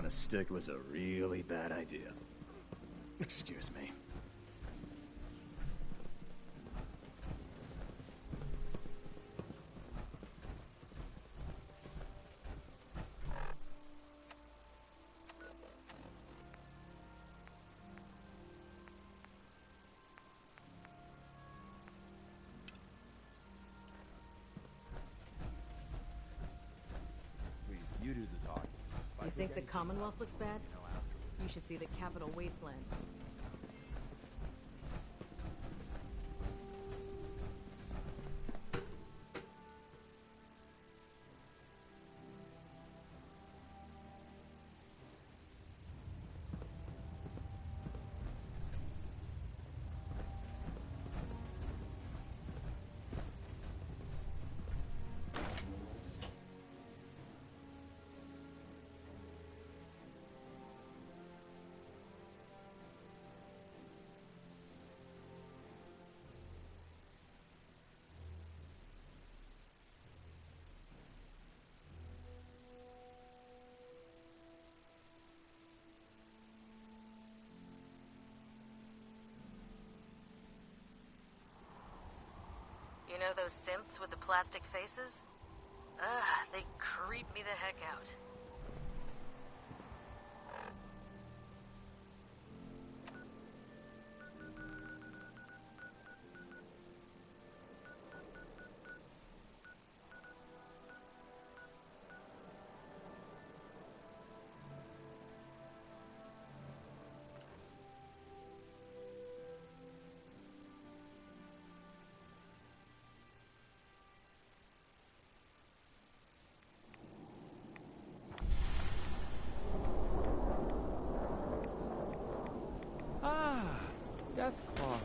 a stick was a really bad idea. Excuse me. You do the talking. You think the Commonwealth looks bad? You should see the Capital Wasteland. You know those synths with the plastic faces? Ugh, they creep me the heck out. Deathclaw.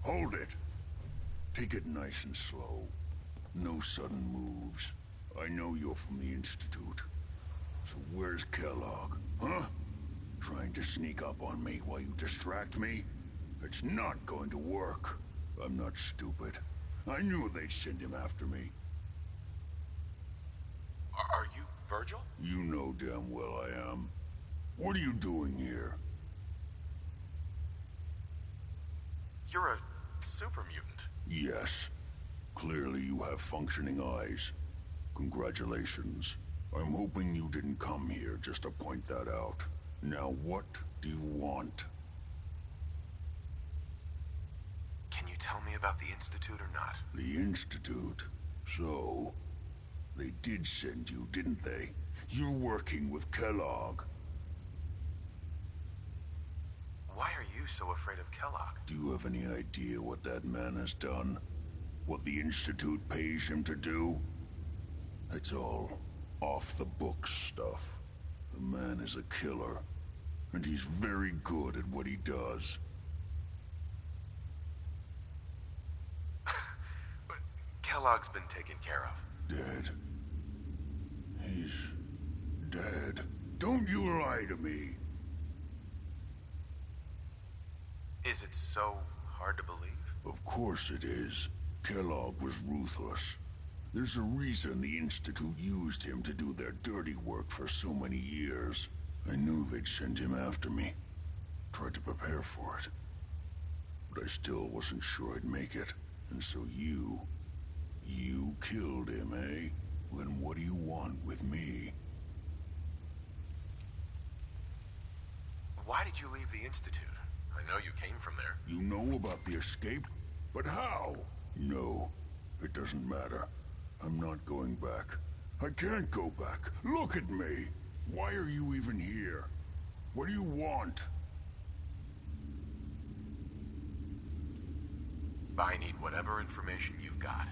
Hold it. Take it nice and slow. No sudden moves. I know you're from the Institute. So where's Kellogg, huh? Trying to sneak up on me while you distract me? It's not going to work. I'm not stupid. I knew they'd send him after me. Are you Virgil? You know damn well I am. What are you doing here? You're a super mutant. Yes. Clearly you have functioning eyes. Congratulations. I'm hoping you didn't come here just to point that out. Now what do you want? Can you tell me about the Institute or not? The Institute? So, they did send you, didn't they? You're working with Kellogg. Why are you so afraid of Kellogg? Do you have any idea what that man has done? What the Institute pays him to do? It's all off-the-books stuff. The man is a killer, and he's very good at what he does. Kellogg's been taken care of. Dead. He's dead. Don't you lie to me. Is it so hard to believe? Of course it is. Kellogg was ruthless. There's a reason the Institute used him to do their dirty work for so many years. I knew they'd send him after me. Tried to prepare for it. But I still wasn't sure I'd make it. And so you killed him, eh? Then what do you want with me? Why did you leave the Institute? I know you came from there. You know about the escape? But how? No, it doesn't matter. I'm not going back. I can't go back. Look at me. Why are you even here? What do you want? I need whatever information you've got.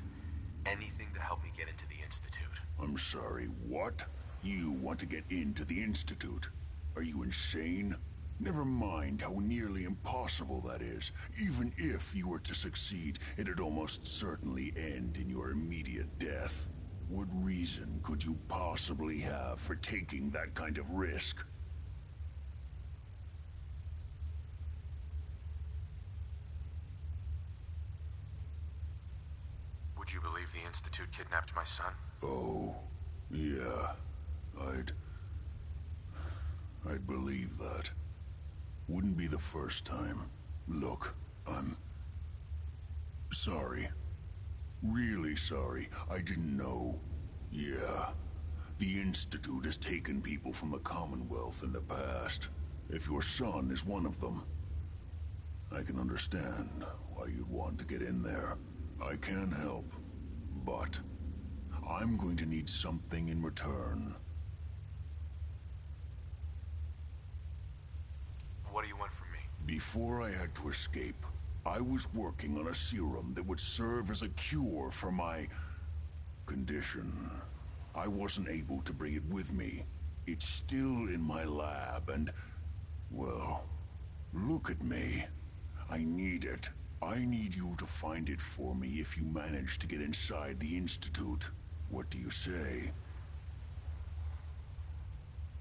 Anything to help me get into the Institute. I'm sorry, what? You want to get into the Institute? Are you insane? Never mind how nearly impossible that is. Even if you were to succeed, it'd almost certainly end in your immediate death. What reason could you possibly have for taking that kind of risk? Would you believe the Institute kidnapped my son? Oh, yeah. I'd believe that. Wouldn't be the first time. Look, I'm sorry. Really sorry. I didn't know. Yeah. The Institute has taken people from the Commonwealth in the past. If your son is one of them, I can understand why you'd want to get in there. I can help, but I'm going to need something in return. What do you want from me? Before I had to escape, I was working on a serum that would serve as a cure for my condition. I wasn't able to bring it with me. It's still in my lab and, well, look at me. I need it. I need you to find it for me if you manage to get inside the Institute. What do you say?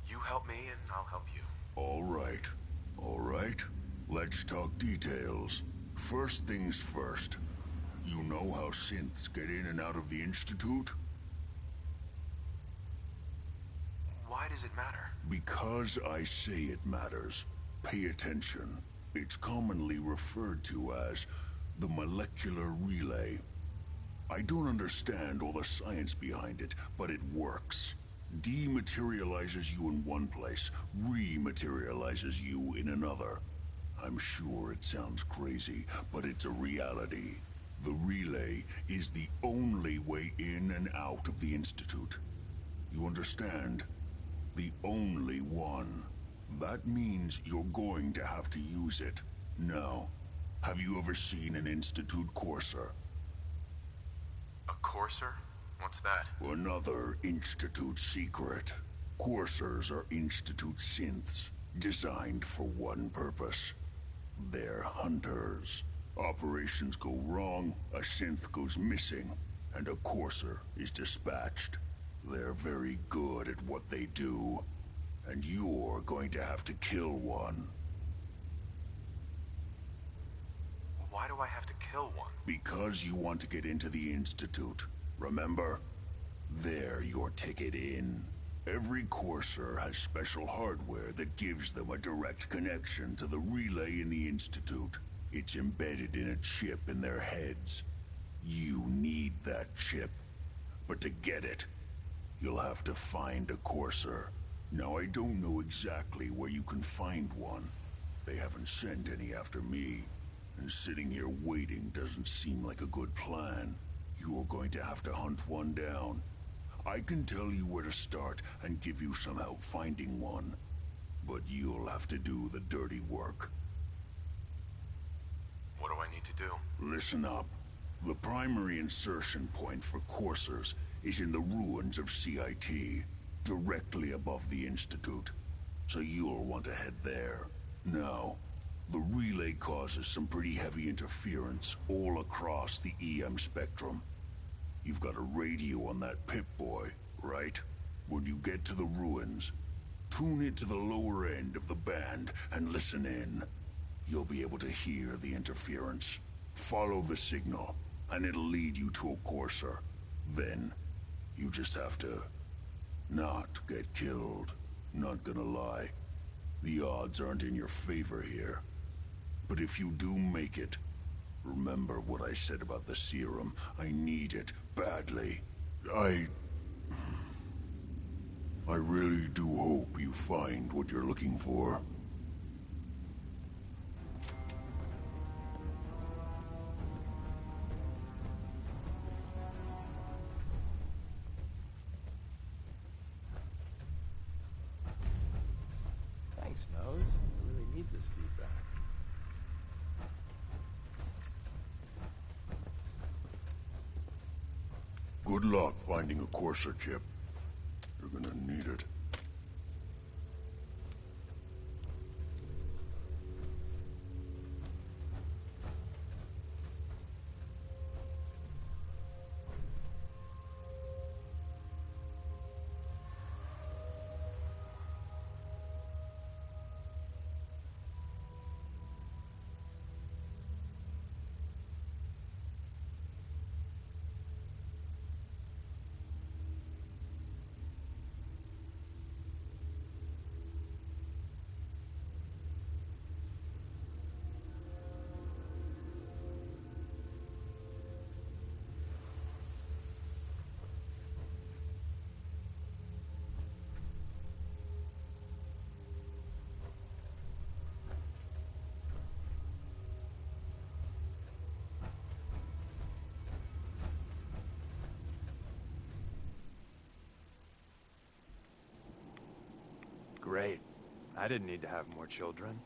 You help me and I'll help you. All right. All right. Let's talk details. First things first. You know how synths get in and out of the Institute? Why does it matter? Because I say it matters. Pay attention. It's commonly referred to as the molecular relay. I don't understand all the science behind it, but it works. Dematerializes you in one place, rematerializes you in another. I'm sure it sounds crazy, but it's a reality. The relay is the only way in and out of the Institute. You understand? The only one. That means you're going to have to use it. Now, have you ever seen an Institute Courser? A courser? What's that? Another Institute secret. Coursers are Institute synths, designed for one purpose. They're hunters. Operations go wrong, a synth goes missing, and a courser is dispatched. They're very good at what they do, and you're going to have to kill one. Why do I have to kill one? Because you want to get into the Institute. Remember? They're your ticket in. Every courser has special hardware that gives them a direct connection to the relay in the Institute. It's embedded in a chip in their heads. You need that chip. But to get it, you'll have to find a courser. Now, I don't know exactly where you can find one. They haven't sent any after me. And sitting here waiting doesn't seem like a good plan. You're going to have to hunt one down. I can tell you where to start and give you some help finding one. But you'll have to do the dirty work. What do I need to do? Listen up. The primary insertion point for coursers is in the ruins of CIT, directly above the Institute. So you'll want to head there. Now, the relay causes some pretty heavy interference all across the EM spectrum. You've got a radio on that Pip-Boy, right? When you get to the ruins, tune it to the lower end of the band and listen in. You'll be able to hear the interference. Follow the signal, and it'll lead you to a courser. Then, you just have to not get killed. Not gonna lie, the odds aren't in your favor here. But if you do make it, remember what I said about the serum. I need it badly. I really do hope you find what you're looking for. Thanks, Nose. I really need this feedback. Good luck finding a courser chip. You're gonna need it. Great. I didn't need to have more children.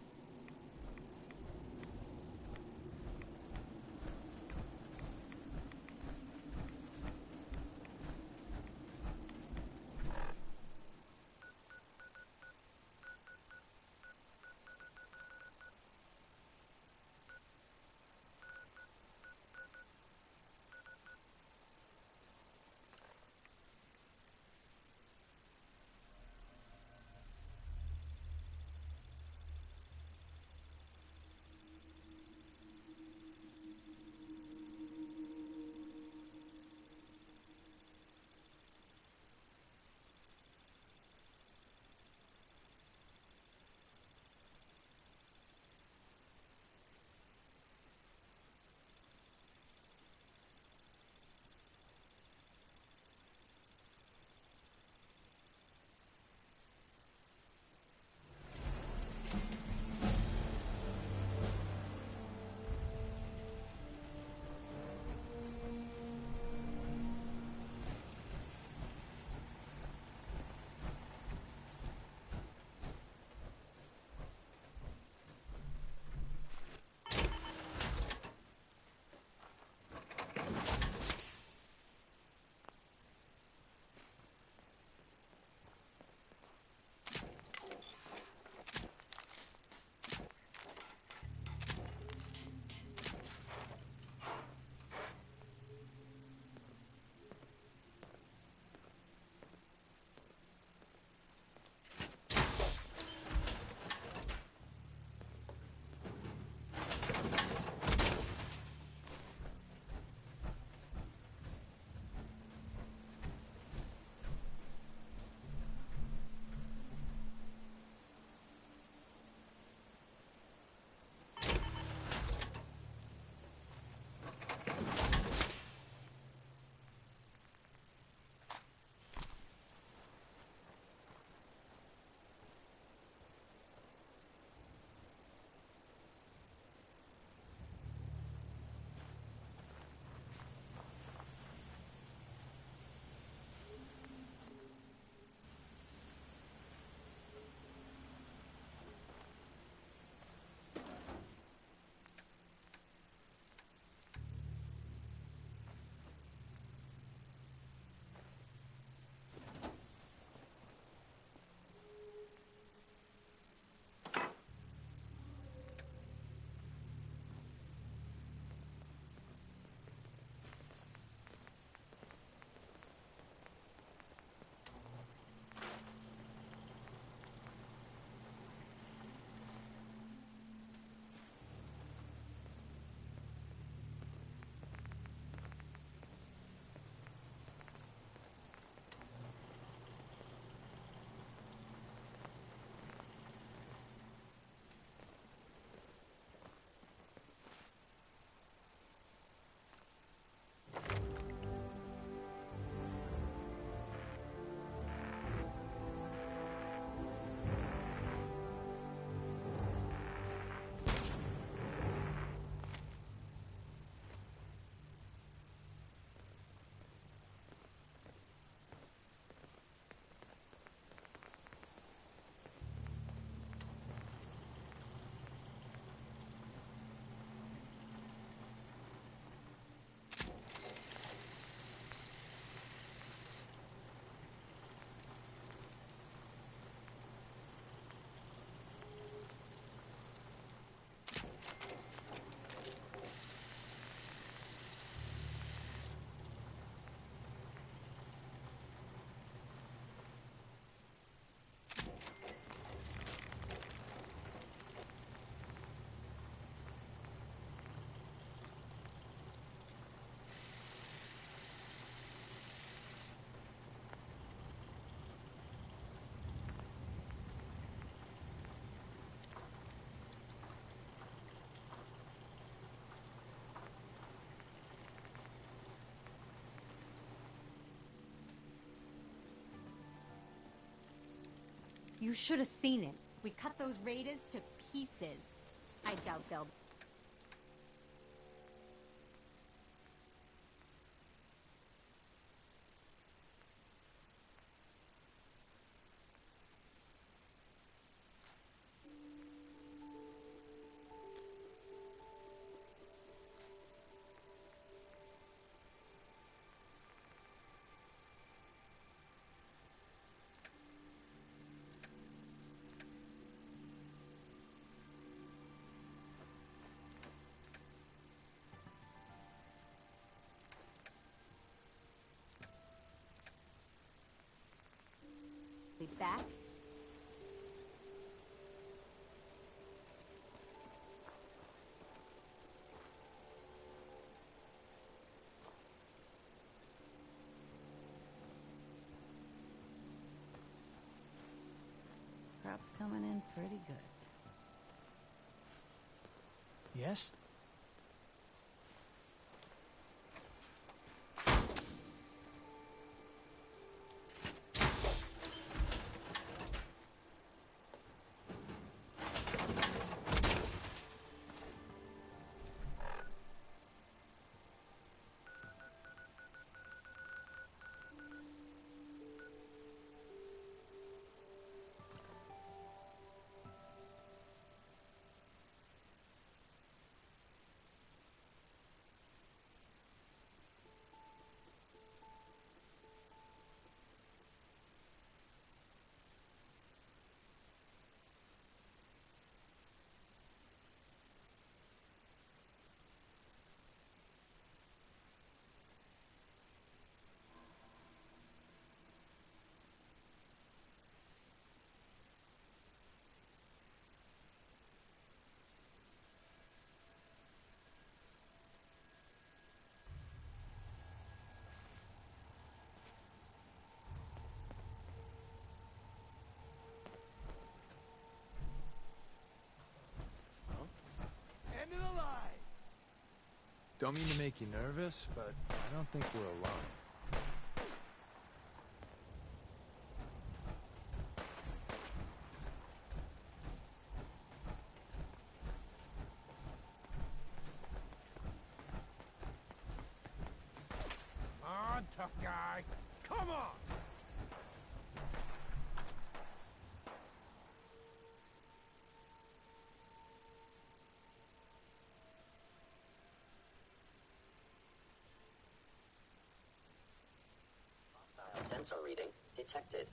You should have seen it. We cut those raiders to pieces. I doubt they'll... Be back. Crop's coming in pretty good. Yes? End of the line! Don't mean to make you nervous, but I don't think we're alone. Come on, tough guy. Come on! Sensor reading detected.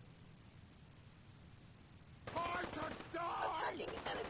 Hard to die! Attacking enemy.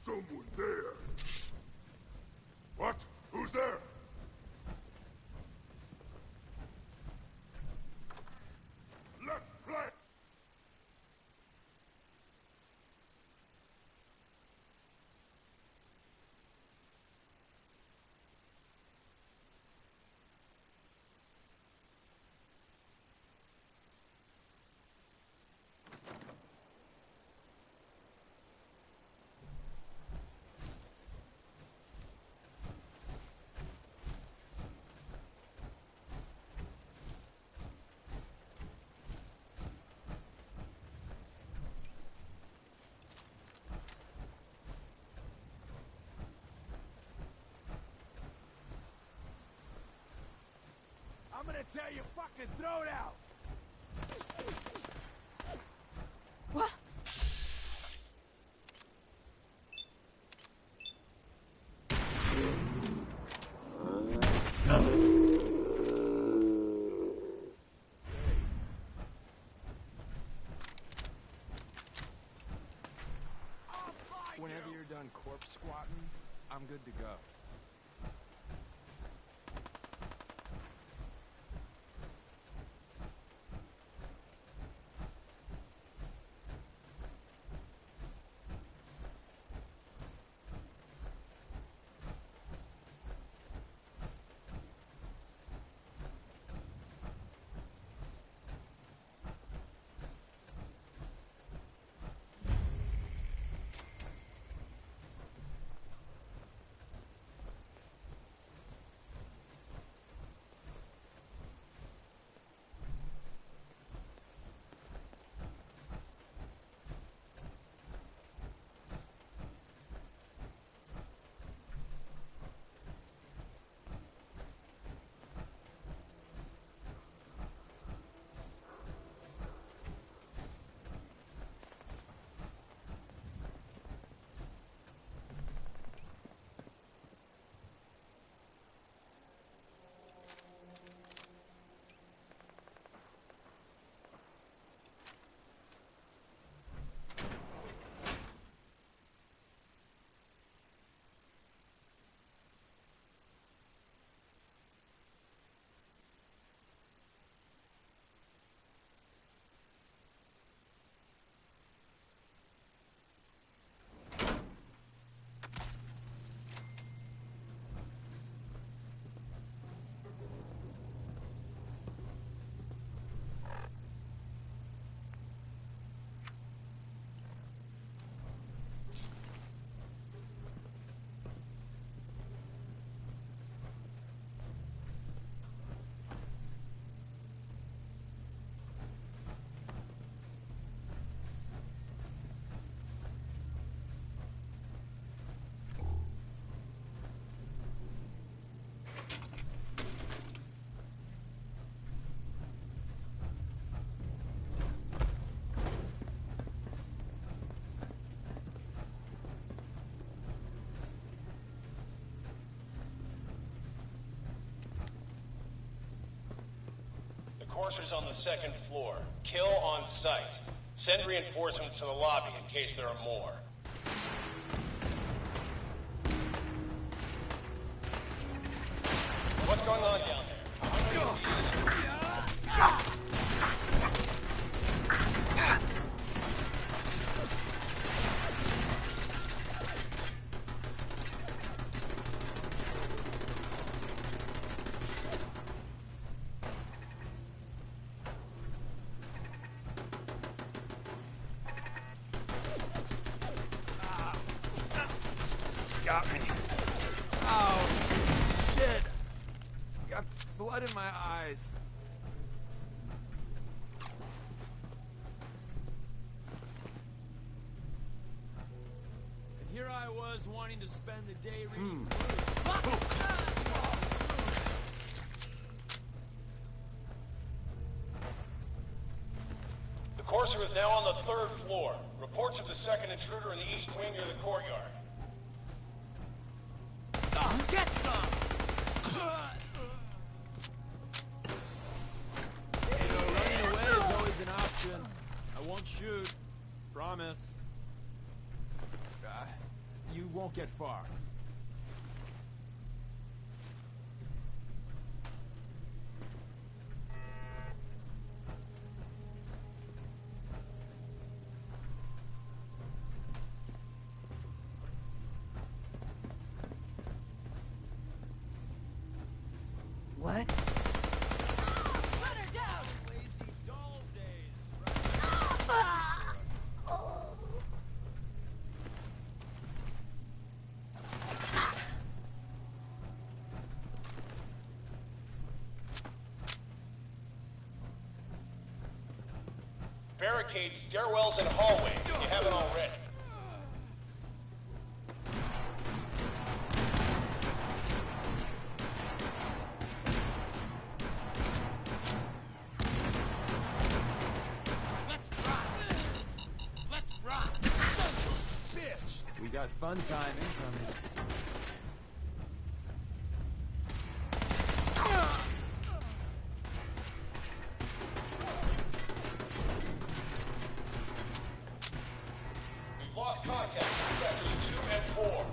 Someone there. What? Who's there? Left flank! I'm gonna tell you, fucking throw it out! What? Whenever you're done corpse squatting, I'm good to go. Courser's on the second floor. Kill on sight. Send reinforcements to the lobby in case there are more. What's going on down there? Got me. Oh, shit. Got blood in my eyes. And here I was wanting to spend the day reading The Courser is now on the third floor. Reports of the second intruder in the east wing near the courtyard. Get some! You know, running away is always an option. I won't shoot. Promise. You won't get far. What? Barricade stairwells and hallways if you haven't already. Let's rock! Bitch! We got fun time incoming. We've lost contact with sectors 2 and 4.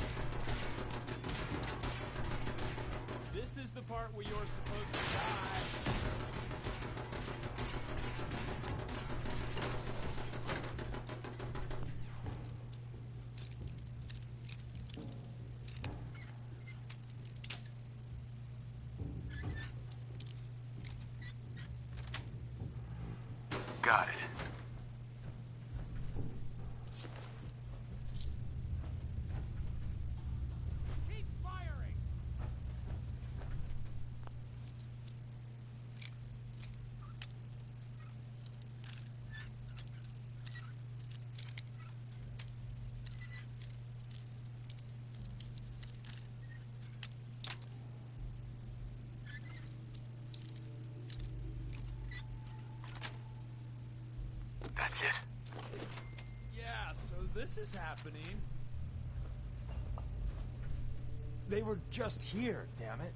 This is the part where you're supposed to die. Got it. Keep firing! That's it. Yeah, so this is happening. They were just here, damn it.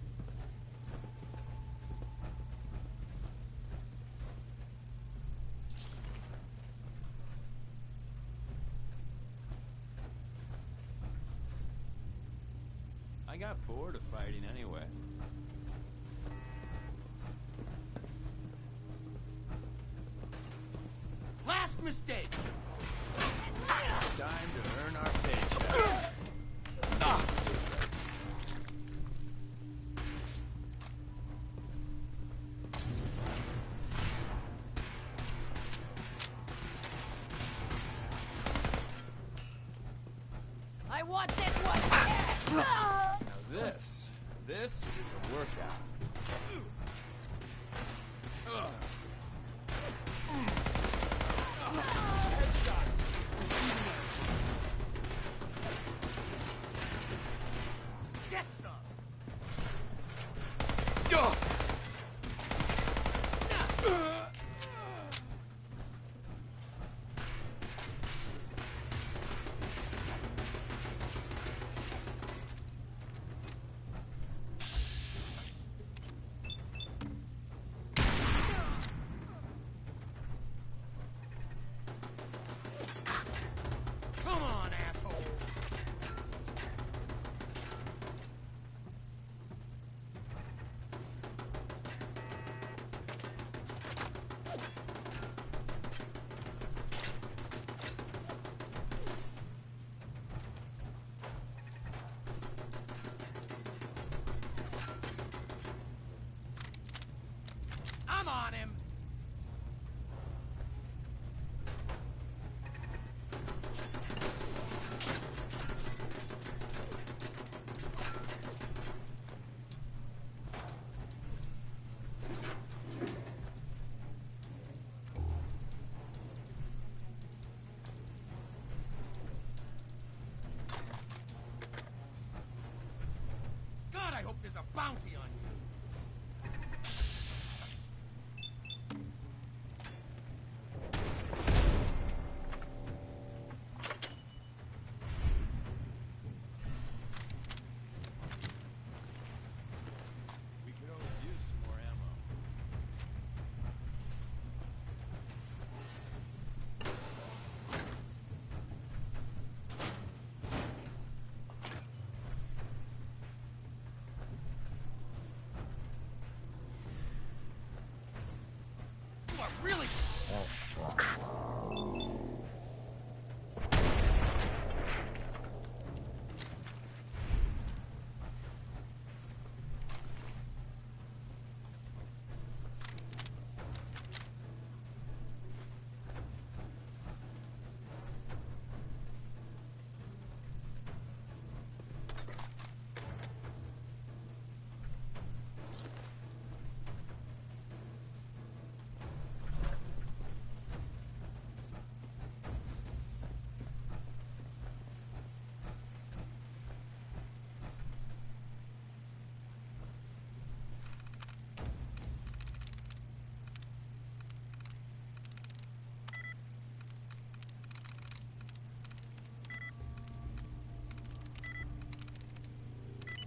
I got bored of fighting anyway. Last mistake! Time to earn our paycheck. I want this one! Now this is a workout. Get some!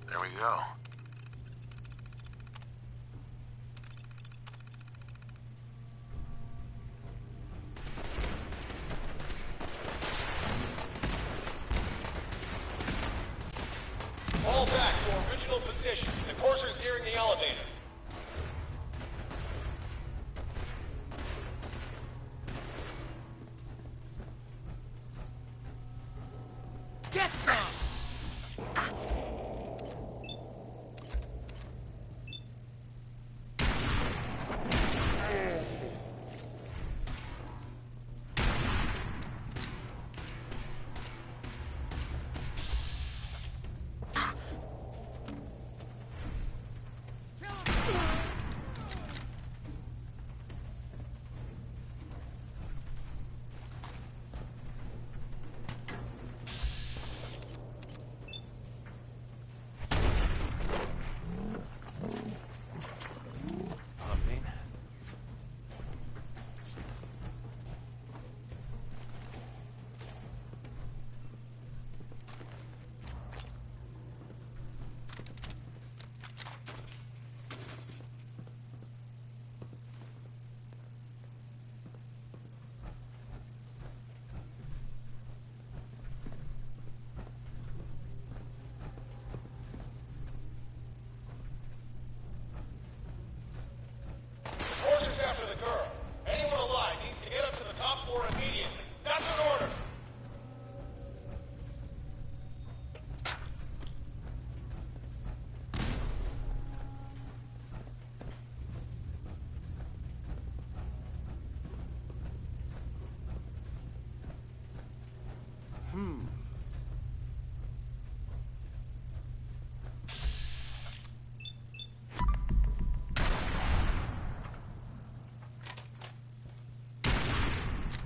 There we go. Fall back to original position. The courser's nearing the elevator. Get some! Pumping. The courser's after the girl. Anyone alive needs to get up to the top floor immediately. That's an order.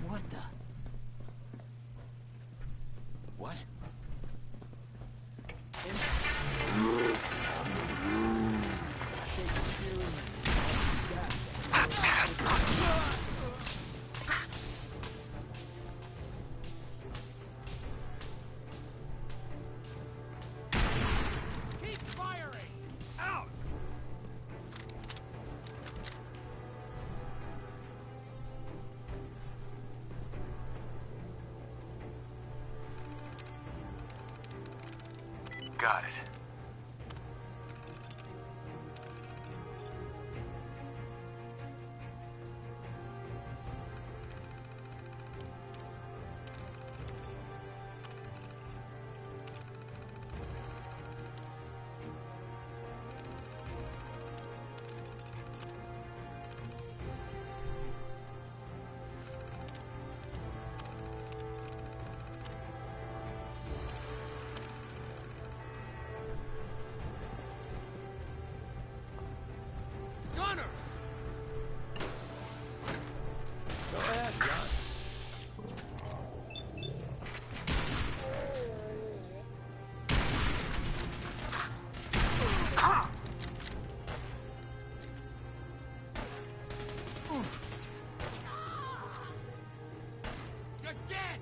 What the? What? Keep firing! Out! Got it. Gunners! Go ahead, John. You're dead!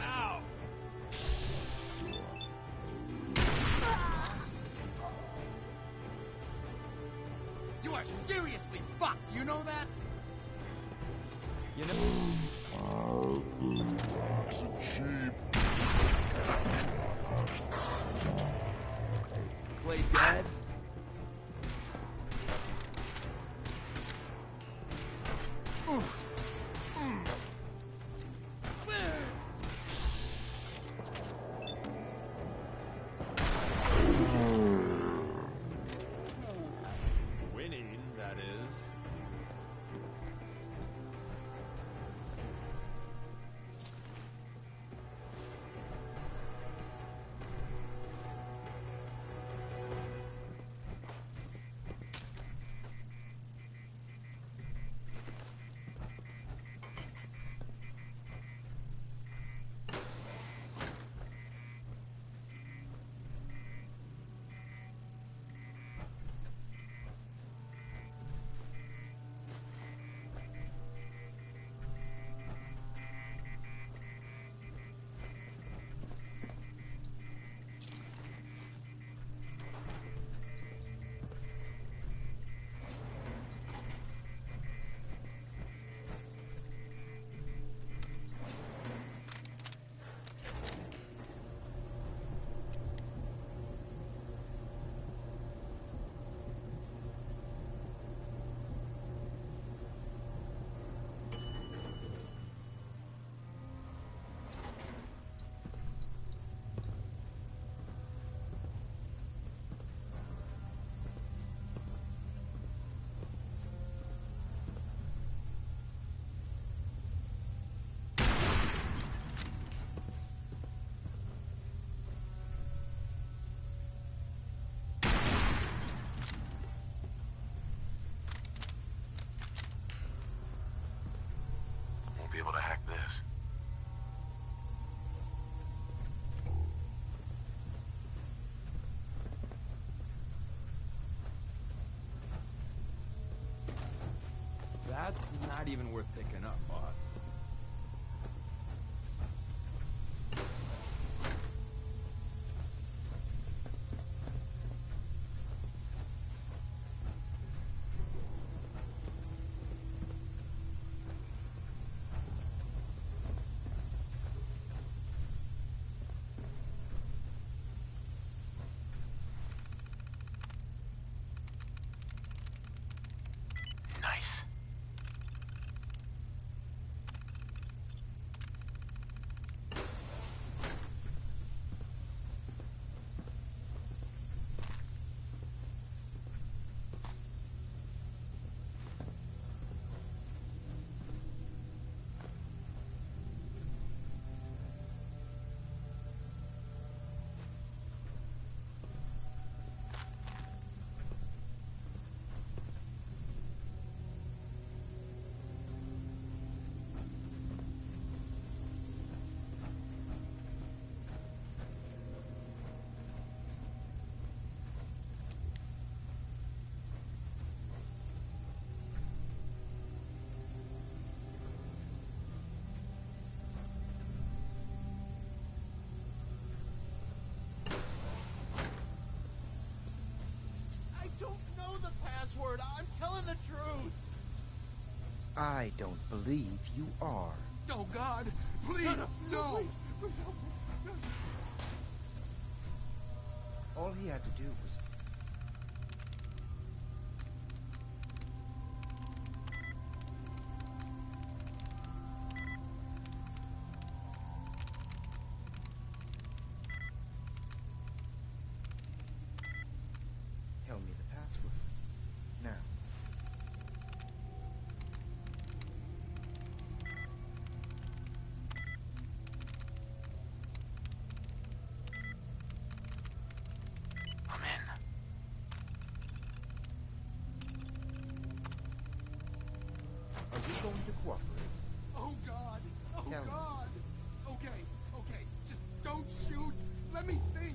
Ow! You are seriously fucked, you know that? You know, play dead. Winning, that is. It's not even worth picking up, boss. Nice. I don't know the password. I'm telling the truth. I don't believe you are. Oh, God. Please, no. Please help me. No. All he had to do was... tell me the password. Now. I'm in. Are you going to cooperate? Oh, God. Oh, Tell me. God. Okay. Just don't shoot. Let me think.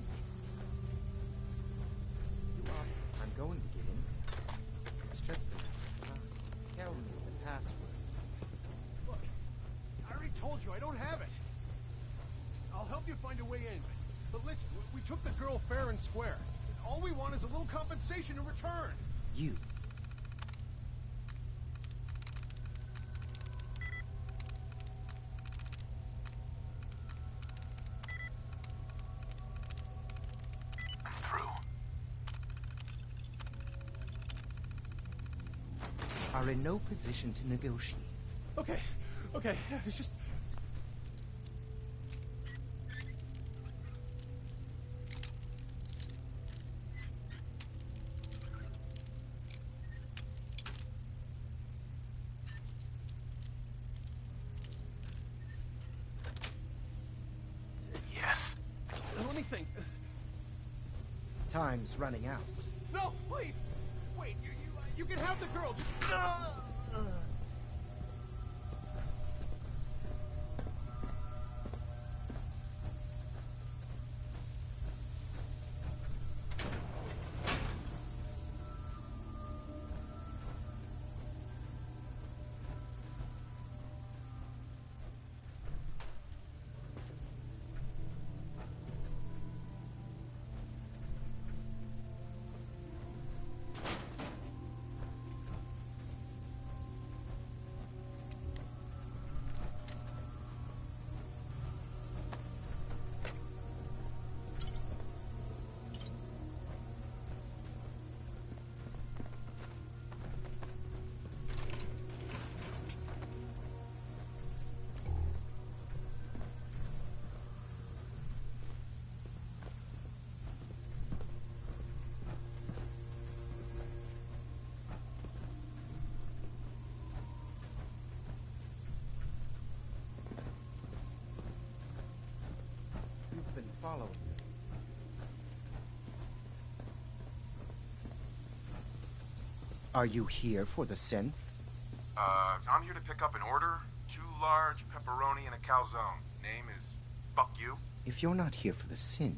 You are. I'm going to get in there. It's just a matter of time. Tell me the password. Look, I already told you I don't have it. I'll help you find a way in. But listen, we took the girl fair and square. All we want is a little compensation in return. You. I'm through. Are in no position to negotiate. Okay. It's just... Yes. Let me think. Time's running out. No, please! Wait, you can have the girl. Just... You've been following me. Are you here for the synth? I'm here to pick up an order. 2 large pepperoni and a calzone. Name is Fuck You. If you're not here for the synth,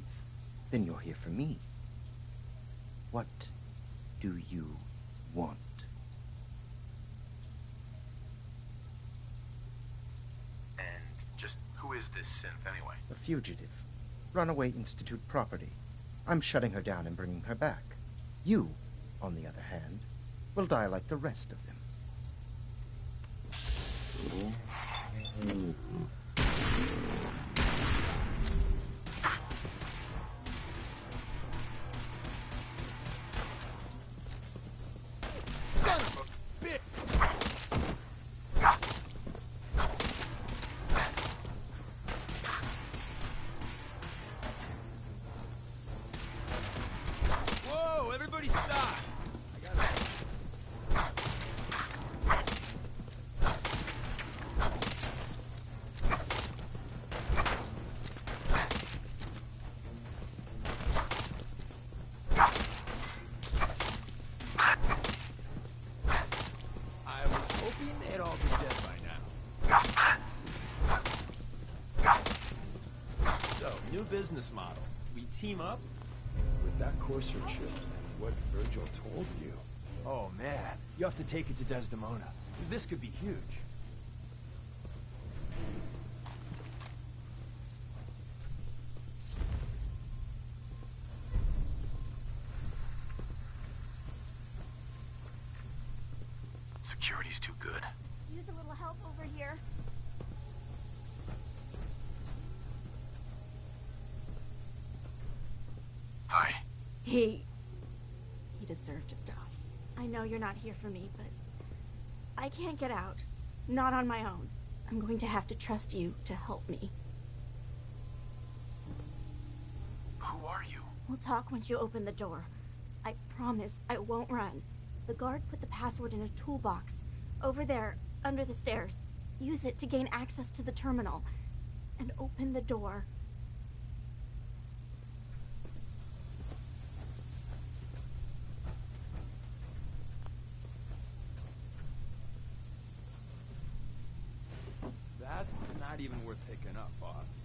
then you're here for me. What do you want? is this synth, anyway? A fugitive. Runaway Institute property. I'm shutting her down and bringing her back. You, on the other hand, will die like the rest of them. Whoa, everybody stop! I was hoping they'd all be dead by now. So, new business model. We team up? With that Corsair chip and what Virgil told you. Oh man, you have to take it to Desdemona. This could be huge. Security's too good. Use a little help over here. Hi. He deserved to die. I know you're not here for me, but I can't get out. Not on my own. I'm going to have to trust you to help me. Who are you? We'll talk once you open the door. I promise I won't run. The guard put the password in a toolbox. Over there, under the stairs. Use it to gain access to the terminal. And open the door. That's not even worth picking up, boss.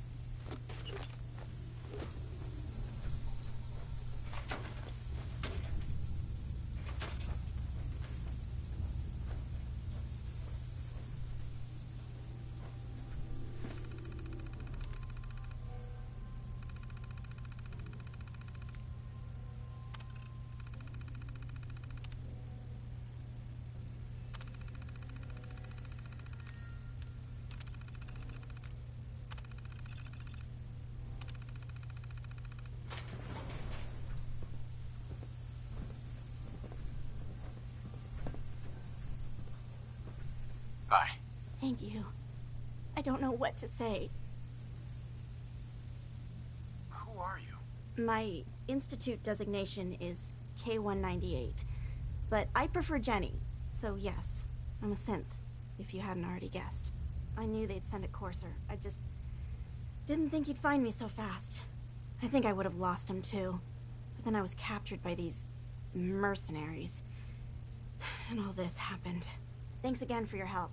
Hi. Thank you. I don't know what to say. Who are you? My institute designation is K-198, but I prefer Jenny, so yes, I'm a synth, if you hadn't already guessed. I knew they'd send a Corsair. I just didn't think he'd find me so fast. I think I would have lost him too, but then I was captured by these mercenaries, and all this happened. Thanks again for your help.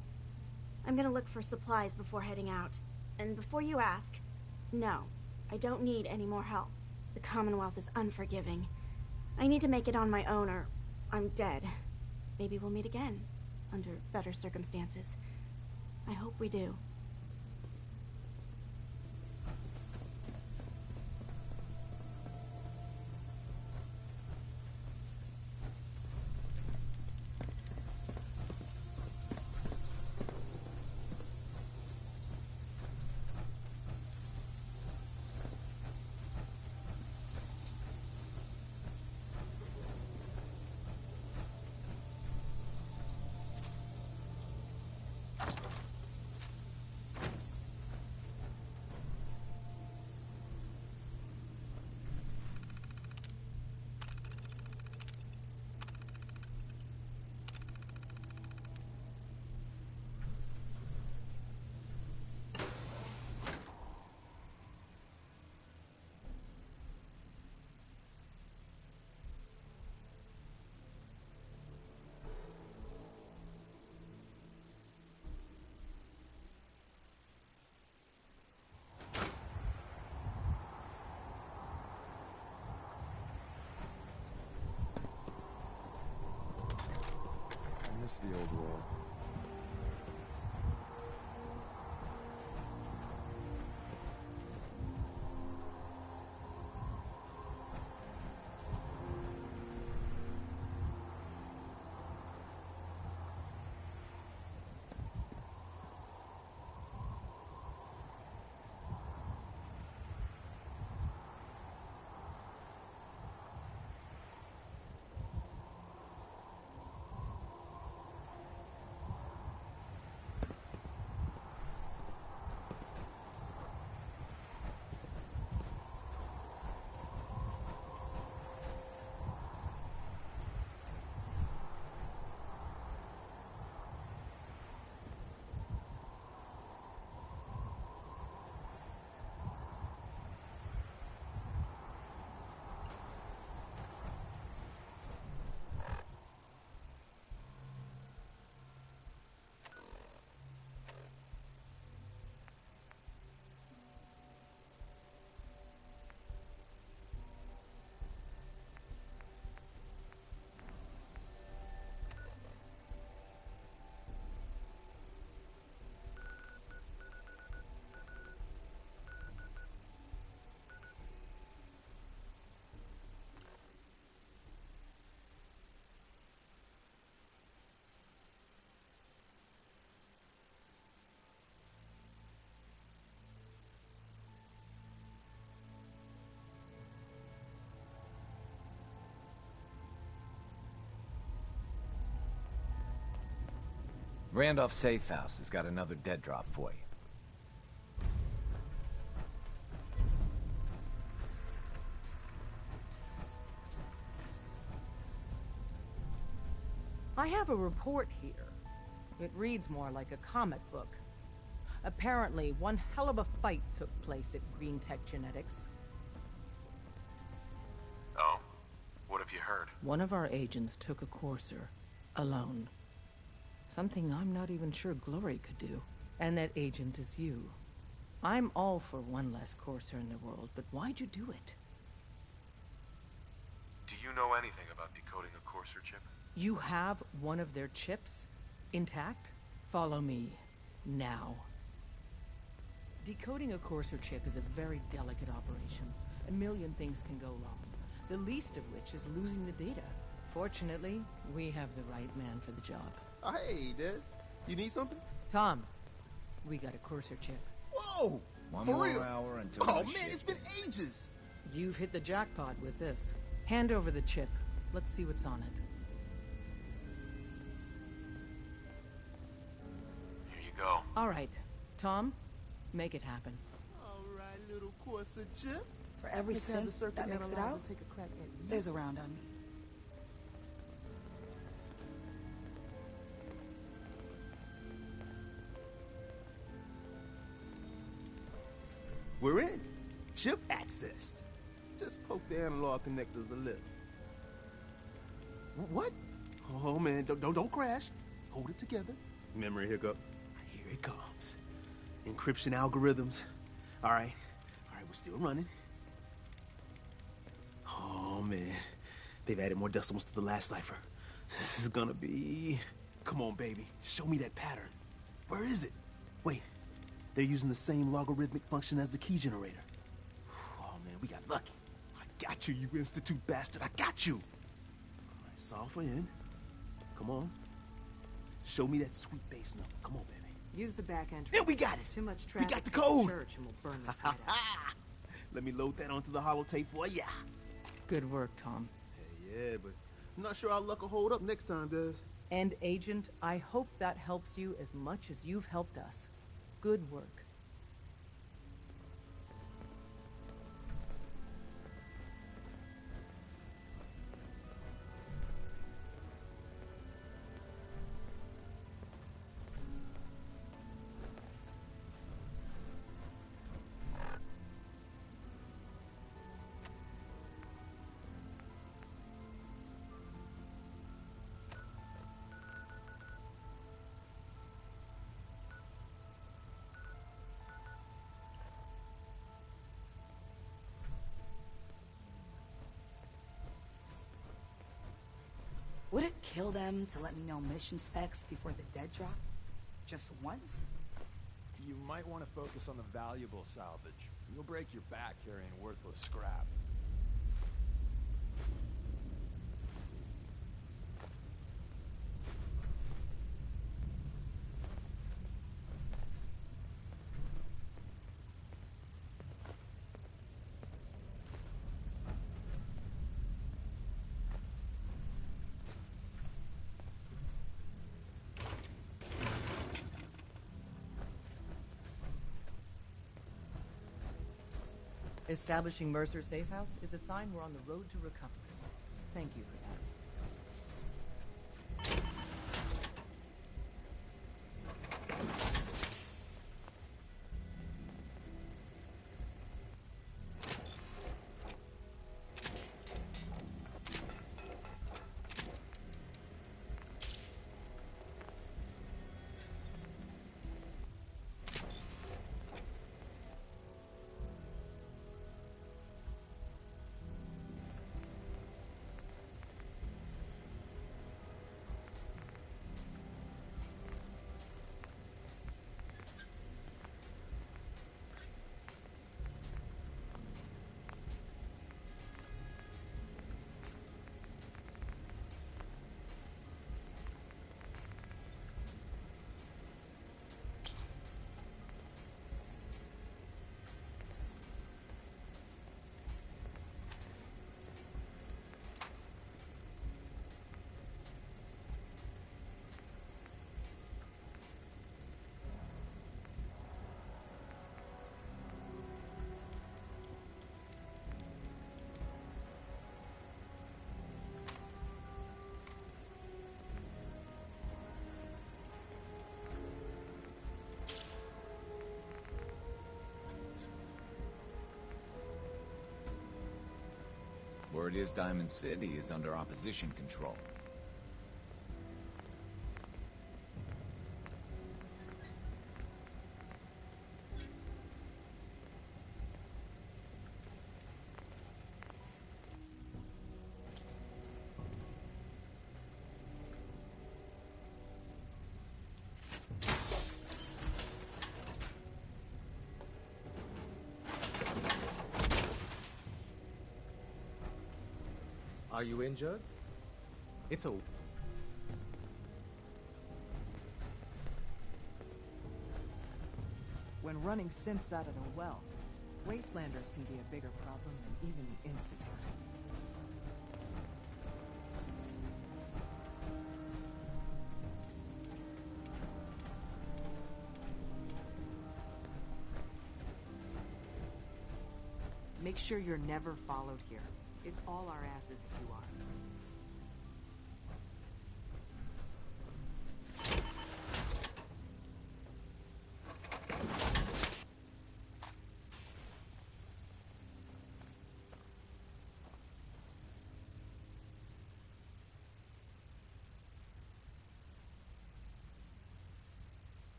I'm gonna look for supplies before heading out. And before you ask, no, I don't need any more help. The Commonwealth is unforgiving. I need to make it on my own or I'm dead. Maybe we'll meet again, under better circumstances. I hope we do. Miss the old world. Randolph Safe House has got another dead drop for you. I have a report here. It reads more like a comic book. Apparently, one hell of a fight took place at Green Tech Genetics. Oh? What have you heard? One of our agents took a courser, alone. Something I'm not even sure Glory could do. And that agent is you. I'm all for one less courser in the world, but why'd you do it? Do you know anything about decoding a courser chip? You have one of their chips intact? Follow me, now. Decoding a courser chip is a very delicate operation. A million things can go wrong, the least of which is losing the data. Fortunately, we have the right man for the job. Hey, Dad. You need something? Tom, we got a courser chip. Whoa! One For more real? hour until Oh, my man, shift it's been ends. ages! You've hit the jackpot with this. Hand over the chip. Let's see what's on it. Here you go. All right, Tom, make it happen. All right, little courser chip. For every Let's have the cent circuit that makes it analyzer out, take a crack at you. there's a round on me. We're in. Chip accessed. Just poke the analog connectors a little. What? Oh man, don't crash. Hold it together. Memory hiccup. Here it comes. Encryption algorithms. All right, we're still running. Oh man, they've added more decimals to the last cipher. This is gonna be... Come on, baby. Show me that pattern. Where is it? Wait, they're using the same logarithmic function as the key generator. Oh man, we got lucky. I got you, you Institute bastard. I got you. All right, solve for n. Come on. Show me that sweet bass number. Come on, baby. Use the back entrance. Yeah, we got it. Too much We traffic got the to code. church and we'll burn this hideout. Let me load that onto the holotape for ya. Good work, Tom. Hey, yeah, but I'm not sure our luck will hold up next time, Des. And Agent, I hope that helps you as much as you've helped us. Good work. Would it kill them to let me know mission specs before the dead drop? Just once? You might want to focus on the valuable salvage. You'll break your back carrying worthless scrap. Establishing Mercer Safe House is a sign we're on the road to recovery. Thank you for that. is Diamond City is under opposition control. Are you injured? It's a... When running synths out of their wealth, Wastelanders can be a bigger problem than even the Institute. Make sure you're never followed here. It's all our asses if you are.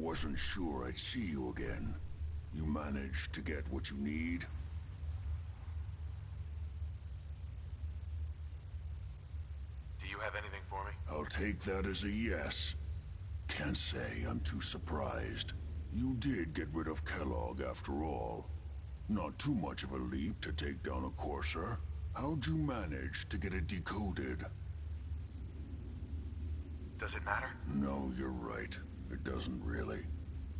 Wasn't sure I'd see you again. You managed to get what you need? Do you have anything for me? I'll take that as a yes. Can't say I'm too surprised. You did get rid of Kellogg after all. Not too much of a leap to take down a courser. How'd you manage to get it decoded? Does it matter? No, you're right. It doesn't really.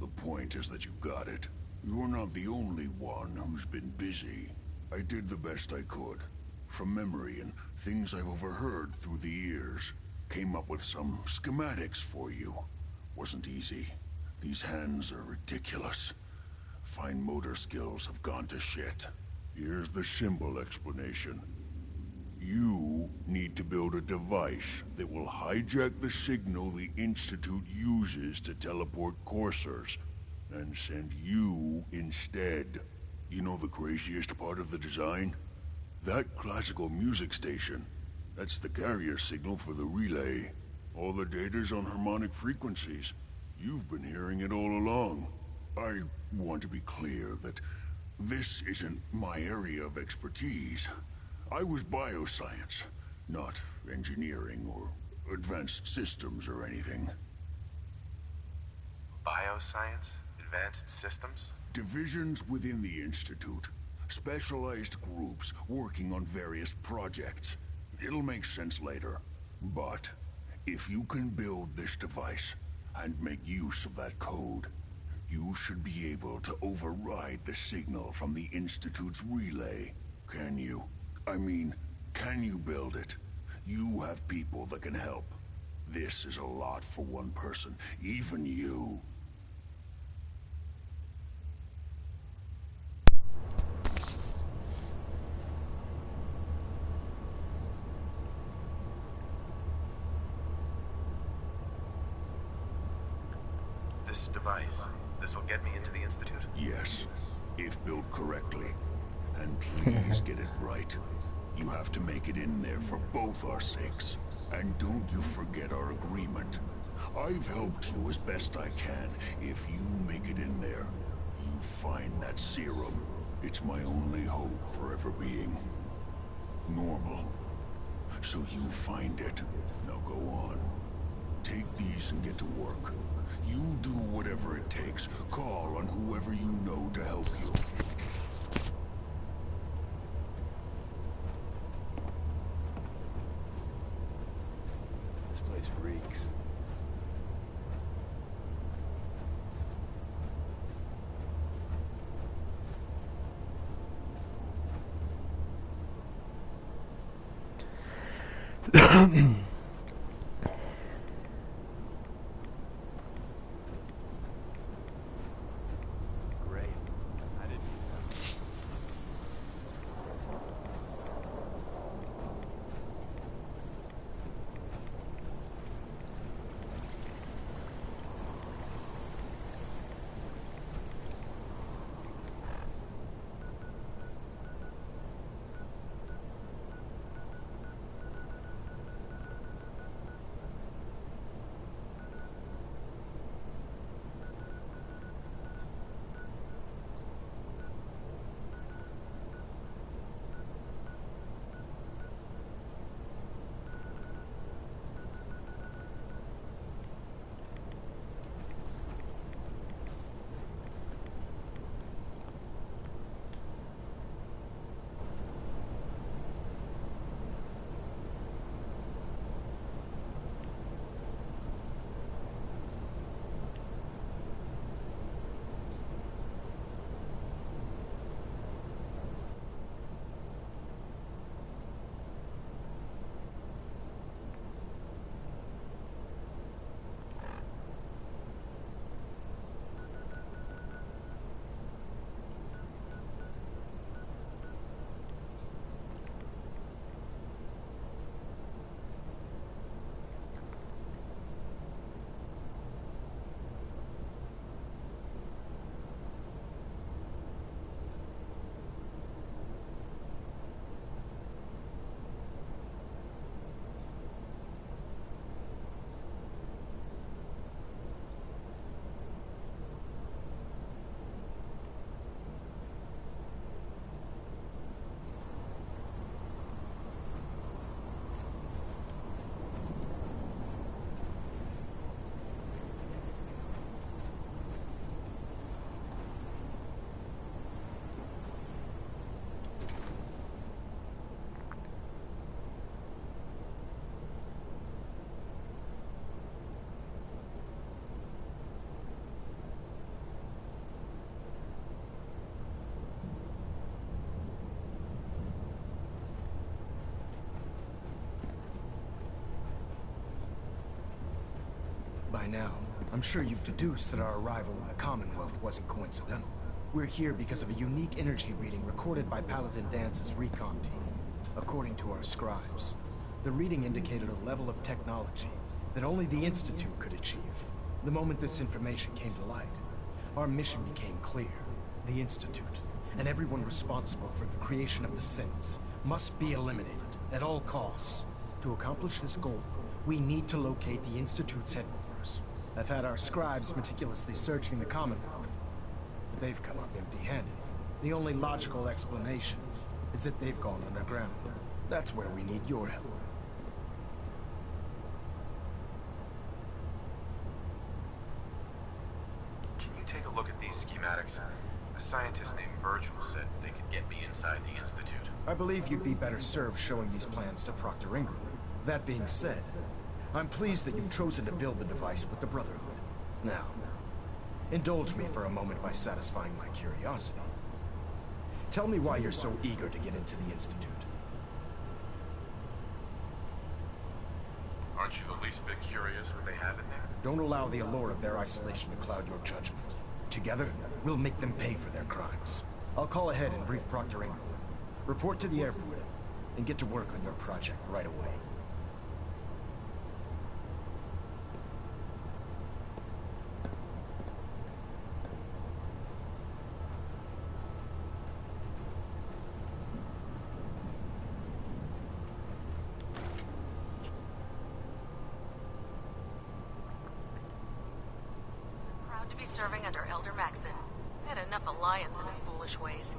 The point is that you got it. You're not the only one who's been busy. I did the best I could. From memory and things I've overheard through the years. Came up with some schematics for you. Wasn't easy. These hands are ridiculous. Fine motor skills have gone to shit. Here's the simple explanation. You need to build a device that will hijack the signal the Institute uses to teleport coursers, and send you instead. You know the craziest part of the design? That classical music station. That's the carrier signal for the relay. All the data's on harmonic frequencies. You've been hearing it all along. I want to be clear that this isn't my area of expertise. I was bioscience, not engineering or advanced systems or anything. Bioscience? Advanced systems? Divisions within the Institute. Specialized groups working on various projects. It'll make sense later. But if you can build this device and make use of that code, you should be able to override the signal from the Institute's relay. Can you? I mean, can you build it? You have people that can help. This is a lot for one person, even you. This device, this will get me into the Institute? Yes, if built correctly. And please get it right. You have to make it in there for both our sakes. And don't you forget our agreement. I've helped you as best I can. If you make it in there, you find that serum. It's my only hope for ever being normal. So you find it. Now go on. Take these and get to work. You do whatever it takes. Call on whoever you know to help you. This place reeks. Great. I didn't need that. By now, I'm sure you've deduced that our arrival in the Commonwealth wasn't coincidental. We're here because of a unique energy reading recorded by Paladin Dance's recon team. According to our scribes, the reading indicated a level of technology that only the Institute could achieve. The moment this information came to light, our mission became clear. The Institute, and everyone responsible for the creation of the synths, must be eliminated at all costs. To accomplish this goal, we need to locate the Institute's headquarters. I've had our scribes meticulously searching the Commonwealth, but they've come up empty-handed. The only logical explanation is that they've gone underground. That's where we need your help. Can you take a look at these schematics? A scientist named Virgil said they could get me inside the Institute. I believe you'd be better served showing these plans to Proctor Ingram. That being said, I'm pleased that you've chosen to build the device with the Brotherhood. Now, indulge me for a moment by satisfying my curiosity. Tell me why you're so eager to get into the Institute. Aren't you the least bit curious what they have in there? Don't allow the allure of their isolation to cloud your judgment. Together, we'll make them pay for their crimes. I'll call ahead and brief Proctor Ingram. Report to the airport, and get to work on your project right away. Proud to be serving under Elder Maxon. Had enough alliance in his foolish ways.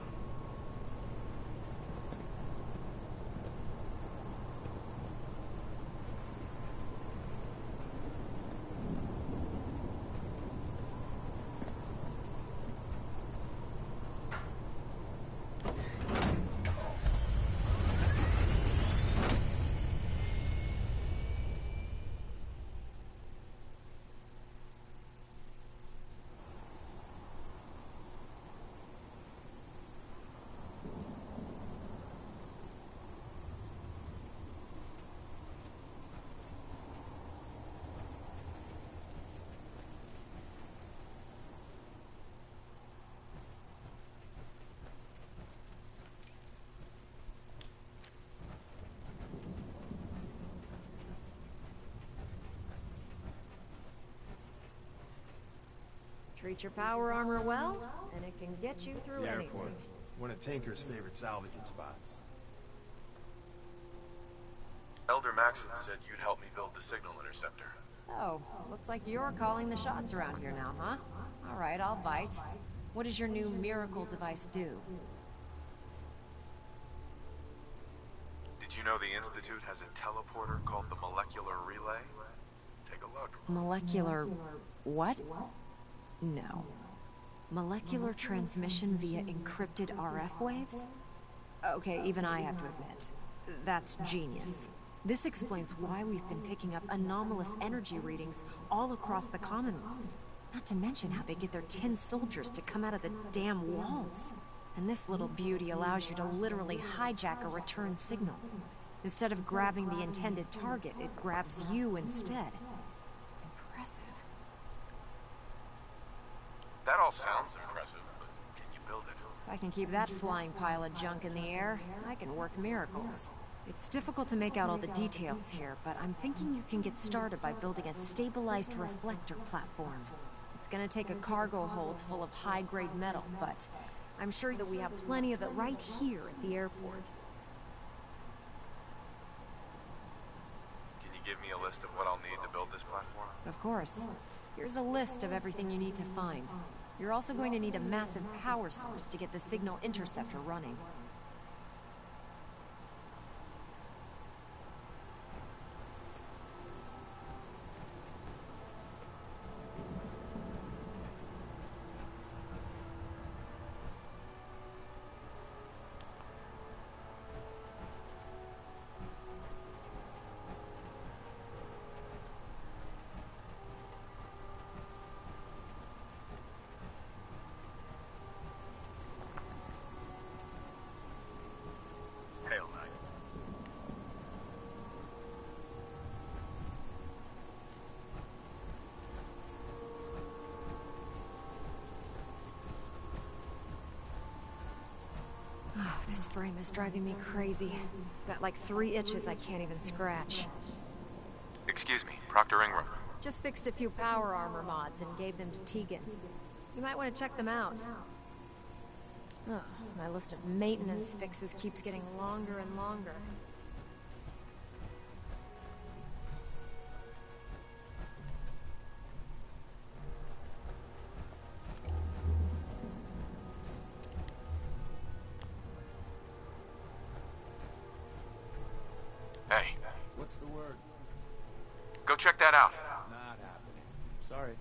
Treat your power armor well, and it can get you through The anything. airport. One of Tinker's favorite salvaging spots. Elder Maxon said you'd help me build the signal interceptor. So, looks like you're calling the shots around here now, huh? All right, I'll bite. What does your new miracle device do? Did you know the Institute has a teleporter called the Molecular Relay? Take a look. Molecular... what? No. Molecular transmission via encrypted RF waves? Okay, even I have to admit, that's genius. This explains why we've been picking up anomalous energy readings all across the Commonwealth. Not to mention how they get their tin soldiers to come out of the damn walls. And this little beauty allows you to literally hijack a return signal. Instead of grabbing the intended target, it grabs you instead. Impressive. That all sounds impressive, but can you build it? If I can keep that flying pile of junk in the air, I can work miracles. It's difficult to make out all the details here, but I'm thinking you can get started by building a stabilized reflector platform. It's gonna take a cargo hold full of high-grade metal, but I'm sure that we have plenty of it right here at the airport. Can you give me a list of what I'll need to build this platform? Of course. Here's a list of everything you need to find. You're also going to need a massive power source to get the signal interceptor running. this frame is driving me crazy. Got like 3 itches I can't even scratch. Excuse me, Proctor Ingram. Just fixed a few power armor mods and gave them to Tegan. You might want to check them out. Oh, my list of maintenance fixes keeps getting longer and longer. Hey. What's the word? Go check that out. Not happening. Sorry.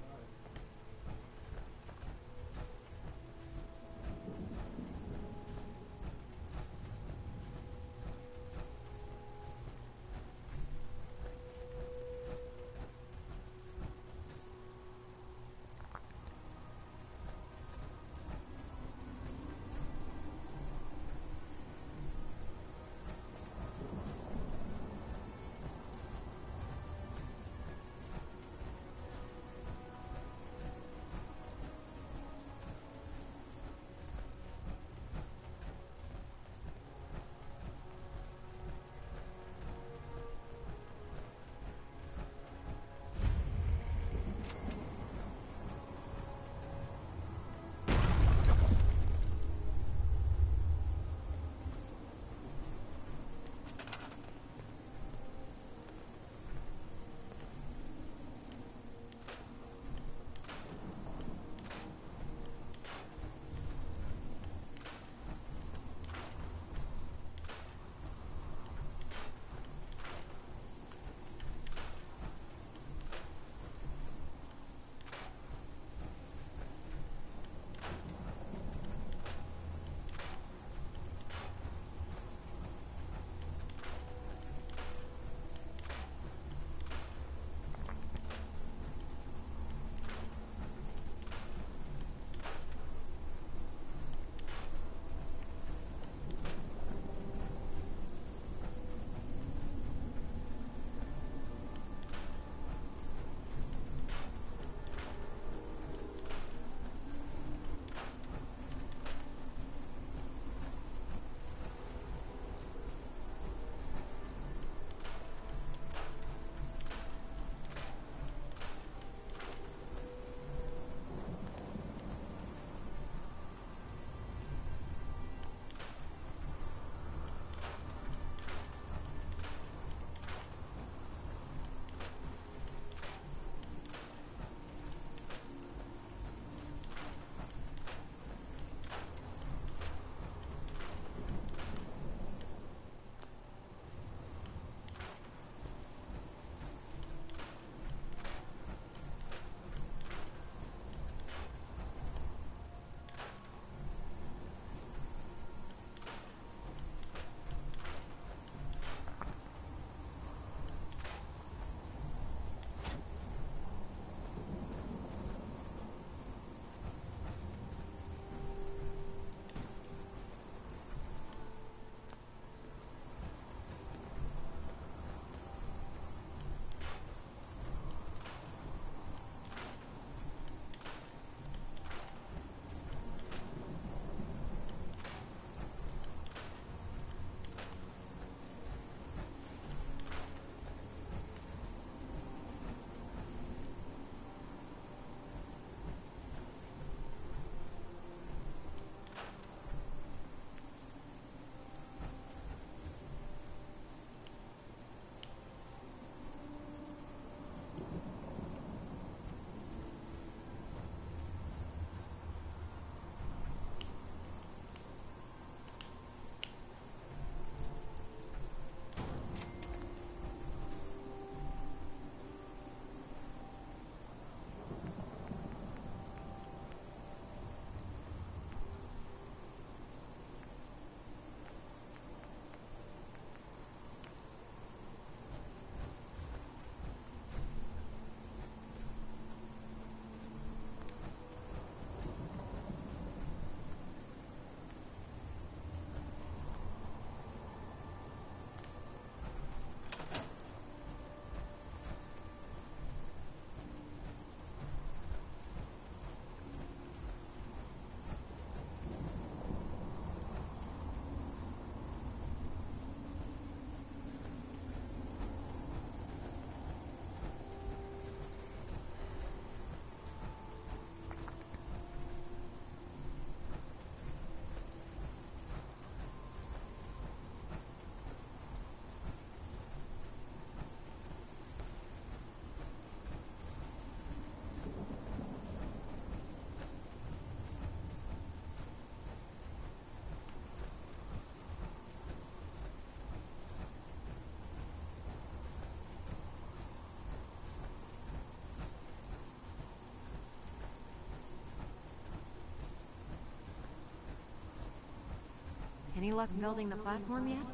Any luck building the platform yet?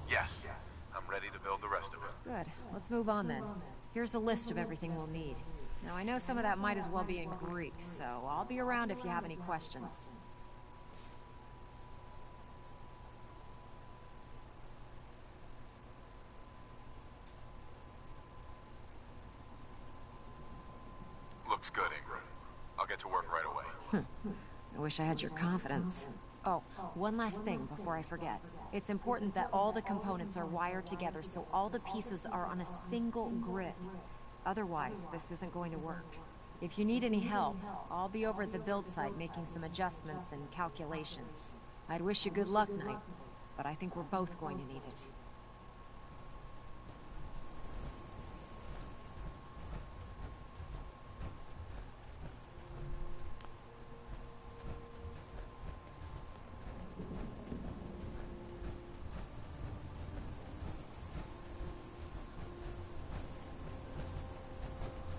Yes. I'm ready to build the rest of it. Good. Let's move on then. Here's a list of everything we'll need. Now, I know some of that might as well be in Greek, so I'll be around if you have any questions. Looks good, Ingrid. I'll get to work right away. I wish I had your confidence. Oh, one last thing before I forget. It's important that all the components are wired together so all the pieces are on a single grid. Otherwise, this isn't going to work. If you need any help, I'll be over at the build site making some adjustments and calculations. I'd wish you good luck, Knight, but I think we're both going to need it.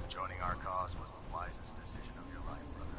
Joining our cause was the wisest decision of your life, brother.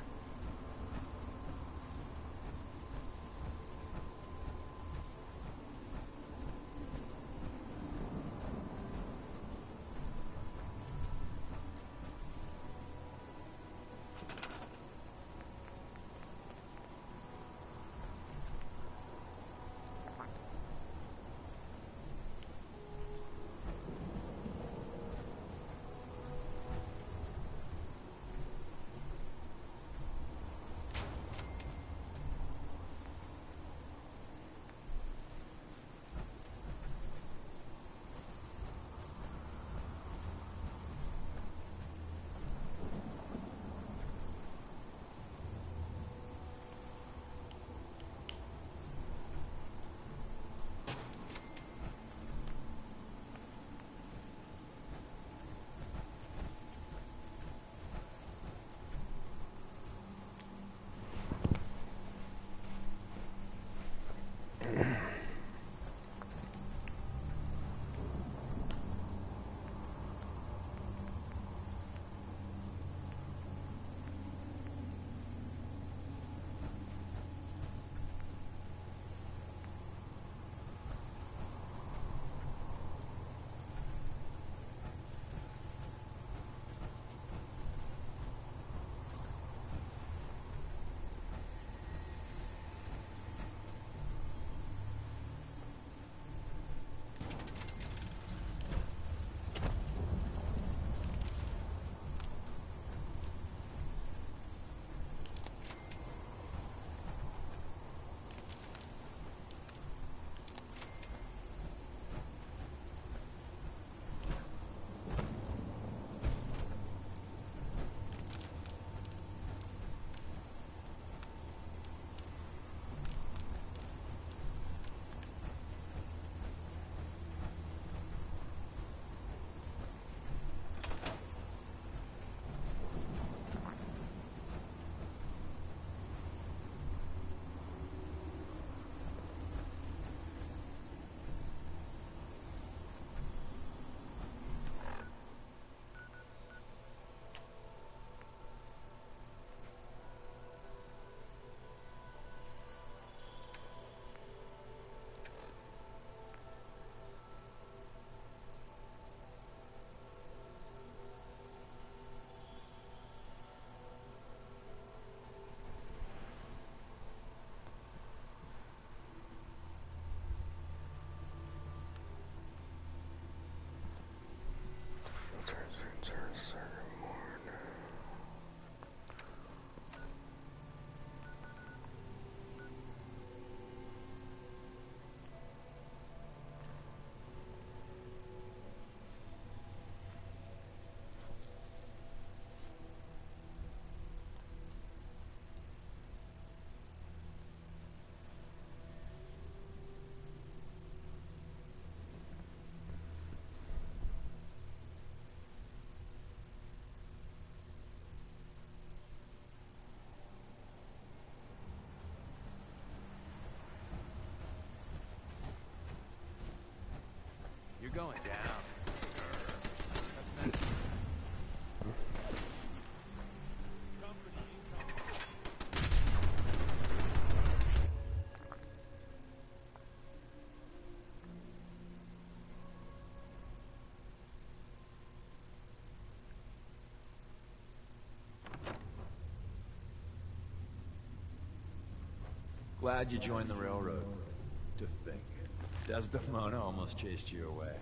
You're going down. glad you joined the railroad. To think, Desdemona almost chased you away.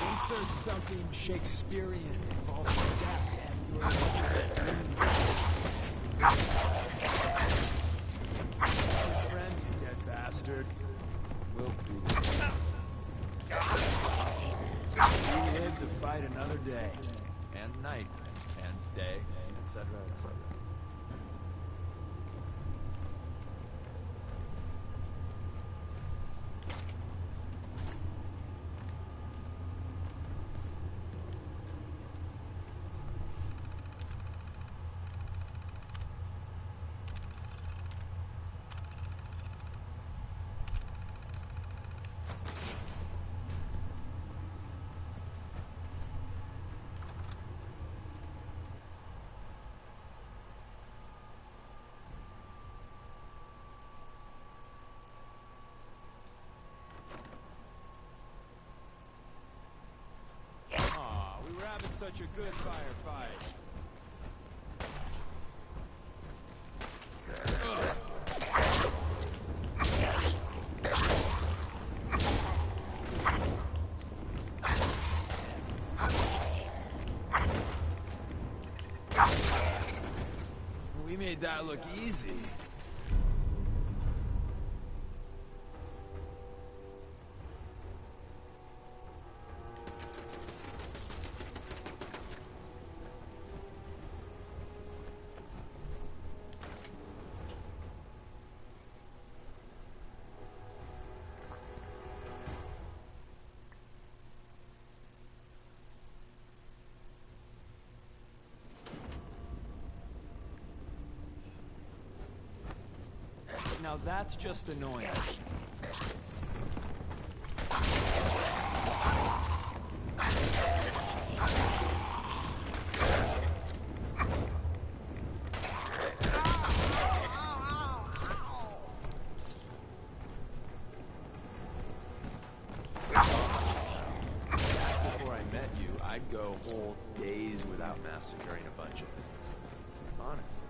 Insert something Shakespearean involving death and your friends, you dead bastard. We'll be. We live to fight another day, and night, and day, etc., etc. We're having such a good firefight. We made that look easy. Now that's just annoying. Before I met you, I'd go whole days without massacring a bunch of things. Honest.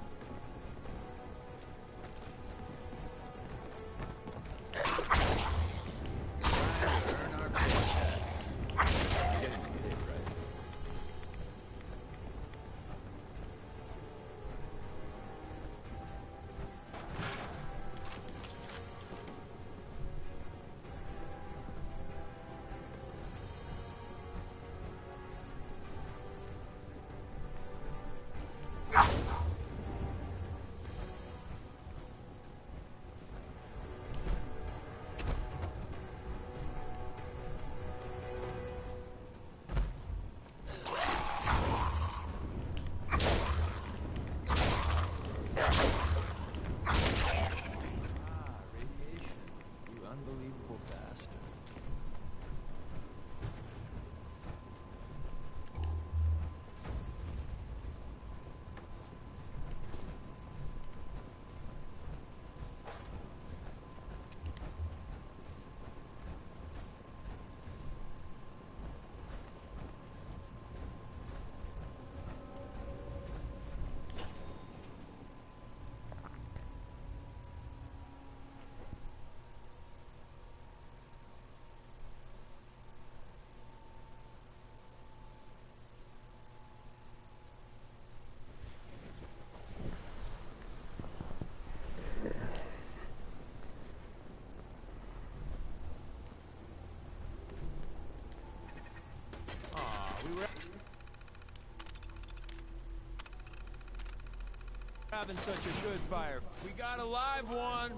Having such a good fire. We got a live one.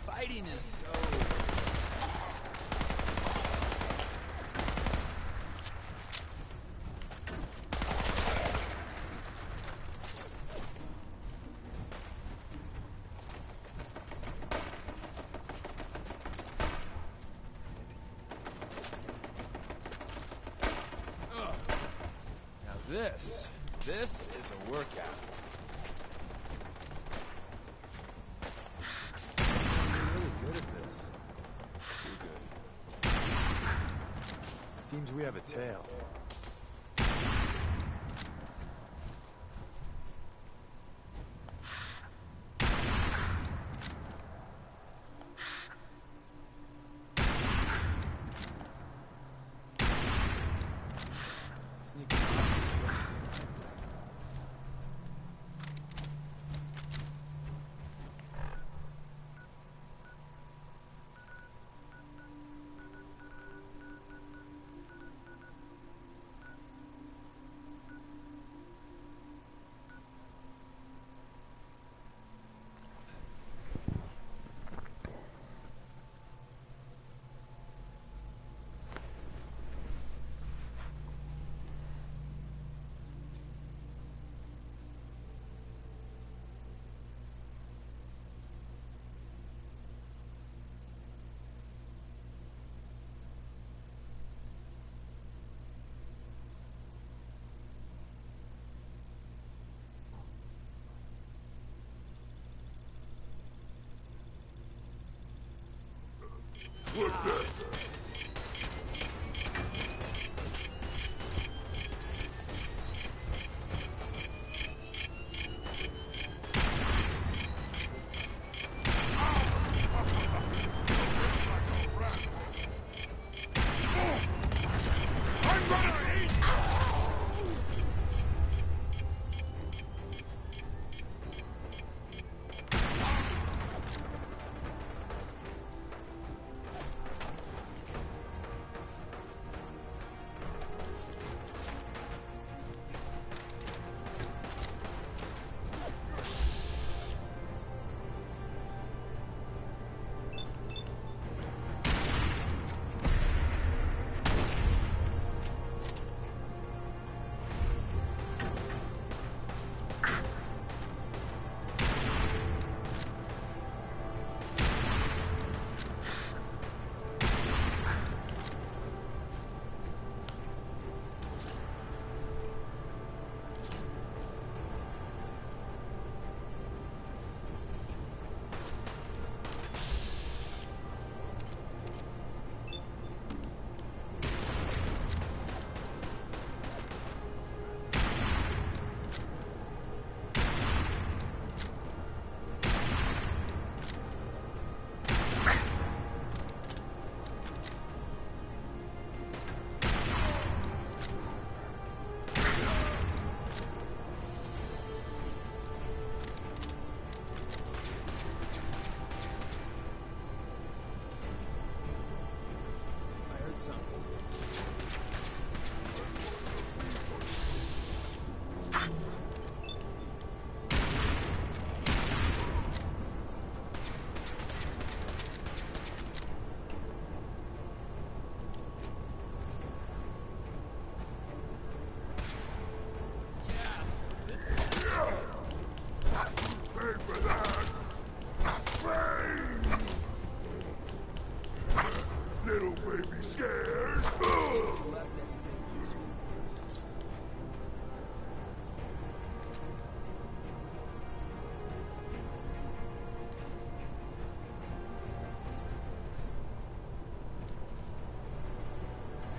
Fighting is so... This is a workout. You're really good at this. Too good. Seems we have a tail. What's that?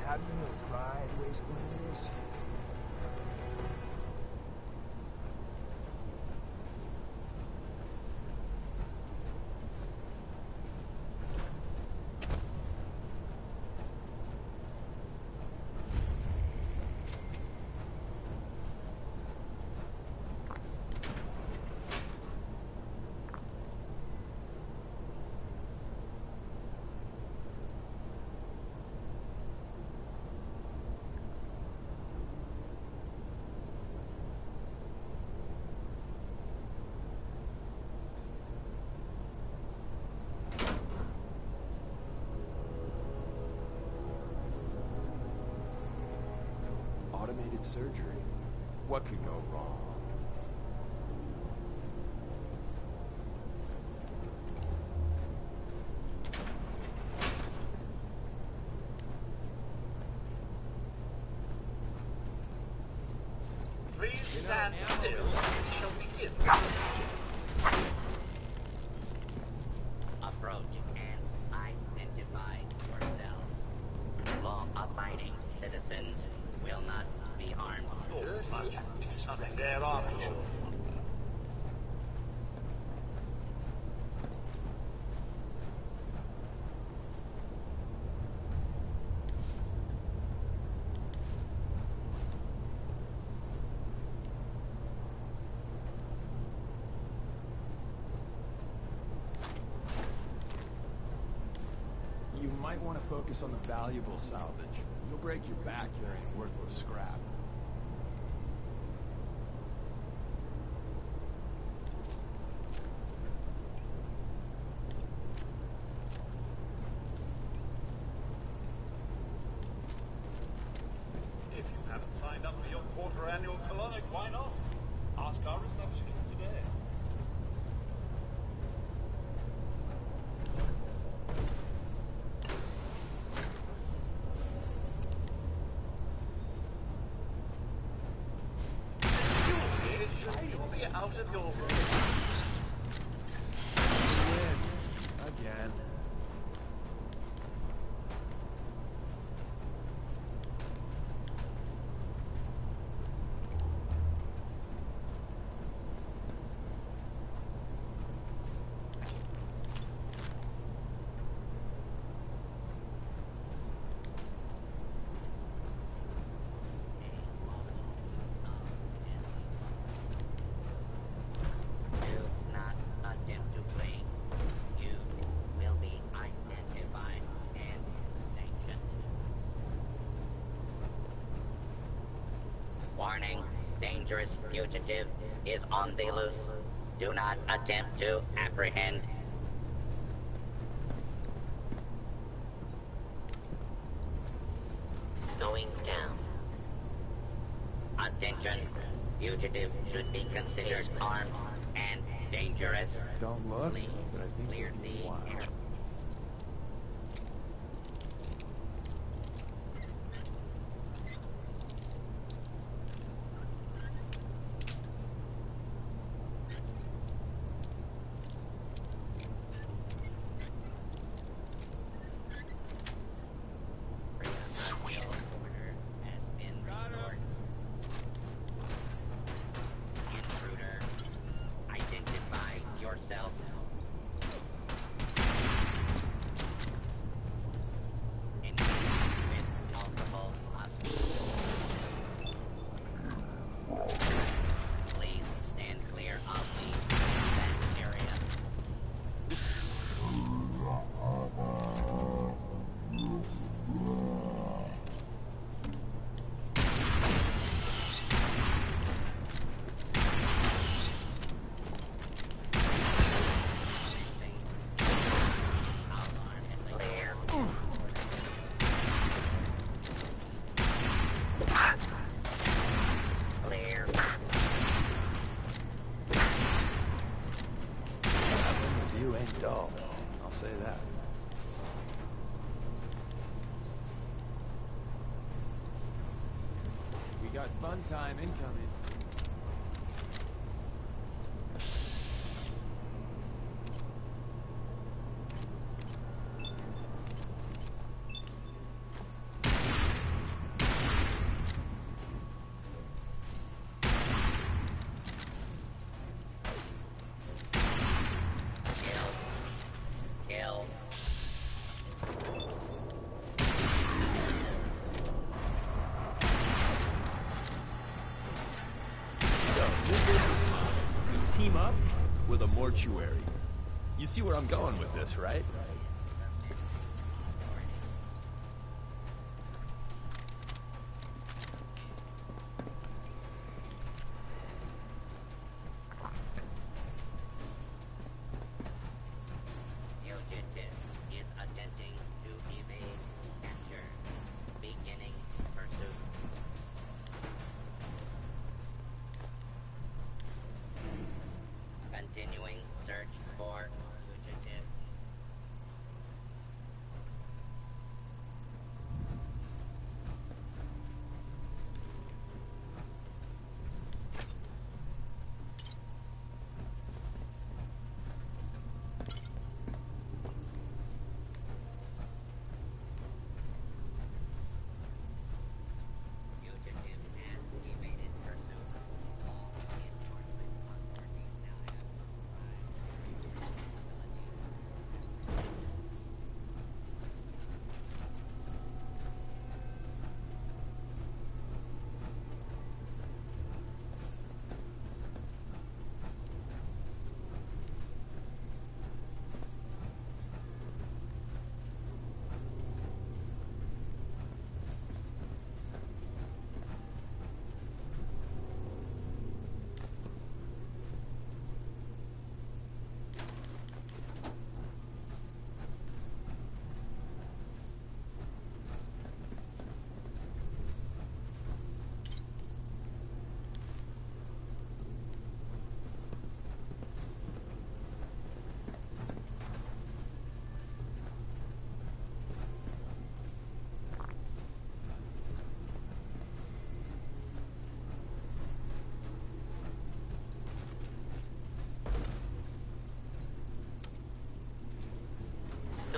Have you no pride, Wastelanders? Automated surgery. What could go wrong? Stand still, we shall begin. Approach and identify yourself. Law-abiding citizens will not be harmed. Nothing there after all. You might want to focus on the valuable salvage. You'll break your back carrying worthless scrap. If you haven't signed up for your quarter-annual colonic, why not? Ask our receptionist today. You'll be out of your room. Win. Again. Warning, dangerous fugitive is on the loose. Do not attempt to apprehend. Going down. Attention, fugitive should be considered armed and dangerous. Don't look, Please but I think clear we'll be the wild. air. Sweet. Intruder, identify yourself. Engage with multiple hostiles. Please stand clear of the combat area. Clear. Nothing with you ain't dull. I'll say that. We got fun time incoming. Kill. We team up with a mortuary. You see where I'm going with this, right? Fugitive is attempting to evade capture. Beginning pursuit. Continuing search for fugitive.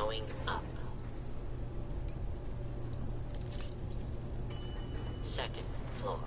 Going up. Second floor.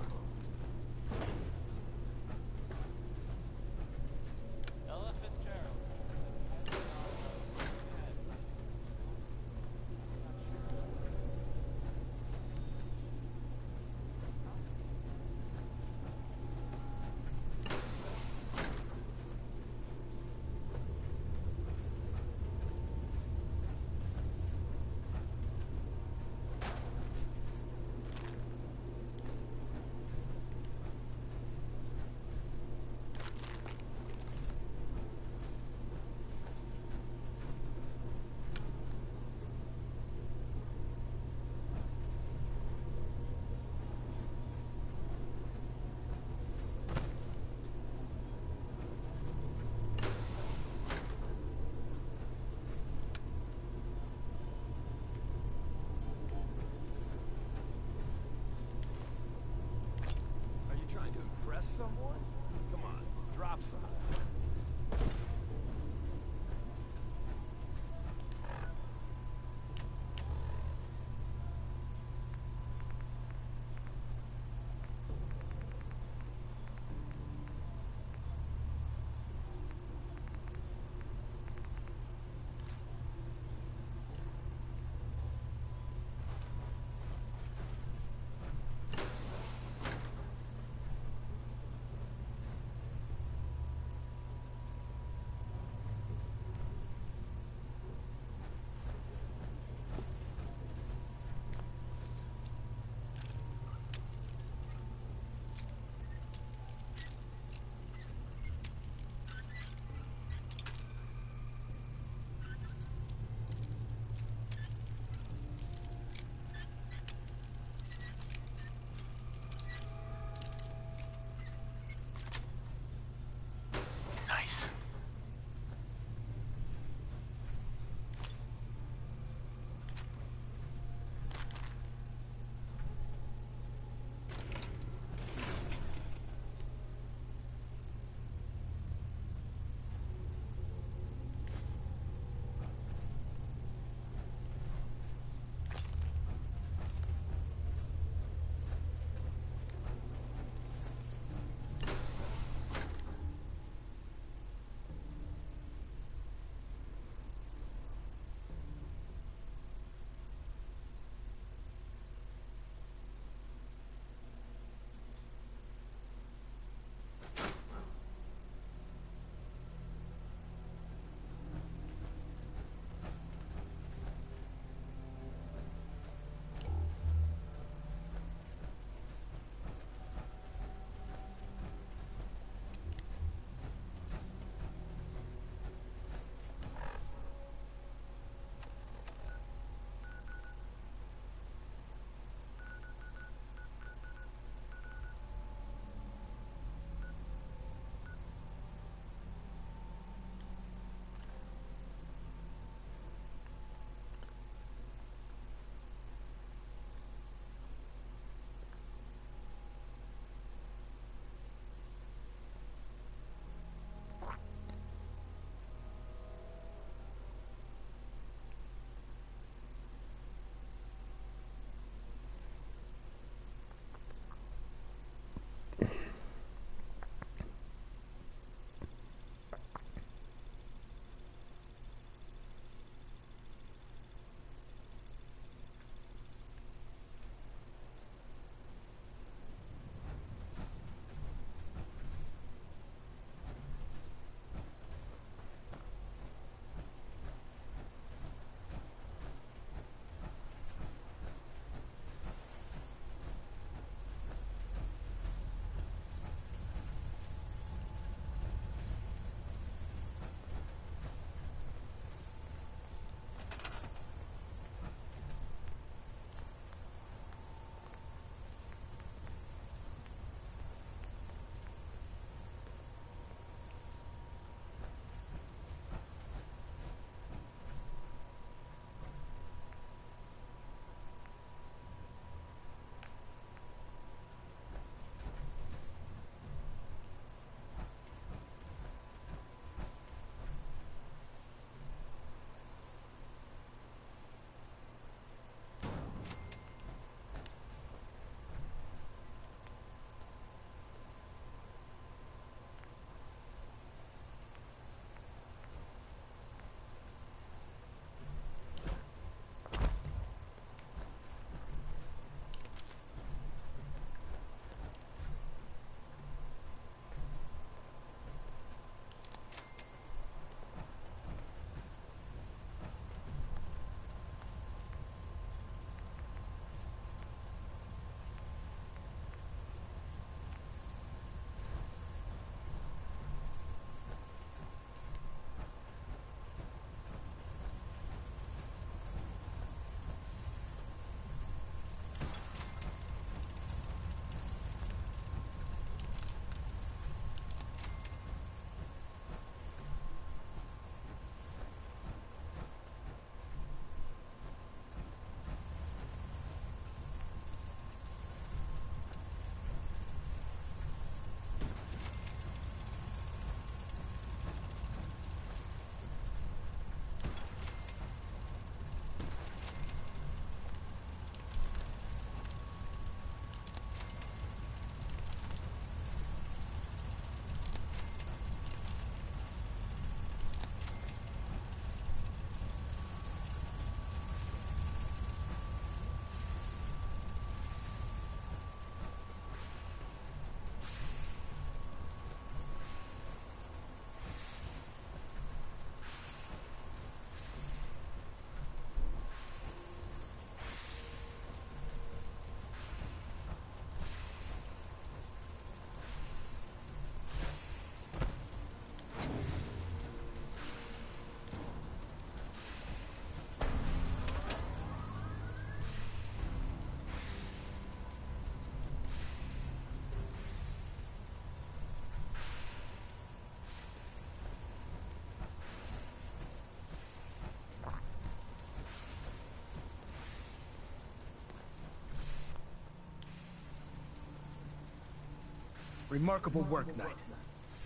Remarkable work, Knight.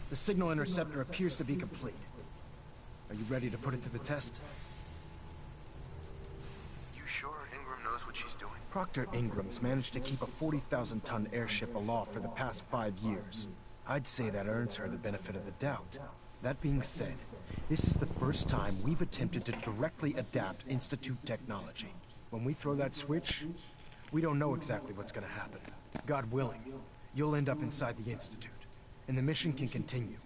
The signal interceptor appears to be complete. Are you ready to put it to the test? You sure Ingram knows what she's doing? Proctor Ingram's managed to keep a 40,000-ton airship aloft for the past 5 years. I'd say that earns her the benefit of the doubt. That being said, this is the first time we've attempted to directly adapt Institute technology. When we throw that switch, we don't know exactly what's gonna happen. God willing, you'll end up inside the Institute, and the mission can continue.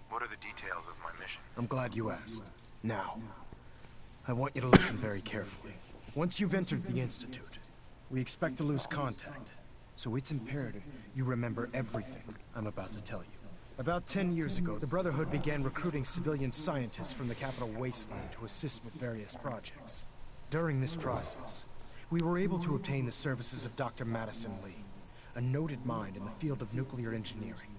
What are the details of my mission? I'm glad you asked. Now, I want you to listen very carefully. Once you've entered the Institute, we expect to lose contact, so it's imperative you remember everything I'm about to tell you. About 10 years ago, the Brotherhood began recruiting civilian scientists from the capital wasteland to assist with various projects. During this process, we were able to obtain the services of Dr. Madison Lee, a noted mind in the field of nuclear engineering.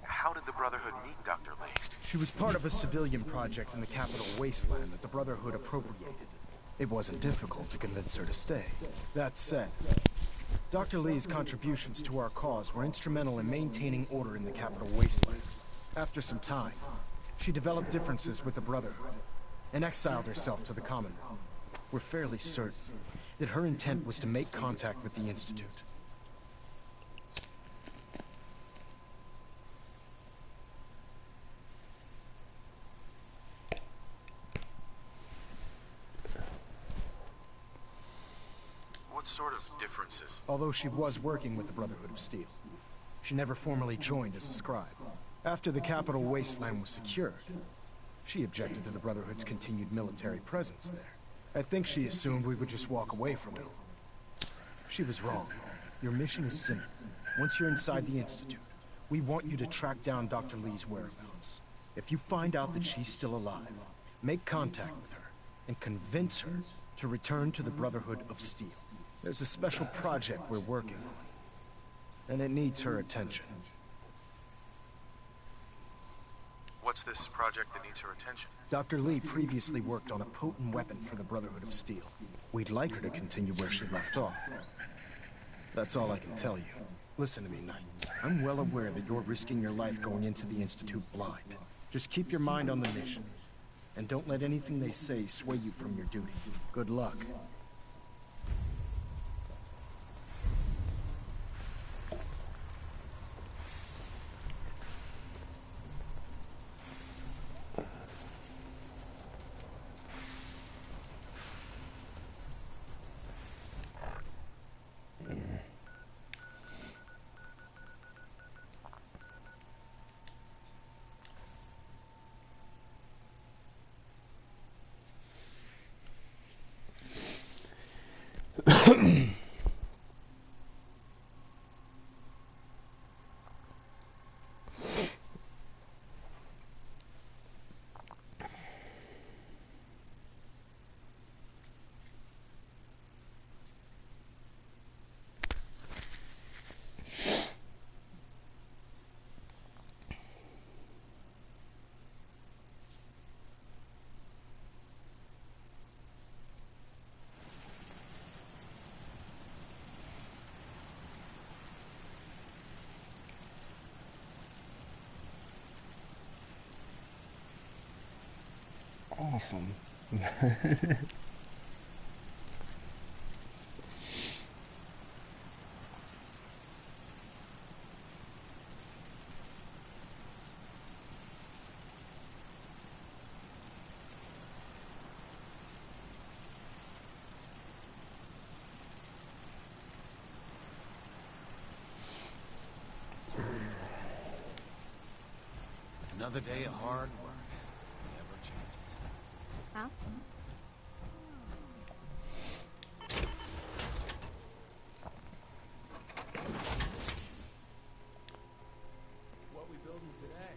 How did the Brotherhood meet Dr. Lee? She was part of a civilian project in the capital wasteland that the Brotherhood appropriated. It wasn't difficult to convince her to stay. That said, Dr. Lee's contributions to our cause were instrumental in maintaining order in the capital wasteland. After some time, she developed differences with the Brotherhood and exiled herself to the Commonwealth. We're fairly certain that her intent was to make contact with the Institute. What sort of differences? Although she was working with the Brotherhood of Steel, she never formally joined as a scribe. After the capital wasteland was secured, she objected to the Brotherhood's continued military presence there. I think she assumed we would just walk away from it all. She was wrong. Your mission is simple. Once you're inside the Institute, we want you to track down Dr. Lee's whereabouts. If you find out that she's still alive, make contact with her and convince her to return to the Brotherhood of Steel. There's a special project we're working on, and it needs her attention. What's this project that needs her attention? Dr. Lee previously worked on a potent weapon for the Brotherhood of Steel. We'd like her to continue where she left off. That's all I can tell you. Listen to me, Knight. I'm well aware that you're risking your life going into the Institute blind. Just keep your mind on the mission, and don't let anything they say sway you from your duty. Good luck. Awesome. Another day of hard work. Never changes. Huh? What we building today?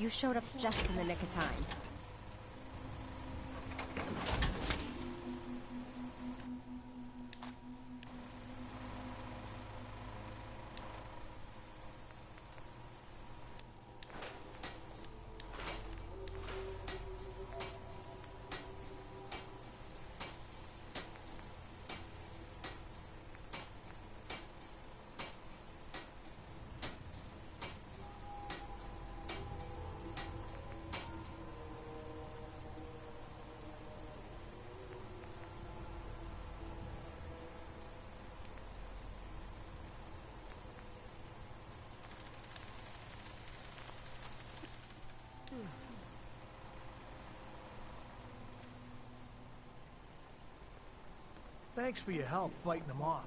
You showed up just in the nick of time. Thanks for your help fighting them off.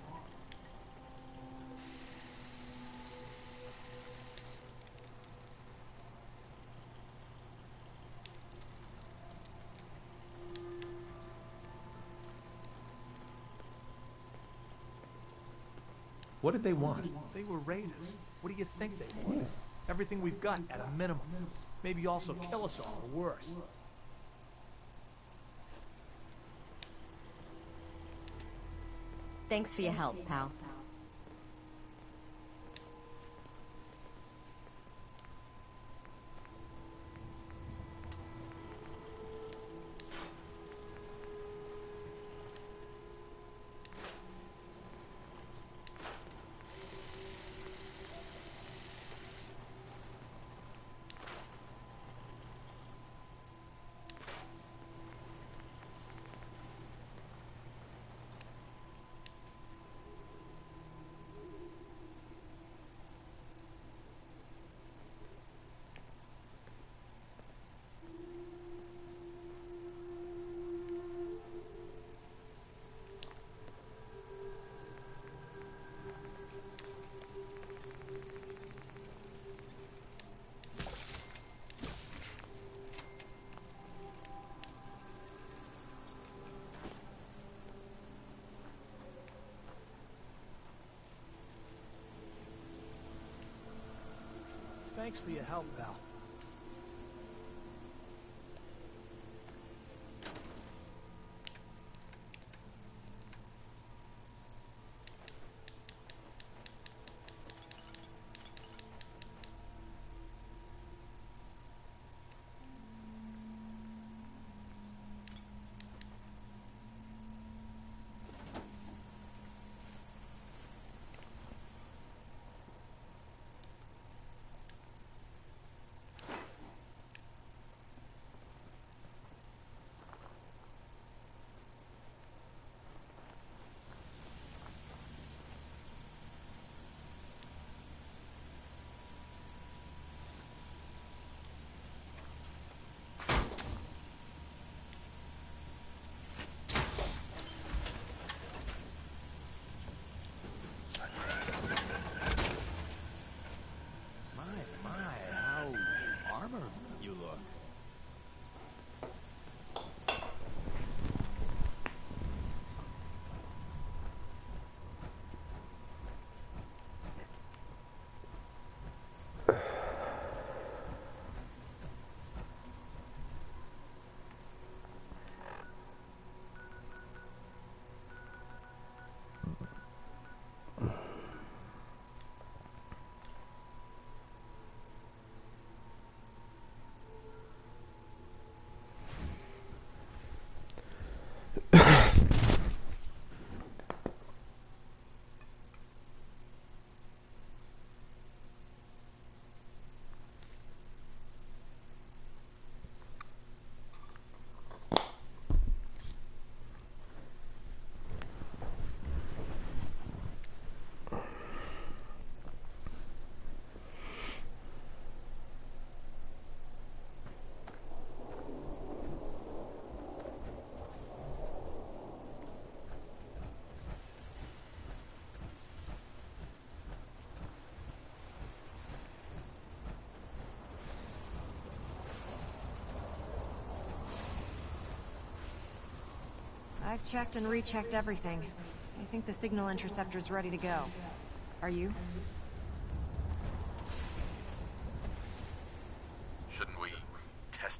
What did they want? They were raiders. What do you think they wanted? Everything we've got at a minimum. Maybe also kill us all, or worse. Thanks for your help, pal. Thanks for your help, pal. I've checked and rechecked everything. I think the signal interceptor's ready to go. Are you? Shouldn't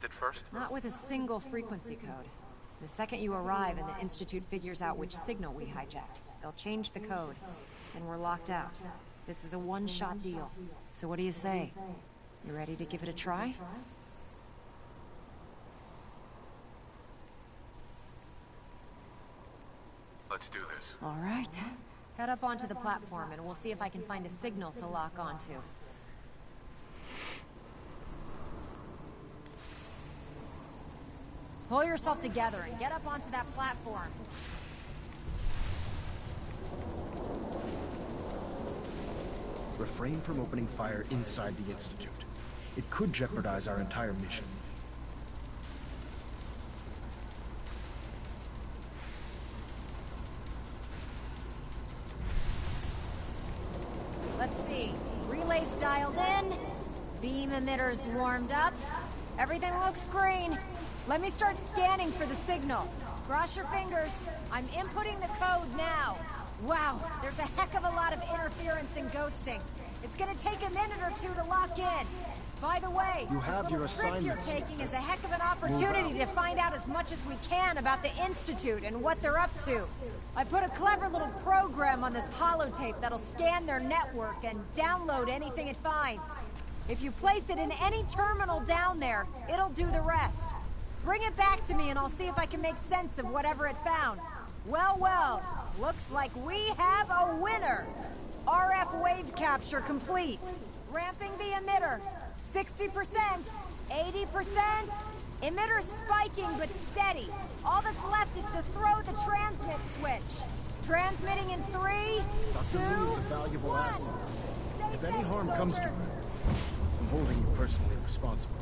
tested first? Not with a single frequency code. The second you arrive and the Institute figures out which signal we hijacked, they'll change the code, and we're locked out. This is a one-shot deal. So what do you say? You ready to give it a try? Let's do this. All right. Head up onto the platform and we'll see if I can find a signal to lock onto. Pull yourself together and get up onto that platform. Refrain from opening fire inside the Institute. It could jeopardize our entire mission. Let's see. Relays dialed in. Beam emitters warmed up. Everything looks green. Let me start scanning for the signal. Cross your fingers. I'm inputting the code now. Wow, there's a heck of a lot of interference and ghosting. It's gonna take a minute or two to lock in. By the way, you have your assignments. You're taking is a heck of an opportunity to find out as much as we can about the Institute and what they're up to. I put a clever little program on this holotape that'll scan their network and download anything it finds. If you place it in any terminal down there, it'll do the rest. Bring it back to me and I'll see if I can make sense of whatever it found. Well, well, looks like we have a winner. RF wave capture complete. Ramping the emitter. 60%, 80%. Emitter spiking but steady. All that's left is to throw the transmit switch. Transmitting in 3, Dr. 2, Lee is a valuable 1. asset. Stay If safe, any harm soldier. comes to her, I'm holding you personally responsible.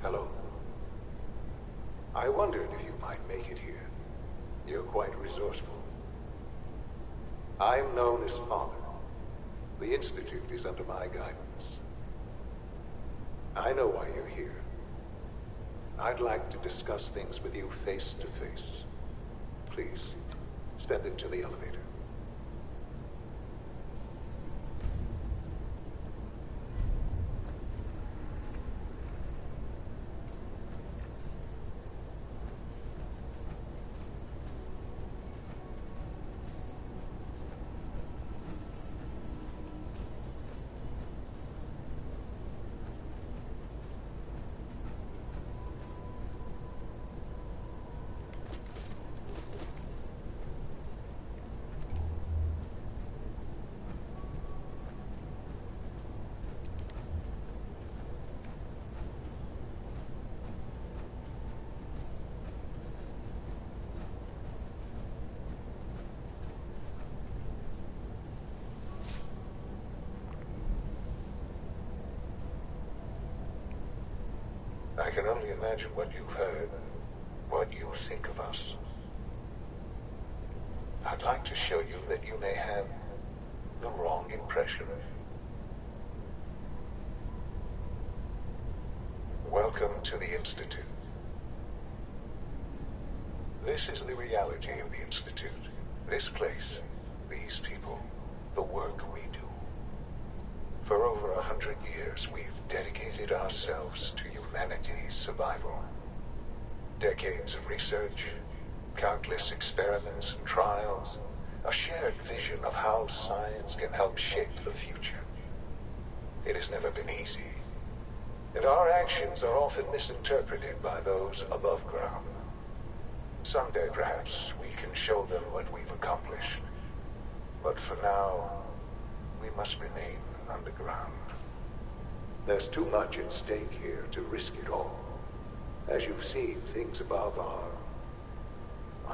Hello. I wondered if you might make it here. You're quite resourceful. I'm known as Father. The Institute is under my guidance. I know why you're here. I'd like to discuss things with you face to face. Please, step into the elevator. I can only imagine what you've heard, what you think of us. I'd like to show you that you may have the wrong impression. Welcome to the Institute. This is the reality of the Institute. This place, these people, the work we do. For over 100 years, we've dedicated ourselves to humanity's survival. Decades of research, countless experiments and trials, A shared vision of how science can help shape the future. It has never been easy, and our actions are often misinterpreted by those above ground. Someday, perhaps, we can show them what we've accomplished. But for now, we must remain underground. There's too much at stake here to risk it all. As you've seen, things above are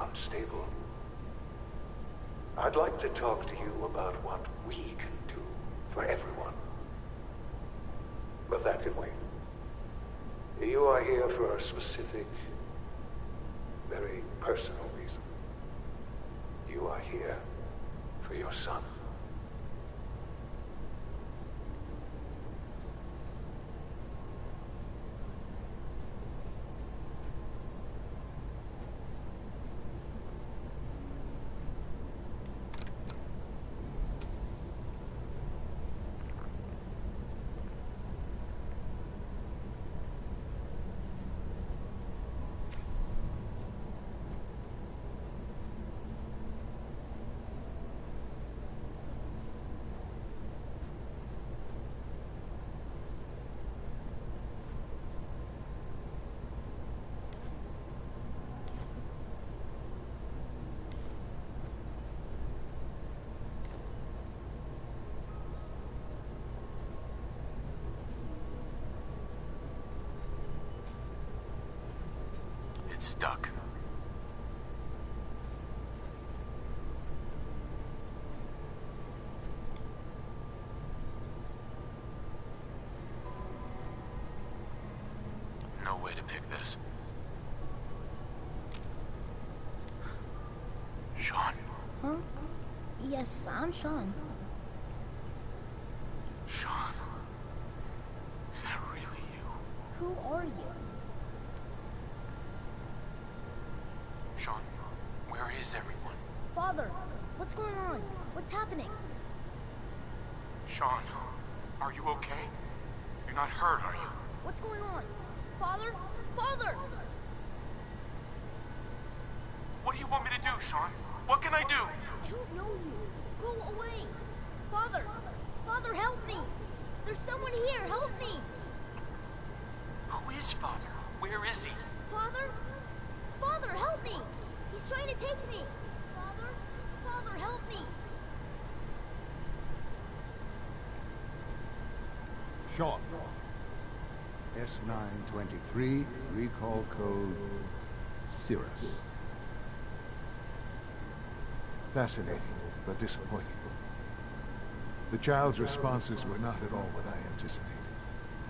unstable. I'd like to talk to you about what we can do for everyone. But that can wait. You are here for a specific, very personal reason. You are here for your son. It's stuck. No way to pick this. Sean? Huh? Yes, I'm Sean. Sean? Is that really you? Who are you? Sean, where is everyone? Father, what's going on? What's happening? Sean, are you okay? You're not hurt, are you? What's going on? Father? Father! What do you want me to do, Sean? What can I do? I don't know you. Go away. Father! Father, help me! There's someone here. Help me! Who is Father? Where is he? Father? Father, help me! He's trying to take me! Father? Father, help me! Sean. S923, recall code Cirrus. Fascinating, but disappointing. The child's responses were not at all what I anticipated.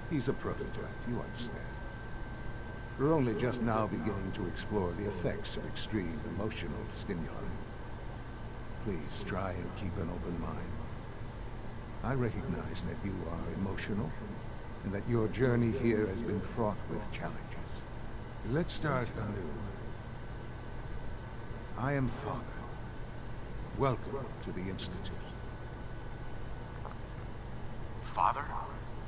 He's a prototype, you understand. We're only just now beginning to explore the effects of extreme emotional stimuli. Please try and keep an open mind. I recognize that you are emotional, and that your journey here has been fraught with challenges. Let's start anew. I am Father. Welcome to the Institute. Father?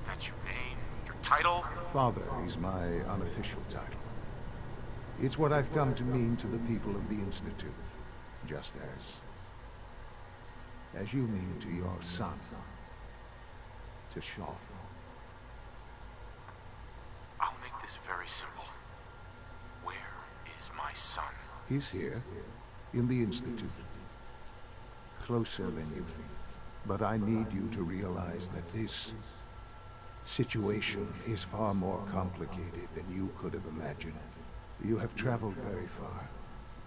That's your name? Your title? Father is my unofficial title. It's what I've come to mean to the people of the Institute, just as you mean to your son, to Sean. I'll make this very simple. Where is my son? He's here, in the Institute. Closer than you think. But I need you to realize that this situation is far more complicated than you could have imagined. You have traveled very far,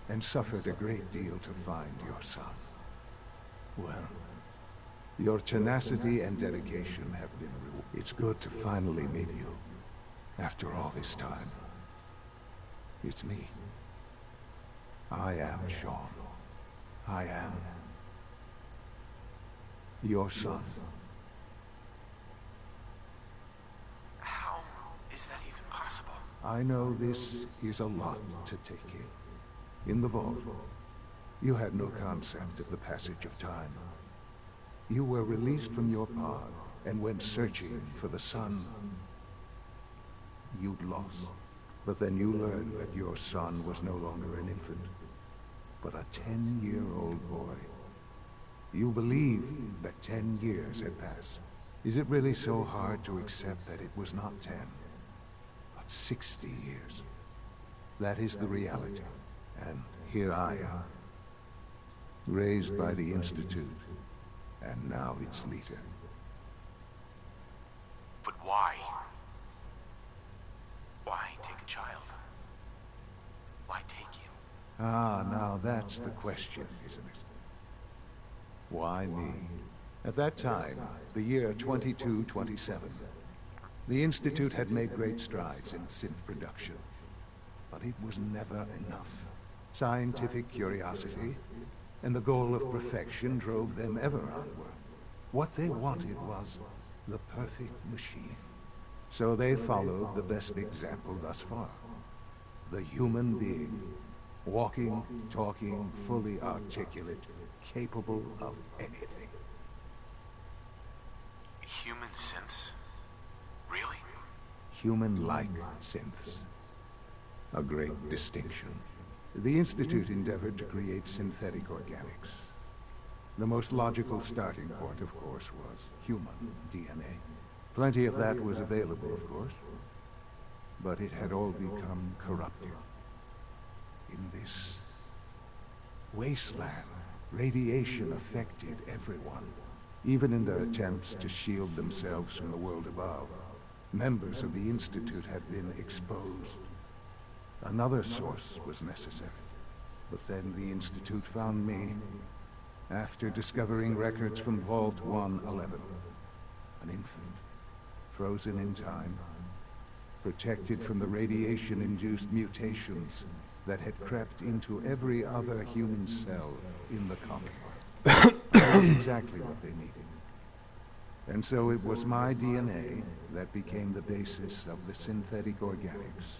and suffered a great deal to find your son. Well, your tenacity and dedication have been rewarded. It's good to finally meet you, after all this time. It's me. I am Sean. I am your son. How is that even possible? I know this is a lot to take in. In the vault, you had no concept of the passage of time. You were released from your pod and went searching for the son you'd lost. But then you learned that your son was no longer an infant, but a 10-year-old boy. You believe that 10 years had passed. Is it really so hard to accept that it was not 10, but 60 years? That is the reality. And here I am, raised by the Institute, and now its leader. But why? Why take a child? Why take him? Ah, now that's the question, isn't it? Why me? At that time, the year 2227, the Institute had made great strides in synth production. But it was never enough. Scientific curiosity and the goal of perfection drove them ever onward. What they wanted was the perfect machine. So they followed the best example thus far. The human being. Walking, talking, fully articulate, capable of anything. Human synths? Really? Human-like synths. A great distinction. The Institute endeavored to create synthetic organics. The most logical starting point, of course, was human DNA. Plenty of that was available, of course. But it had all become corrupted. In this wasteland, radiation affected everyone. Even in their attempts to shield themselves from the world above, members of the Institute had been exposed. Another source was necessary. But then the Institute found me, after discovering records from Vault 111. An infant, frozen in time, protected from the radiation-induced mutations that had crept into every other human cell in the Commonwealth. That was exactly what they needed. And so it was my DNA that became the basis of the synthetic organics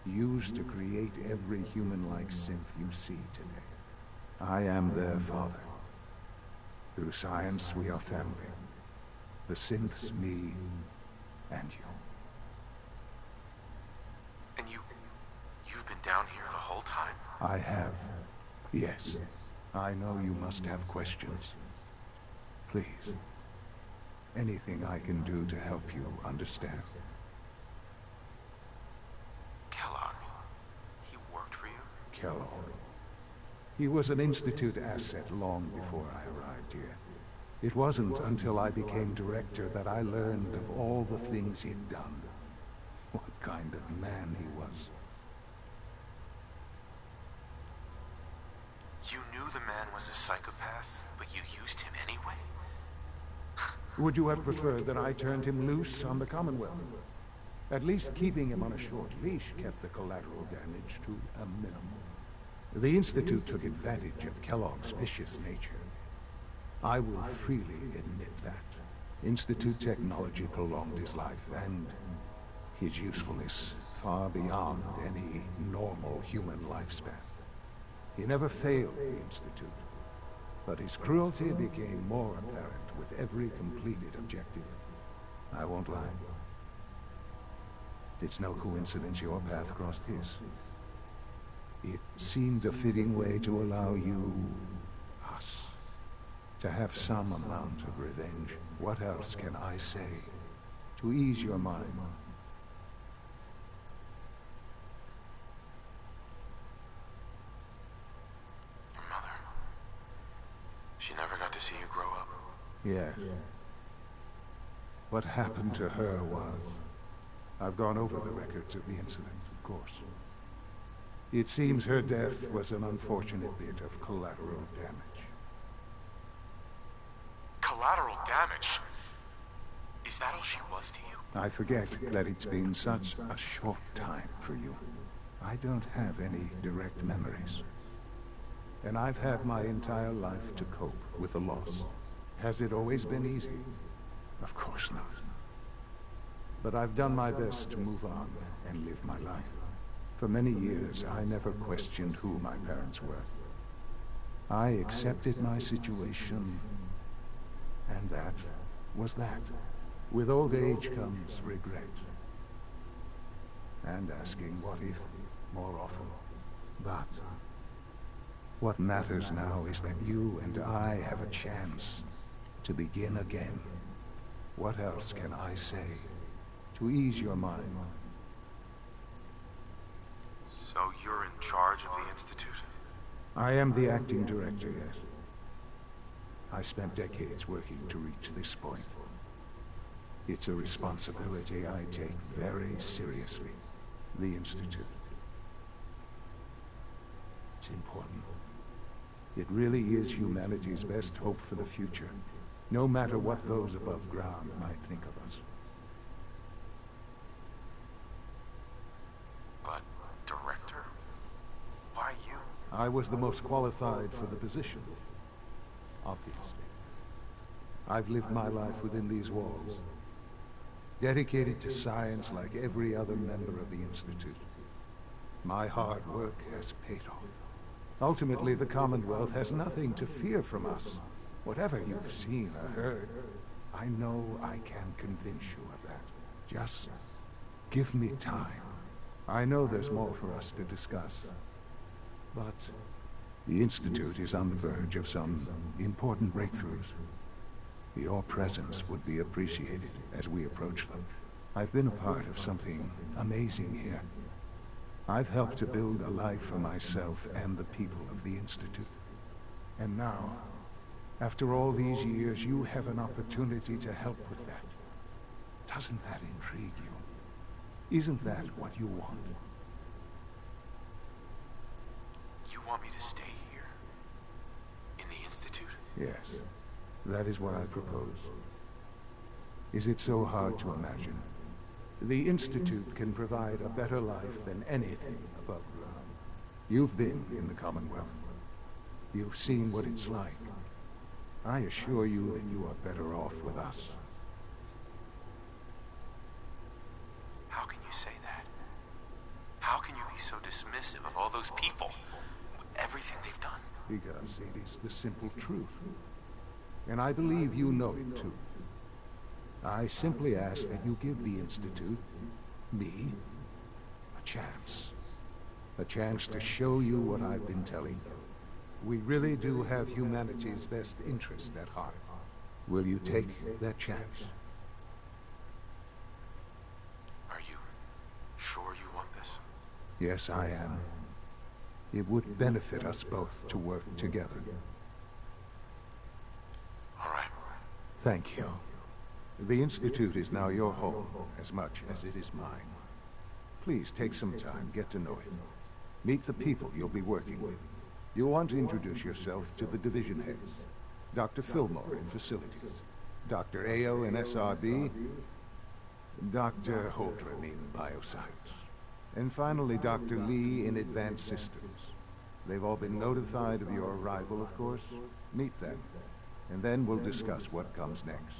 used to create every human-like synth you see today. I am their father. Through science, we are family. The synths, me, and you. And you've been down here the whole time? I have. Yes. I know you must have questions. Please. Anything I can do to help you understand. Kellogg. He worked for you? Kellogg. He was an Institute asset long before I arrived here. It wasn't until I became director that I learned of all the things he'd done. What kind of man he was. You knew the man was a psychopath, but you used him anyway? Would you have preferred that I turned him loose on the Commonwealth? At least keeping him on a short leash kept the collateral damage to a minimum. The Institute took advantage of Kellogg's vicious nature. I will freely admit that. Institute technology prolonged his life, and his usefulness far beyond any normal human lifespan. He never failed the Institute, but his cruelty became more apparent with every completed objective. I won't lie. It's no coincidence your path crossed his. It seemed a fitting way to allow you, us, to have some amount of revenge. What else can I say to ease your mind? Your mother. She never got to see you grow up? Yes. What happened to her was... I've gone over the records of the incident, of course. It seems her death was an unfortunate bit of collateral damage. Collateral damage? Is that all she was to you? I forget that it's been such a short time for you. I don't have any direct memories. And I've had my entire life to cope with the loss. Has it always been easy? Of course not. But I've done my best to move on and live my life. For many years, I never questioned who my parents were. I accepted my situation, and that was that. With old age comes regret. And asking what if more often. But What matters now is that you and I have a chance to begin again. What else can I say to ease your mind? So you're in charge of the Institute? I am the acting director, yes. I spent decades working to reach this point. It's a responsibility I take very seriously. The Institute. It's important. It really is humanity's best hope for the future, no matter what those above ground might think of us. But, Director? Why you? I was the most qualified for the position, obviously. I've lived my life within these walls, dedicated to science like every other member of the Institute. My hard work has paid off. Ultimately, the Commonwealth has nothing to fear from us. Whatever you've seen or heard, I know I can convince you of that. Just give me time. I know there's more for us to discuss. But the Institute is on the verge of some important breakthroughs. Your presence would be appreciated as we approach them. I've been a part of something amazing here. I've helped to build a life for myself and the people of the Institute. And now, after all these years, you have an opportunity to help with that. Doesn't that intrigue you? Isn't that what you want? You want me to stay here? In the Institute? Yes. That is what I propose. Is it so hard to imagine? The Institute can provide a better life than anything above ground. You've been in the Commonwealth. You've seen what it's like. I assure you that you are better off with us. How can you say that? How can you be so dismissive of all those people? Everything they've done? Because it is the simple truth. And I believe you know it too. I simply ask that you give the Institute, me, a chance. A chance to show you what I've been telling you. We really do have humanity's best interest at heart. Will you take that chance? Are you sure you want this? Yes, I am. It would benefit us both to work together. All right. Thank you. The Institute is now your home, as much as it is mine. Please take some time, get to know it. Meet the people you'll be working with. You'll want to introduce yourself to the division heads. Dr. Fillmore in Facilities, Dr. Ao in SRB, Dr. Holdren in Bioscience, and finally Dr. Lee in Advanced Systems. They've all been notified of your arrival, of course. Meet them, and then we'll discuss what comes next.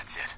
That's it.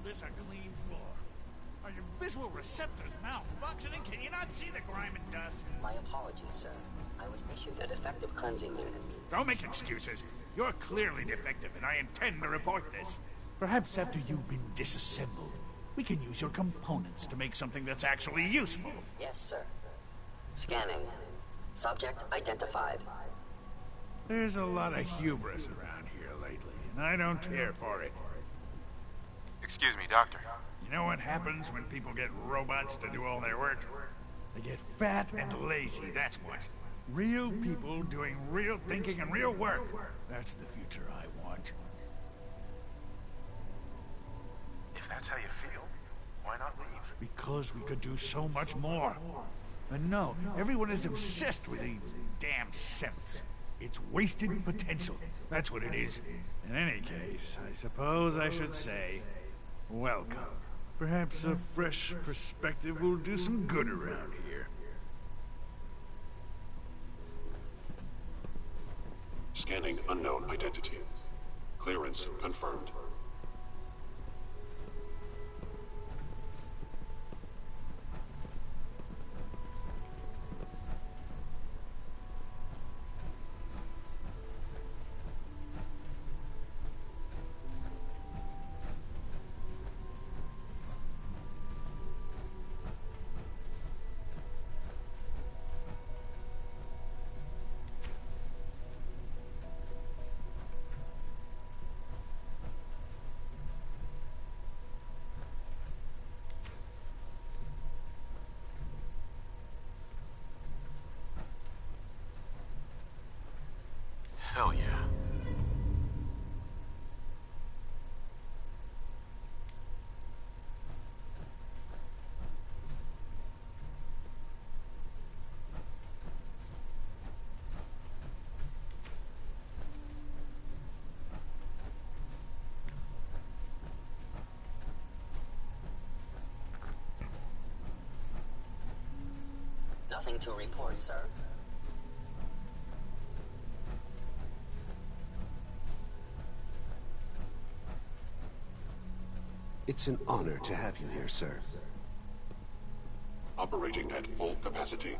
This a clean floor. Are your visual receptors malfunctioning? Can you not see the grime and dust? My apologies, sir. I was issued a defective cleansing unit. Don't make excuses. You're clearly defective, and I intend to report this. Perhaps after you've been disassembled, we can use your components to make something that's actually useful. Yes, sir. Scanning. Subject identified. There's a lot of hubris around here lately, and I don't care for it. Excuse me, Doctor. You know what happens when people get robots to do all their work? They get fat and lazy, that's what. Real people doing real thinking and real work. That's the future I want. If that's how you feel, why not leave? Because we could do so much more. And no, everyone is obsessed with these damn synths. It's wasted potential. That's what it is. In any case, I suppose I should say, welcome. Perhaps a fresh perspective will do some good around here. Scanning unknown identity. Clearance confirmed. Hell yeah. Nothing to report, sir. It's an honor to have you here, sir. Operating at full capacity.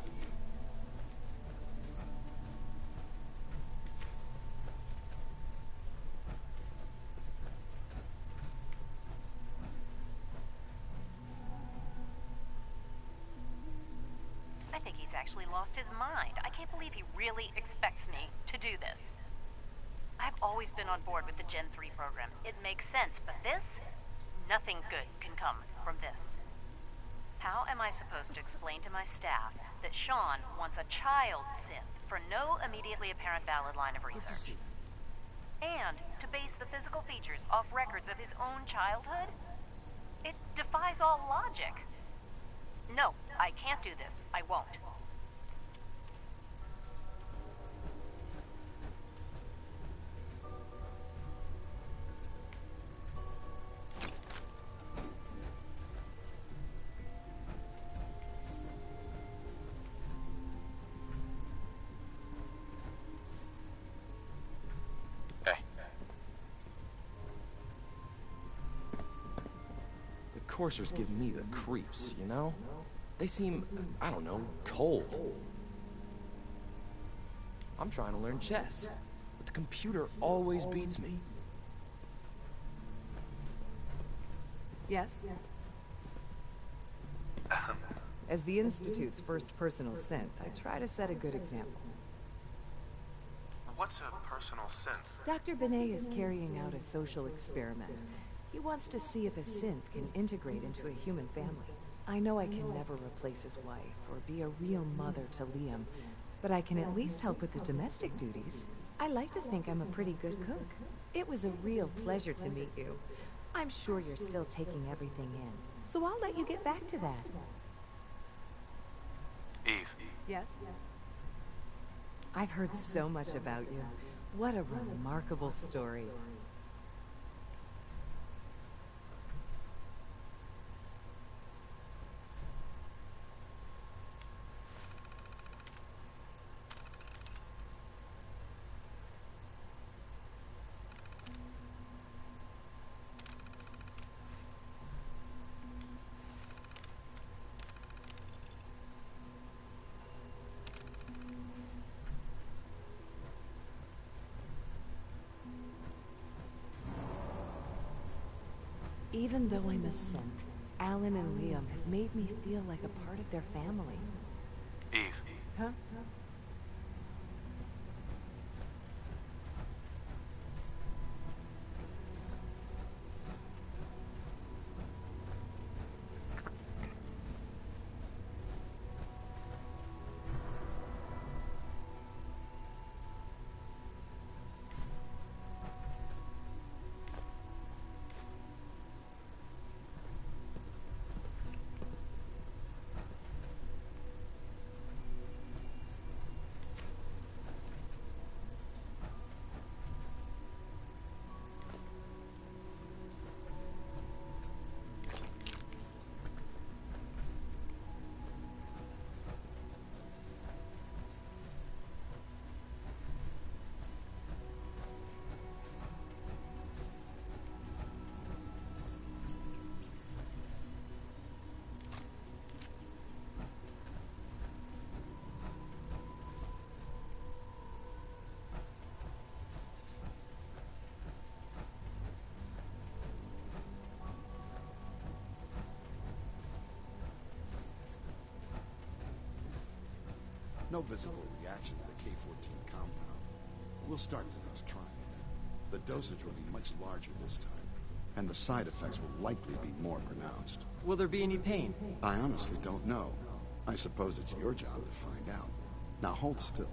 I think he's actually lost his mind. I can't believe he really expects me to do this. I've always been on board with the Gen 3 program. It makes sense, but this? Nothing good can come from this. How am I supposed to explain to my staff that Sean wants a child synth for no immediately apparent valid line of research? And to base the physical features off records of his own childhood? It defies all logic. No, I can't do this. I won't. coursers give me the creeps, you know? They seem, I don't know, cold. I'm trying to learn chess, but the computer always beats me. Yes? As the Institute's first personal synth, I try to set a good example. What's a personal synth? Dr. Benet is carrying out a social experiment. He wants to see if a synth can integrate into a human family. I know I can never replace his wife or be a real mother to Liam, but I can at least help with the domestic duties. I like to think I'm a pretty good cook. It was a real pleasure to meet you. I'm sure you're still taking everything in, so I'll let you get back to that. Eve. Yes? I've heard so much about you. What a remarkable story. Even though I'm a synth, Alan and Liam have made me feel like a part of their family. Eve. Huh? No visible reaction to the K-14 compound. We'll start with us trying it. The dosage will be much larger this time, and the side effects will likely be more pronounced. Will there be any pain? I honestly don't know. I suppose it's your job to find out. Now hold still.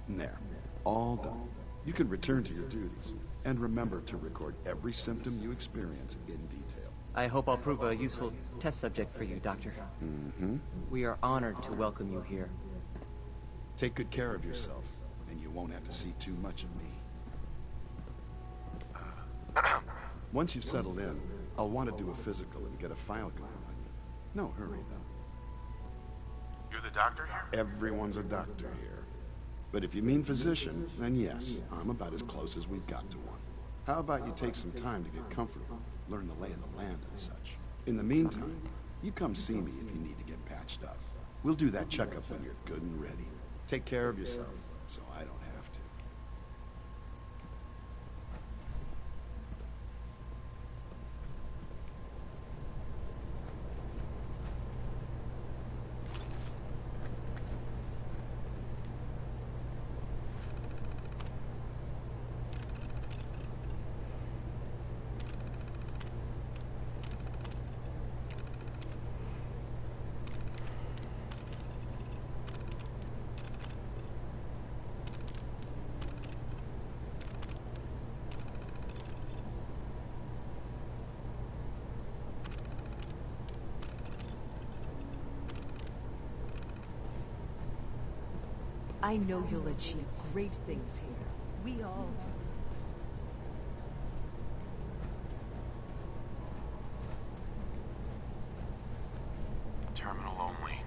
There. All done. You can return to your duties. And remember to record every symptom you experience in detail. I hope I'll prove a useful test subject for you, Doctor. Mm-hmm. We are honored to welcome you here. Take good care of yourself, and you won't have to see too much of me. Once you've settled in, I'll want to do a physical and get a file going on you. No hurry, though. You're the doctor here? Everyone's a doctor here. But if you mean physician, then yes, I'm about as close as we've got to one. How about you take some time to get comfortable, learn the lay of the land and such. In the meantime, you come see me if you need to get patched up. We'll do that checkup when you're good and ready. Take care of yourself, so I don't have to. I know you'll achieve great things here. We all do. Terminal only.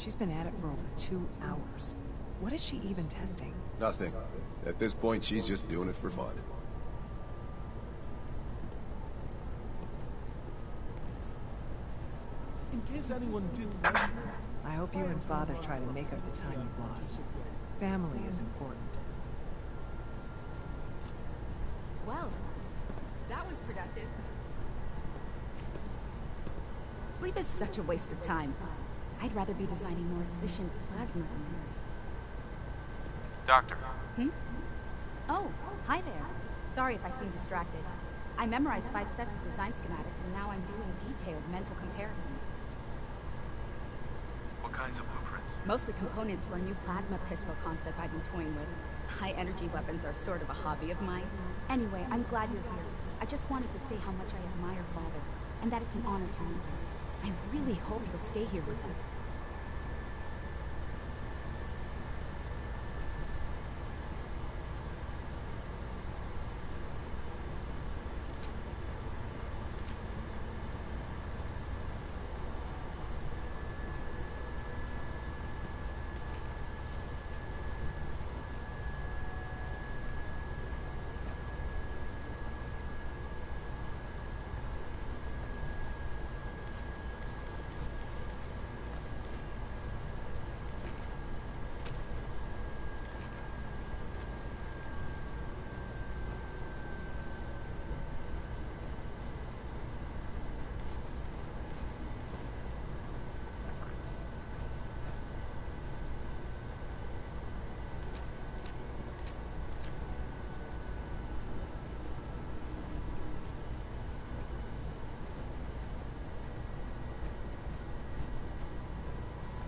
She's been at it for over 2 hours. What is she even testing? Nothing. At this point, she's just doing it for fun. In case anyone didn't know, I hope you and Father try to make up the time you've lost. Family is important. Well, that was productive. Sleep is such a waste of time. I'd rather be designing more efficient plasma emitters. Doctor. Oh, hi there. Sorry if I seem distracted. I memorized 5 sets of design schematics, and now I'm doing detailed mental comparisons. What kinds of blueprints? Mostly components for a new plasma pistol concept I've been toying with. High-energy weapons are sort of a hobby of mine. Anyway, I'm glad you're here. I just wanted to say how much I admire Father, and that it's an honor to meet you. I really hope you'll stay here with us.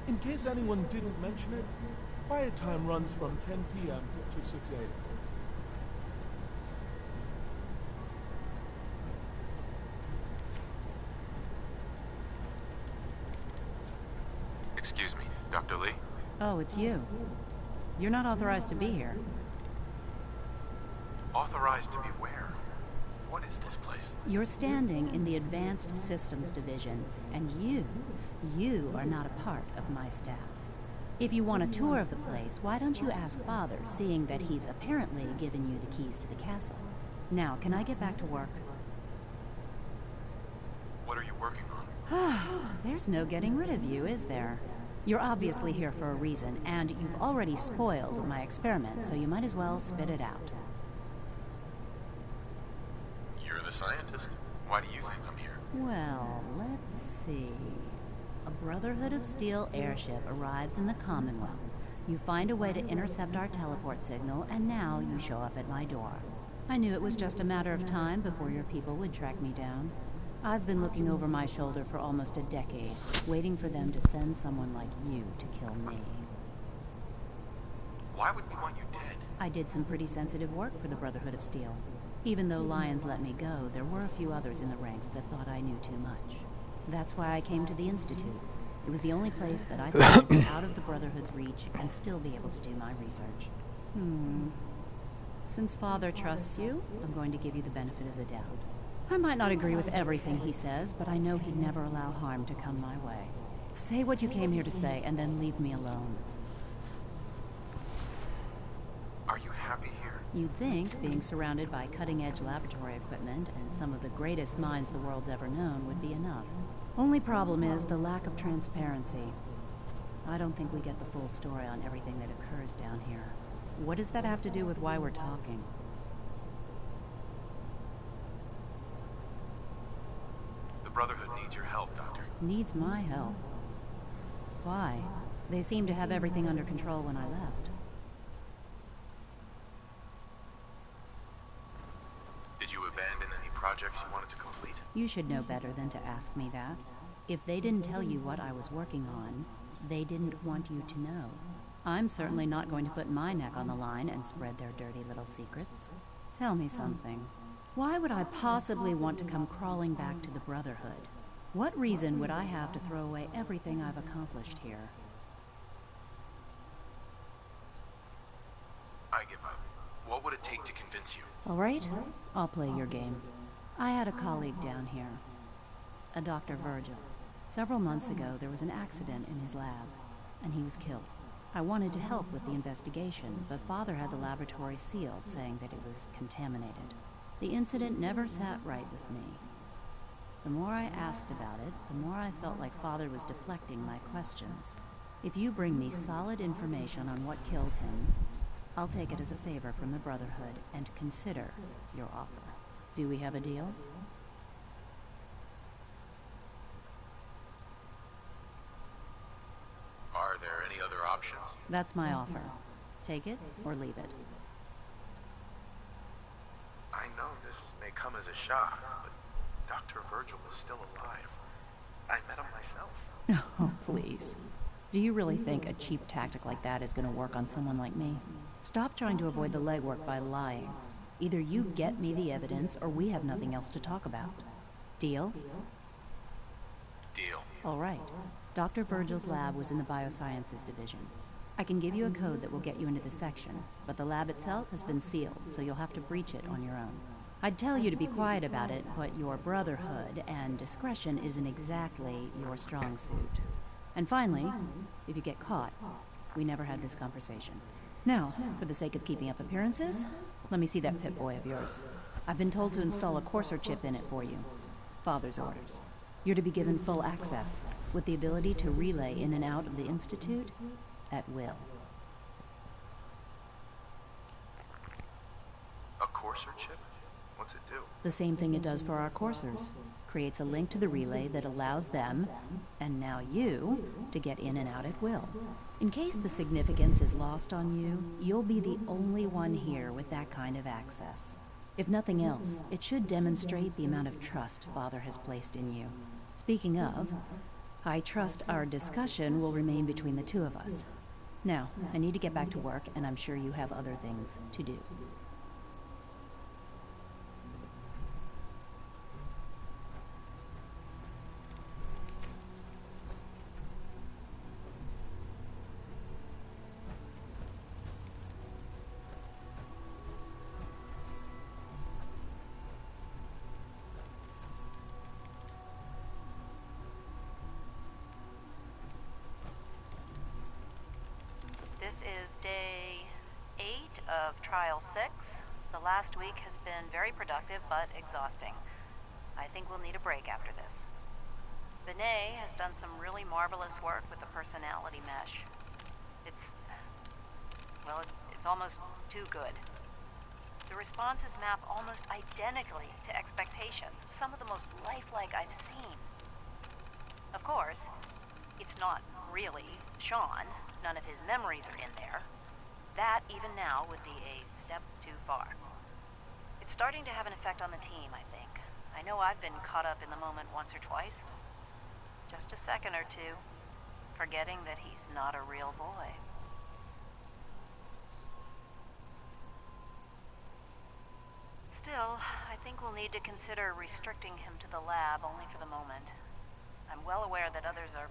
In case anyone didn't mention it, quiet time runs from 10 p.m. to 6 a.m. Excuse me, Dr. Lee? Oh, it's you. You're not authorized to be here. Authorized to be where? What is this place? You're standing in the Advanced Systems Division, and you are not a part of my staff. If you want a tour of the place, why don't you ask Father, seeing that he's apparently given you the keys to the castle. Now, can I get back to work? What are you working on? There's no getting rid of you, is there? You're obviously here for a reason, and you've already spoiled my experiment, so you might as well spit it out. You're the scientist. Why do you think I'm here? Well, let's see. A Brotherhood of Steel airship arrives in the Commonwealth. You find a way to intercept our teleport signal, and now you show up at my door. I knew it was just a matter of time before your people would track me down. I've been looking over my shoulder for almost a decade, waiting for them to send someone like you to kill me. Why would we want you dead? I did some pretty sensitive work for the Brotherhood of Steel. Even though Lyons let me go, there were a few others in the ranks that thought I knew too much. That's why I came to the Institute. It was the only place that I thought I'd be out of the Brotherhood's reach and still be able to do my research. Since Father trusts you, I'm going to give you the benefit of the doubt. I might not agree with everything he says, but I know he'd never allow harm to come my way. Say what you came here to say, and then leave me alone. Are you happy here? You'd think being surrounded by cutting-edge laboratory equipment and some of the greatest minds the world's ever known would be enough. Only problem is the lack of transparency. I don't think we get the full story on everything that occurs down here. What does that have to do with why we're talking? The Brotherhood needs your help, Doctor. Needs my help? Why? They seemed to have everything under control when I left. Did you abandon any projects you wanted to complete? You should know better than to ask me that. If they didn't tell you what I was working on, they didn't want you to know. I'm certainly not going to put my neck on the line and spread their dirty little secrets. Tell me something. Why would I possibly want to come crawling back to the Brotherhood? What reason would I have to throw away everything I've accomplished here? I give up. What would it take to convince you? All right, I'll play your game. I had a colleague down here, a Dr. Virgil. Several months ago, there was an accident in his lab. and he was killed. I wanted to help with the investigation, but Father had the laboratory sealed, saying that it was contaminated. The incident never sat right with me. The more I asked about it, the more I felt like Father was deflecting my questions. If you bring me solid information on what killed him, I'll take it as a favor from the Brotherhood and consider your offer. Do we have a deal? Are there any other options? That's my offer. Take it or leave it. I know this may come as a shock, but Dr. Virgil is still alive. I met him myself. Oh, please. Do you really think a cheap tactic like that is going to work on someone like me? Stop trying to avoid the legwork by lying. Either you get me the evidence, or we have nothing else to talk about. Deal? Deal. All right. Dr. Virgil's lab was in the Biosciences Division. I can give you a code that will get you into the section, but the lab itself has been sealed, so you'll have to breach it on your own. I'd tell you to be quiet about it, but your Brotherhood and discretion isn't exactly your strong suit. And finally, if you get caught, we never had this conversation. Now, for the sake of keeping up appearances, let me see that Pip-Boy of yours. I've been told to install a Courser chip in it for you. Father's orders. You're to be given full access, with the ability to relay in and out of the Institute at will. A Courser chip? What's it do? The same thing it does for our coursers. Creates a link to the relay that allows them, and now you, to get in and out at will. In case the significance is lost on you, you'll be the only one here with that kind of access. If nothing else, it should demonstrate the amount of trust Father has placed in you. Speaking of, I trust our discussion will remain between the two of us. Now, I need to get back to work, and I'm sure you have other things to do. This is day 8 of Trial 6. The last week has been very productive, but exhausting. I think we'll need a break after this. Benet has done some really marvelous work with the personality mesh. It's almost too good. The responses map almost identically to expectations, some of the most lifelike I've seen. Of course, it's not really Sean. None of his memories are in there. That, even now, would be a step too far. It's starting to have an effect on the team, I think. I know I've been caught up in the moment once or twice. Just a second or two, forgetting that he's not a real boy. Still, I think we'll need to consider restricting him to the lab only for the moment. I'm well aware that others are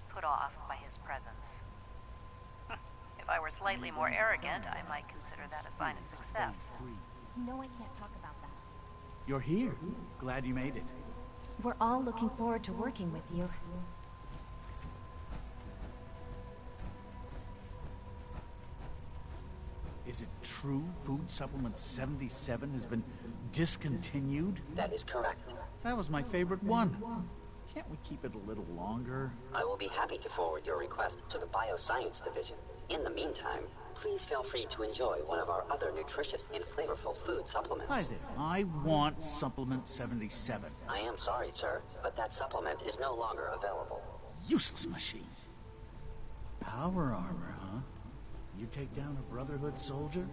put off by his presence. If I were slightly more arrogant, I might consider that a sign of success. You know I can't talk about that. You're here. Glad you made it. We're all looking forward to working with you. Is it true Food Supplement 77 has been discontinued? That is correct. That was my favorite one. Can't we keep it a little longer? I will be happy to forward your request to the Bioscience Division. In the meantime, please feel free to enjoy one of our other nutritious and flavorful food supplements. Hi there. I want Supplement 77. I am sorry, sir, but that supplement is no longer available. Useless machine. Power armor, huh? You take down a Brotherhood soldier?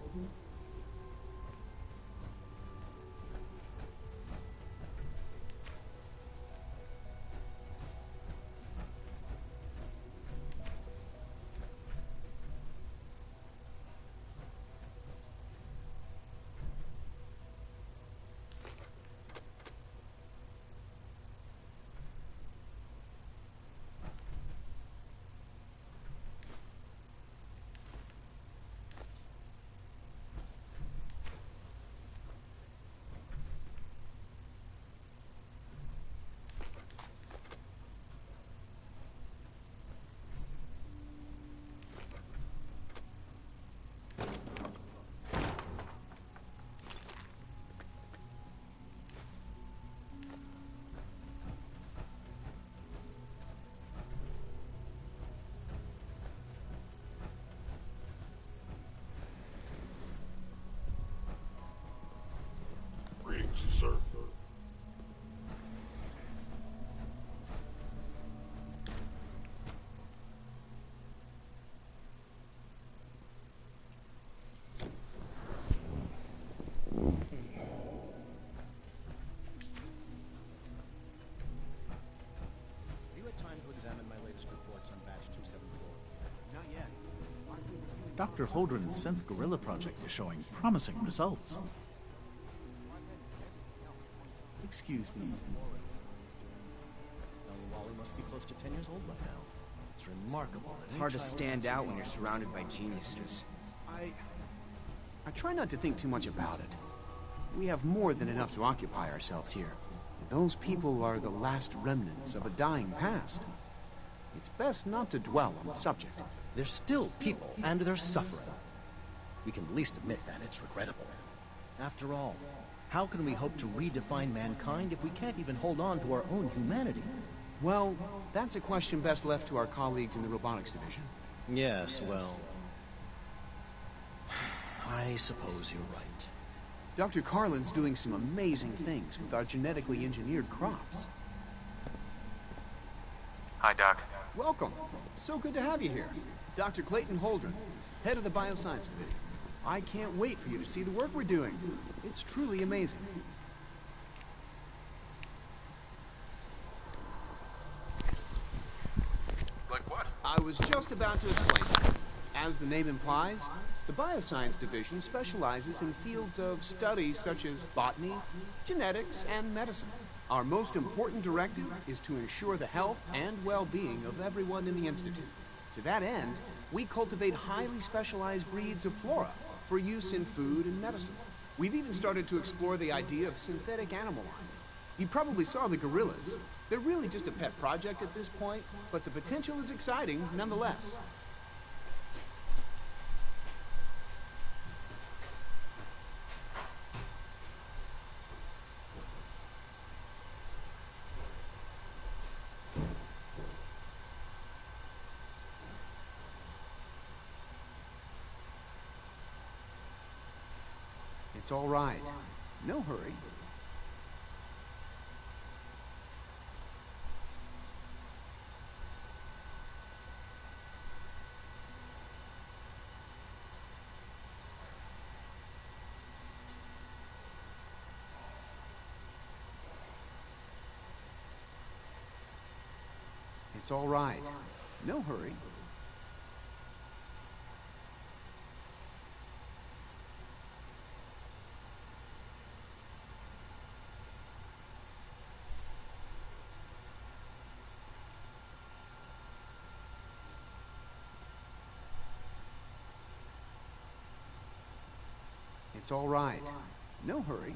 Dr. Holdren's synth gorilla project is showing promising results. Excuse me. Wally must be close to 10 years old by now. It's remarkable. It's hard to stand out when you're surrounded by geniuses. I try not to think too much about it. We have more than enough to occupy ourselves here. Those people are the last remnants of a dying past. It's best not to dwell on the subject. They're still people, and they're suffering. We can at least admit that it's regrettable. After all, how can we hope to redefine mankind if we can't even hold on to our own humanity? Well, that's a question best left to our colleagues in the robotics division. Yes, well... I suppose you're right. Dr. Carlin's doing some amazing things with our genetically engineered crops. Hi, Doc. Welcome. So good to have you here. Dr. Clayton Holdren, head of the Bioscience Division. I can't wait for you to see the work we're doing. It's truly amazing. Like what? I was just about to explain. As the name implies, the Bioscience Division specializes in fields of study such as botany, genetics, and medicine. Our most important directive is to ensure the health and well-being of everyone in the Institute. To that end, we cultivate highly specialized breeds of flora for use in food and medicine. We've even started to explore the idea of synthetic animal life. You probably saw the gorillas. They're really just a pet project at this point, but the potential is exciting nonetheless. It's all right. No hurry. It's all right. No hurry. It's all right. No hurry.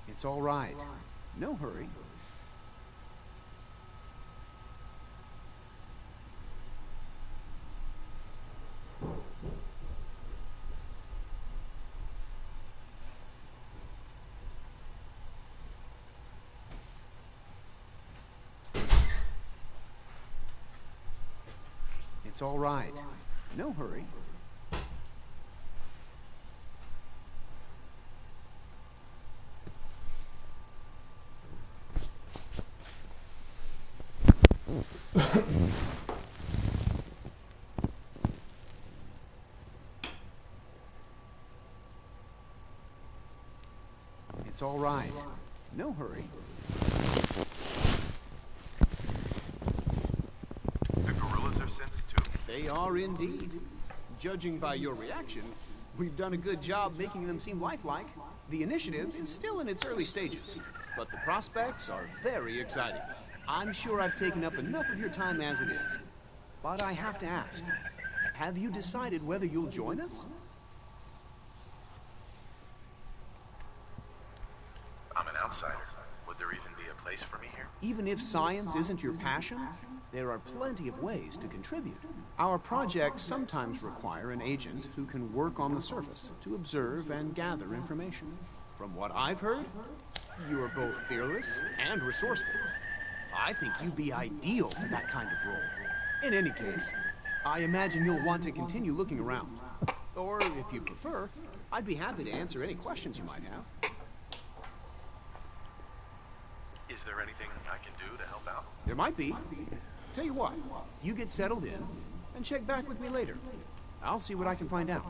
It's all right. No hurry. It's all right. No hurry. It's all right. No hurry. The gorillas are synths too? They are indeed. Judging by your reaction, we've done a good job making them seem lifelike. The initiative is still in its early stages, but the prospects are very exciting. I'm sure I've taken up enough of your time as it is. But I have to ask, have you decided whether you'll join us? I'm an outsider. Would there even be a place for me here? Even if science isn't your passion, there are plenty of ways to contribute. Our projects sometimes require an agent who can work on the surface to observe and gather information. From what I've heard, you are both fearless and resourceful. I think you'd be ideal for that kind of role. In any case, I imagine you'll want to continue looking around. Or, if you prefer, I'd be happy to answer any questions you might have. Is there anything I can do to help out? There might be. Tell you what, you get settled in, and check back with me later. I'll see what I can find out.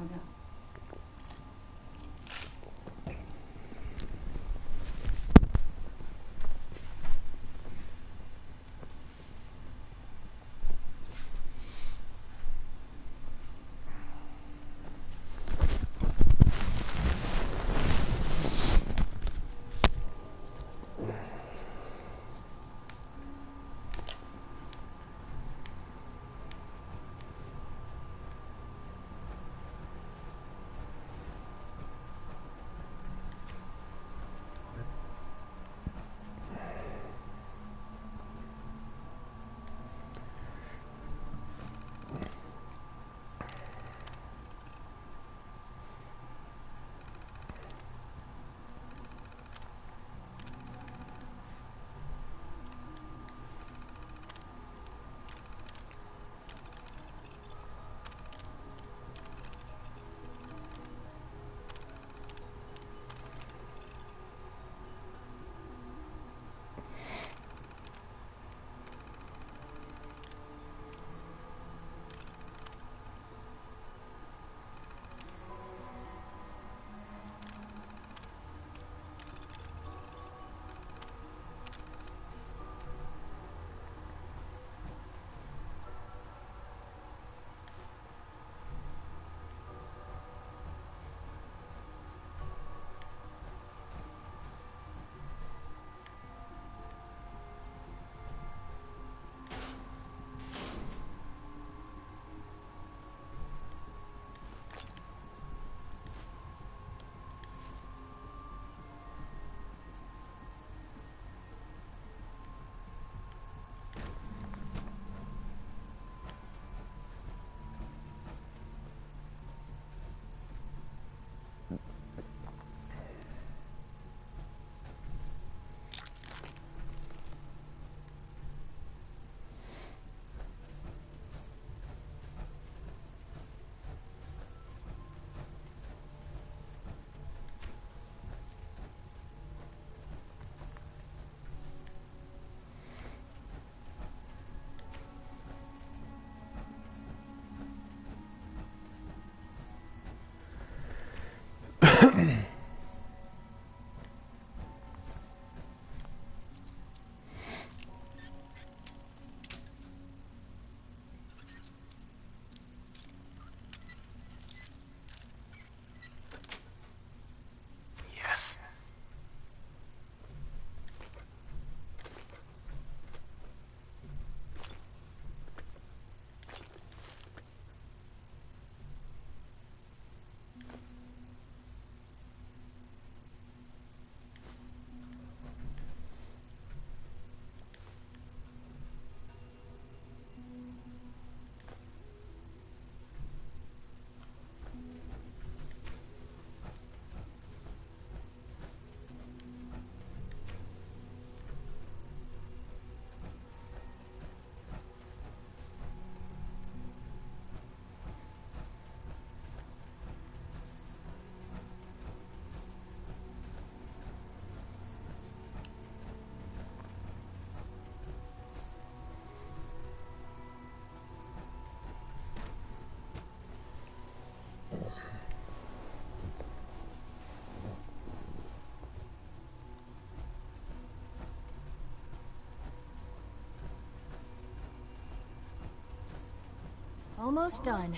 Almost done.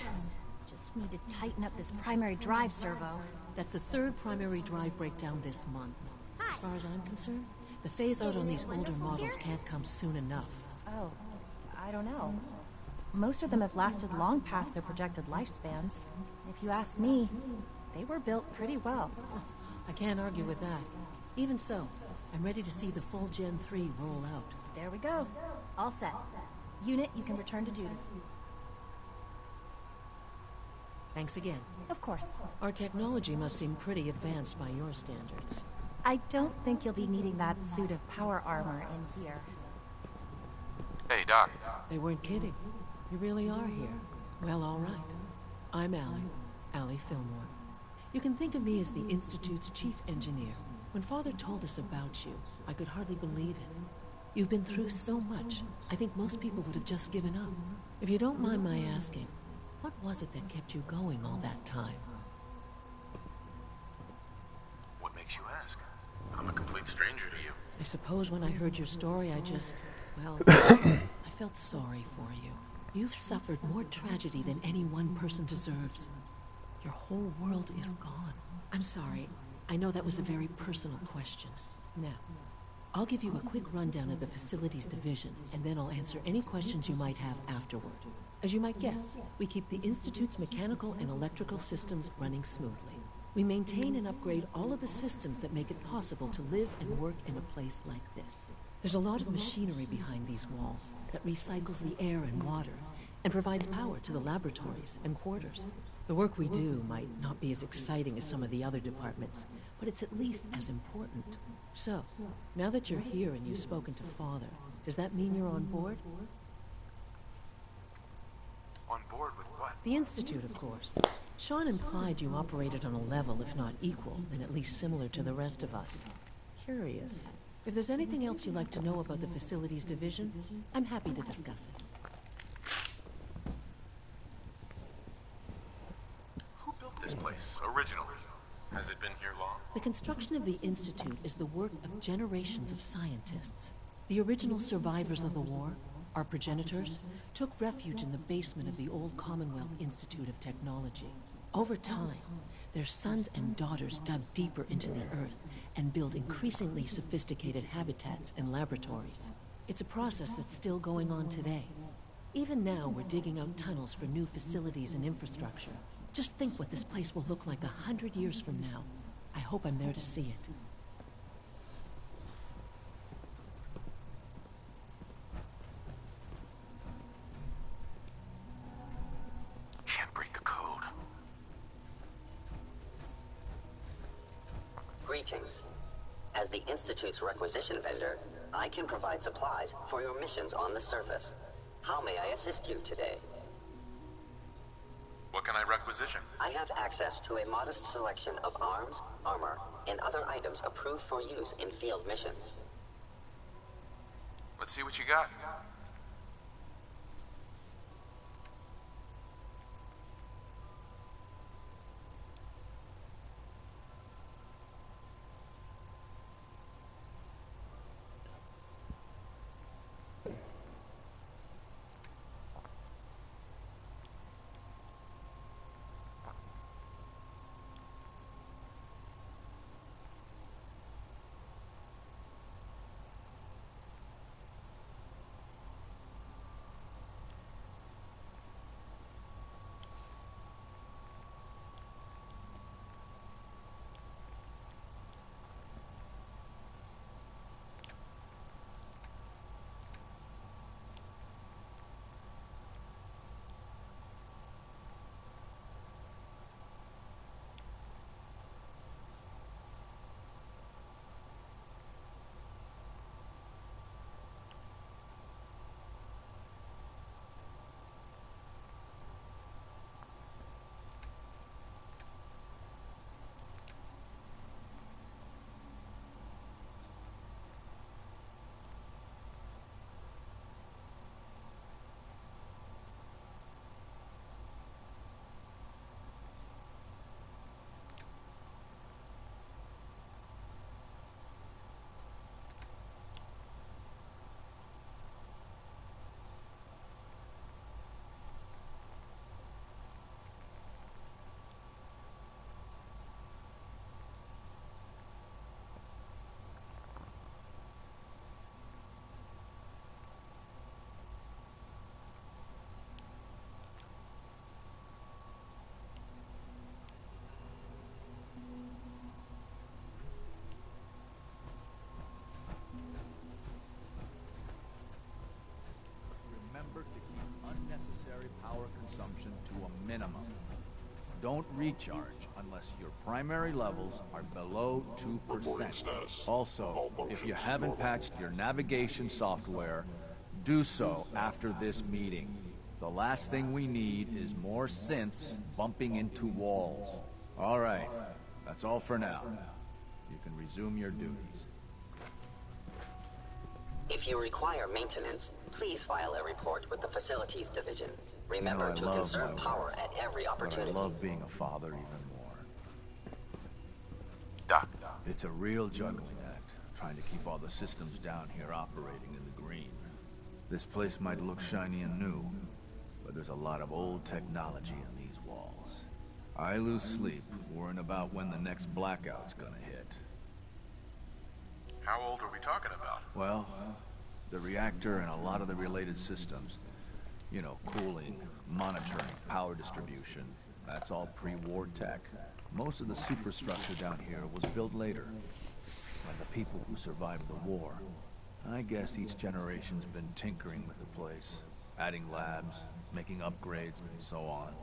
Just need to tighten up this primary drive servo. That's the third primary drive breakdown this month. As far as I'm concerned, the phase-out on these older models can't come soon enough. Oh, I don't know. Most of them have lasted long past their projected lifespans. If you ask me, they were built pretty well. I can't argue with that. Even so, I'm ready to see the full Gen 3 roll out. There we go. All set. Unit, you can return to duty. Thanks again. Of course. Our technology must seem pretty advanced by your standards. I don't think you'll be needing that suit of power armor in here. Hey, Doc. They weren't kidding. You really are here. Well, all right. I'm Allie Fillmore. You can think of me as the Institute's chief engineer. When Father told us about you, I could hardly believe it. You've been through so much, I think most people would have just given up. If you don't mind my asking, what was it that kept you going all that time? What makes you ask? I'm a complete stranger to you. I suppose when I heard your story, well, I felt sorry for you. You've suffered more tragedy than any one person deserves. Your whole world is gone. I'm sorry. I know that was a very personal question. Now, I'll give you a quick rundown of the Facilities Division, and then I'll answer any questions you might have afterward. As you might guess, we keep the Institute's mechanical and electrical systems running smoothly. We maintain and upgrade all of the systems that make it possible to live and work in a place like this. There's a lot of machinery behind these walls that recycles the air and water and provides power to the laboratories and quarters. The work we do might not be as exciting as some of the other departments, but it's at least as important. So, now that you're here and you've spoken to Father, does that mean you're on board? On board with what? The Institute, of course. Sean implied you operated on a level, if not equal, then at least similar to the rest of us. Curious. If there's anything else you'd like to know about the Facilities Division, I'm happy to discuss it. Who built this place, originally? Has it been here long? The construction of the Institute is the work of generations of scientists. The original survivors of the war, our progenitors, took refuge in the basement of the old Commonwealth Institute of Technology. Over time, their sons and daughters dug deeper into the earth and built increasingly sophisticated habitats and laboratories. It's a process that's still going on today. Even now, we're digging out tunnels for new facilities and infrastructure. Just think what this place will look like 100 years from now. I hope I'm there to see it. Can't break the code. Greetings. As the Institute's requisition vendor, I can provide supplies for your missions on the surface. How may I assist you today? What can I requisition? I have access to a modest selection of arms, armor, and other items approved for use in field missions. Let's see what you got. Remember to keep unnecessary power consumption to a minimum. Don't recharge unless your primary levels are below 2%. Also, if you haven't patched your navigation software, do so after this meeting. The last thing we need is more synths bumping into walls. All right, that's all for now. You can resume your duties. If you require maintenance, please file a report with the Facilities Division. Remember to conserve power at every opportunity. But I love being a father even more. Doc. It's a real juggling act, trying to keep all the systems down here operating in the green. This place might look shiny and new, but there's a lot of old technology in these walls. I lose sleep worrying about when the next blackout's gonna hit. How old are we talking about? Well, the reactor and a lot of the related systems. You know, cooling, monitoring, power distribution. That's all pre-war tech. Most of the superstructure down here was built later. When the people who survived the war. I guess each generation's been tinkering with the place. Adding labs, making upgrades, and so on.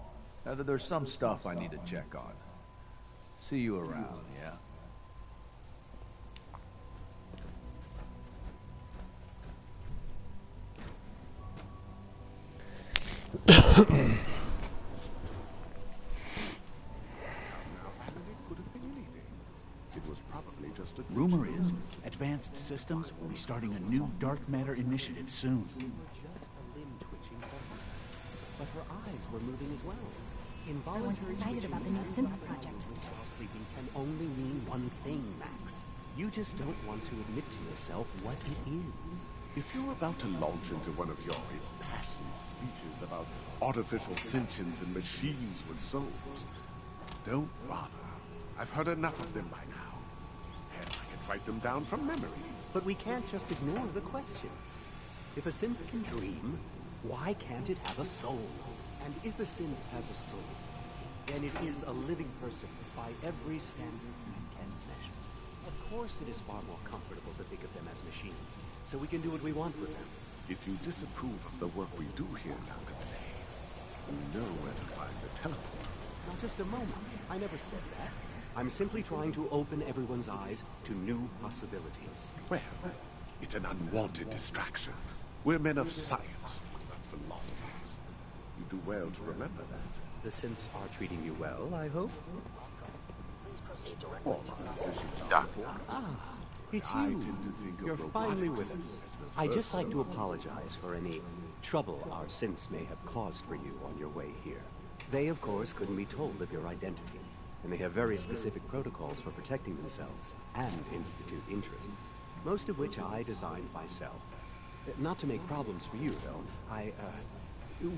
There's some stuff I need to check on. See you around, yeah? Rumor is, Advanced Systems will be starting a new dark matter initiative soon. Just a limb twitching but her eyes were moving as well. Everyone's excited about the new synth project. While sleeping can only mean one thing, Max. You just don't want to admit to yourself what it is. If you're about to launch into one of your impassioned speeches about artificial sentience and machines with souls, don't bother. I've heard enough of them by now. And I can write them down from memory. But we can't just ignore the question. If a synth can dream, why can't it have a soul? And if a synth has a soul, then it is a living person by every standard we can measure. Of course it is far more comfortable to think of them as machines, so we can do what we want with them. If you disapprove of the work we do here, Dr. Day, you know where to find the teleport. Now just a moment. I never said that. I'm simply trying to open everyone's eyes to new possibilities. Well, it's an unwanted distraction. We're men of science, not philosophers. You do well to remember that. The synths are treating you well, I hope? Please proceed directly to Doc. It's you. You're finally with us. I'd just like to apologize for any trouble our synths may have caused for you on your way here. They, of course, couldn't be told of your identity, and they have very specific protocols for protecting themselves and Institute interests, most of which I designed myself. Not to make problems for you, though.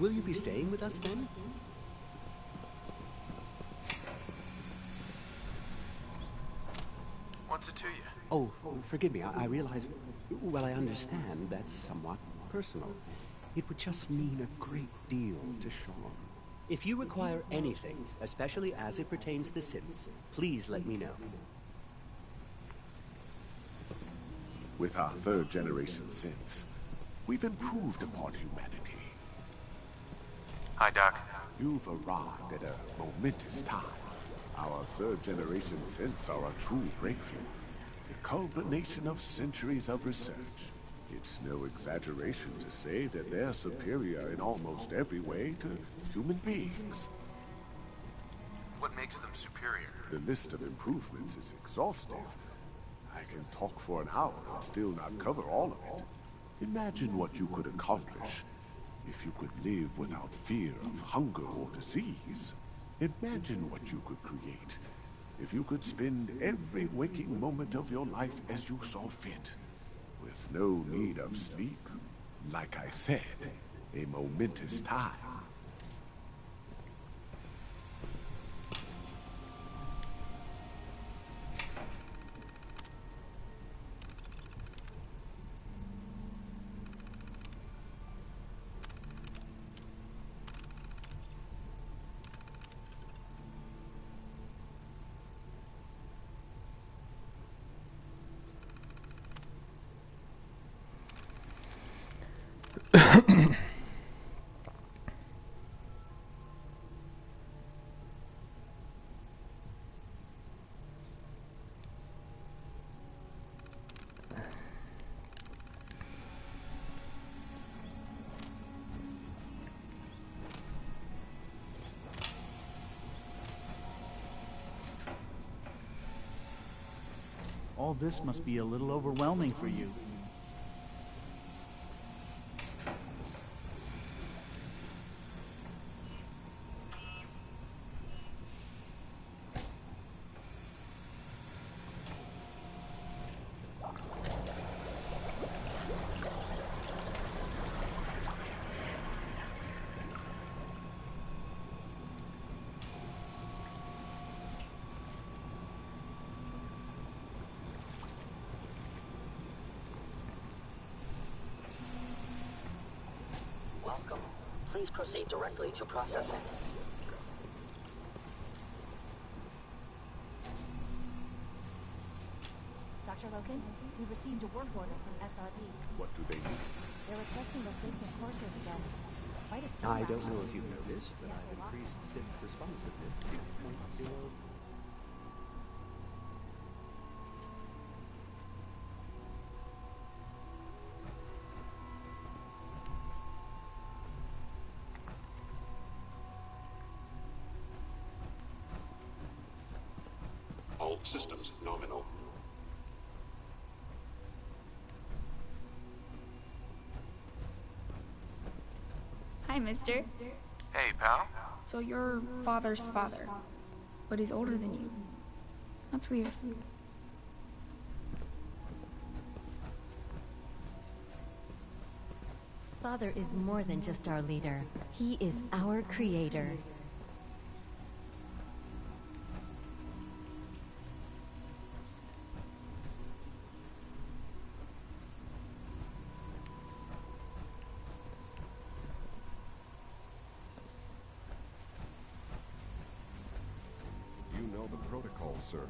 Will you be staying with us, then? What's it to you? Oh, forgive me. I realize... Well, I understand that's somewhat personal. It would just mean a great deal to Sean. If you require anything, especially as it pertains to synths, please let me know. With our third-generation synths, we've improved upon humanity. Hi, Doc. You've arrived at a momentous time. Our third-generation synths are a true breakthrough, the culmination of centuries of research. It's no exaggeration to say that they're superior in almost every way to human beings. What makes them superior? The list of improvements is exhaustive. I can talk for an hour and still not cover all of it. Imagine what you could accomplish if you could live without fear of hunger or disease. Imagine what you could create if you could spend every waking moment of your life as you saw fit, with no need of sleep. Like I said, a momentous time. All this must be a little overwhelming for you. Welcome. Please proceed directly to processing. Dr. Logan, we received a work order from SRB. What do they need? They're requesting replacement coursers again. Quite a few, I don't know actually. if you've noticed, but Yes, I've they lost increased some. synth responsiveness to 2.0. All systems nominal. Hi, mister. Hey, pal. So you're father's father, but he's older than you. That's weird. Father is more than just our leader. He is our creator. You know the protocol, sir.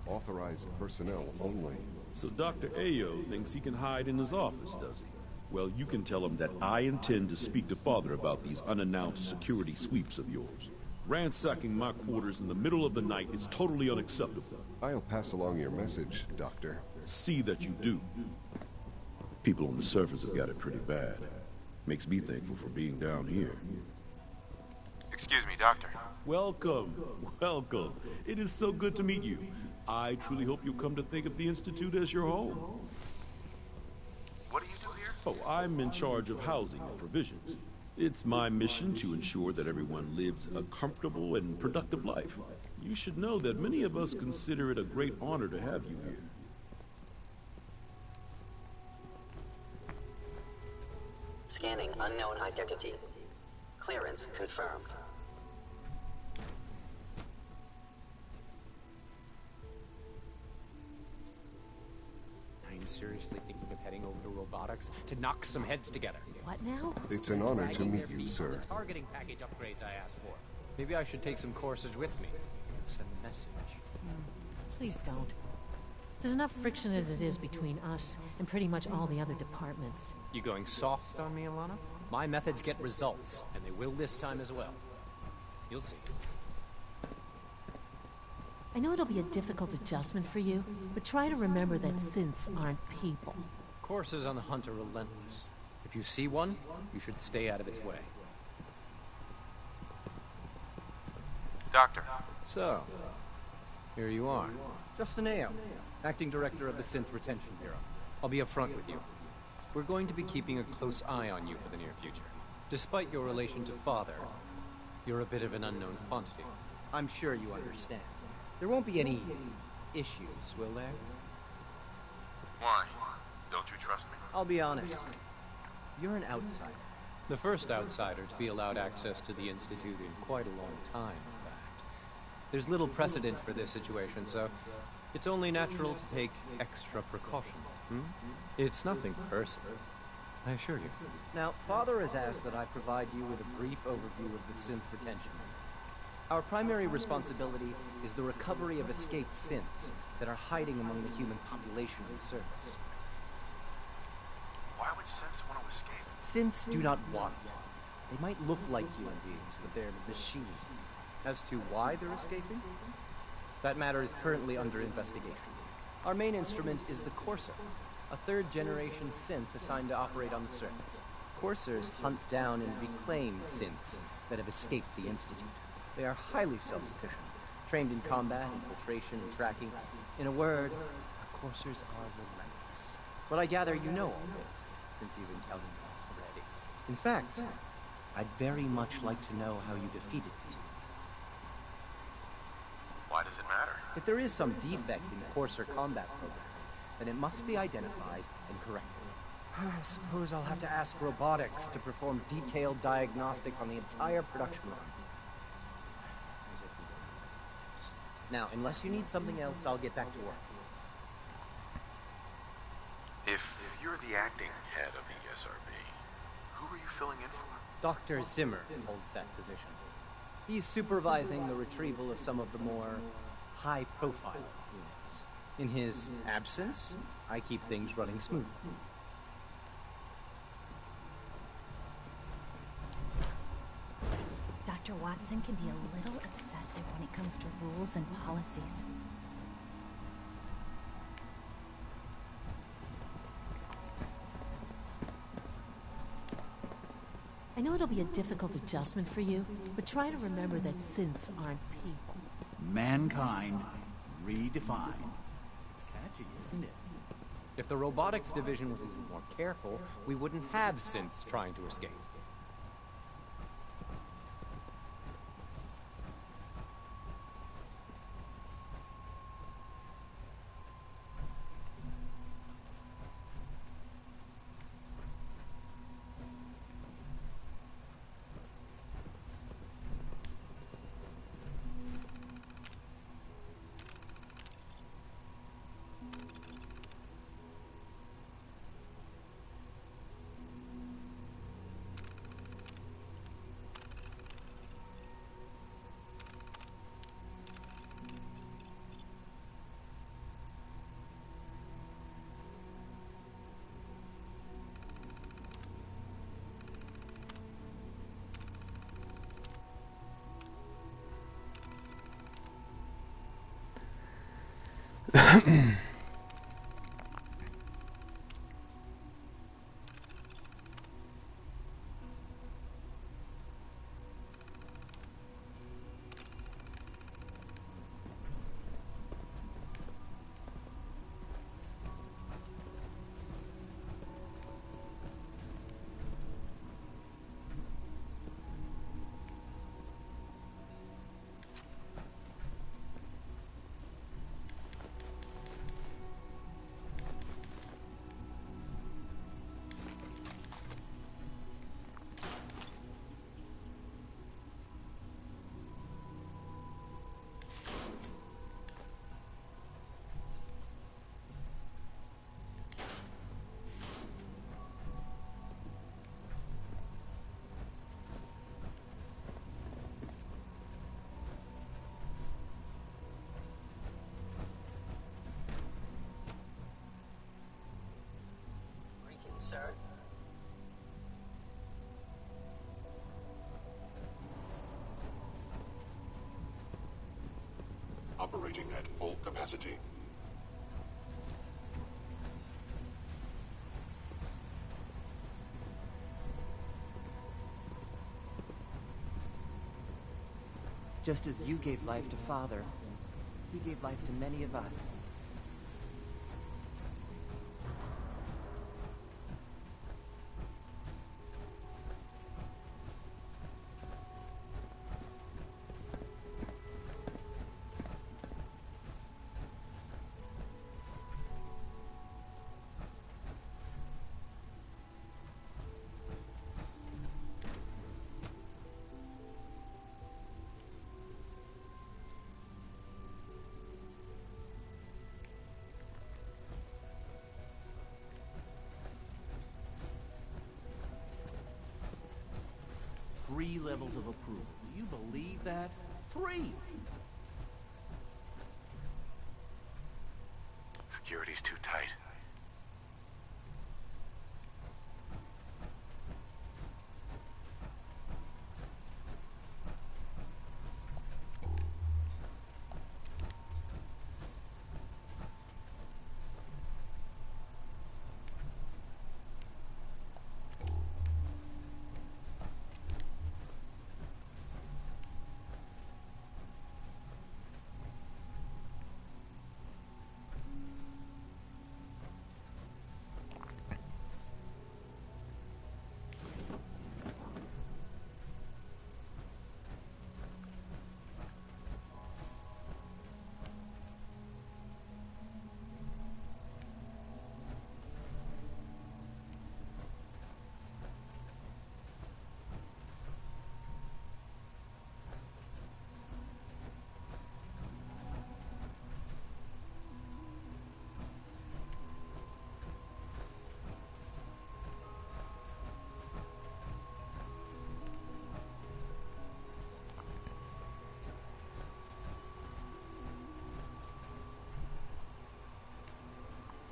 Authorized personnel only. So Dr. Ayo thinks he can hide in his office, does he? Well, you can tell him that I intend to speak to Father about these unannounced security sweeps of yours. Ransacking my quarters in the middle of the night is totally unacceptable. I'll pass along your message, Doctor. See that you do. People on the surface have got it pretty bad. Makes me thankful for being down here. Excuse me, Doctor. Welcome, welcome. It is so good to meet you. I truly hope you'll come to think of the Institute as your home. What do you do here? Oh, I'm in charge of housing and provisions. It's my mission to ensure that everyone lives a comfortable and productive life. You should know that many of us consider it a great honor to have you here. Scanning unknown identity. Clearance confirmed. I'm seriously thinking of heading over to robotics to knock some heads together. What now? It's an honor to Dragging meet their you, feet on sir. the targeting package upgrades I asked for. Maybe I should take some courses with me. Send a message. Please don't. There's enough friction as it is between us and pretty much all the other departments. You going soft on me, Alana? My methods get results, and they will this time as well. You'll see. I know it'll be a difficult adjustment for you, but try to remember that synths aren't people. Courses on the hunt are relentless. If you see one, you should stay out of its way. Doctor. So, here you are. Justin Ayo, Acting Director of the Synth Retention Bureau. I'll be upfront with you. We're going to be keeping a close eye on you for the near future. Despite your relation to Father, you're a bit of an unknown quantity. I'm sure you understand. There won't be any issues, will there? Why? Don't you trust me? I'll be honest. You're an outsider. The first outsider to be allowed access to the Institute in quite a long time, in fact. There's little precedent for this situation, so it's only natural to take extra precautions. It's nothing personal, I assure you. Now, Father has asked that I provide you with a brief overview of the synth retention. Our primary responsibility is the recovery of escaped synths that are hiding among the human population on the surface. Why would synths want to escape? Synths do not want. They might look like human beings, but they're machines. As to why they're escaping, that matter is currently under investigation. Our main instrument is the Courser, a third-generation synth assigned to operate on the surface. Coursers hunt down and reclaim synths that have escaped the Institute. They are highly self-sufficient, trained in combat, infiltration, and tracking. In a word, a coursers are relentless. But I gather you know all this, since you've encountered it already. In fact, I'd very much like to know how you defeated it. Why does it matter? If there is some defect in courser combat programming, then it must be identified and corrected. I suppose I'll have to ask robotics to perform detailed diagnostics on the entire production line. As if we don't have time. Now, unless you need something else, I'll get back to work. If you're the acting head of the SRB, who are you filling in for? Dr. Zimmer holds that position. He's supervising the retrieval of some of the more high-profile units. In his absence, I keep things running smoothly. Dr. Watson can be a little obsessive when it comes to rules and policies. I know it'll be a difficult adjustment for you, but try to remember that synths aren't people. Mankind redefined. It's catchy, isn't it? If the robotics division was a little more careful, we wouldn't have synths trying to escape. Sir. Operating at full capacity. Just as you gave life to Father, he gave life to many of us. Three levels of approval. Do you believe that? 3! Security's too tight.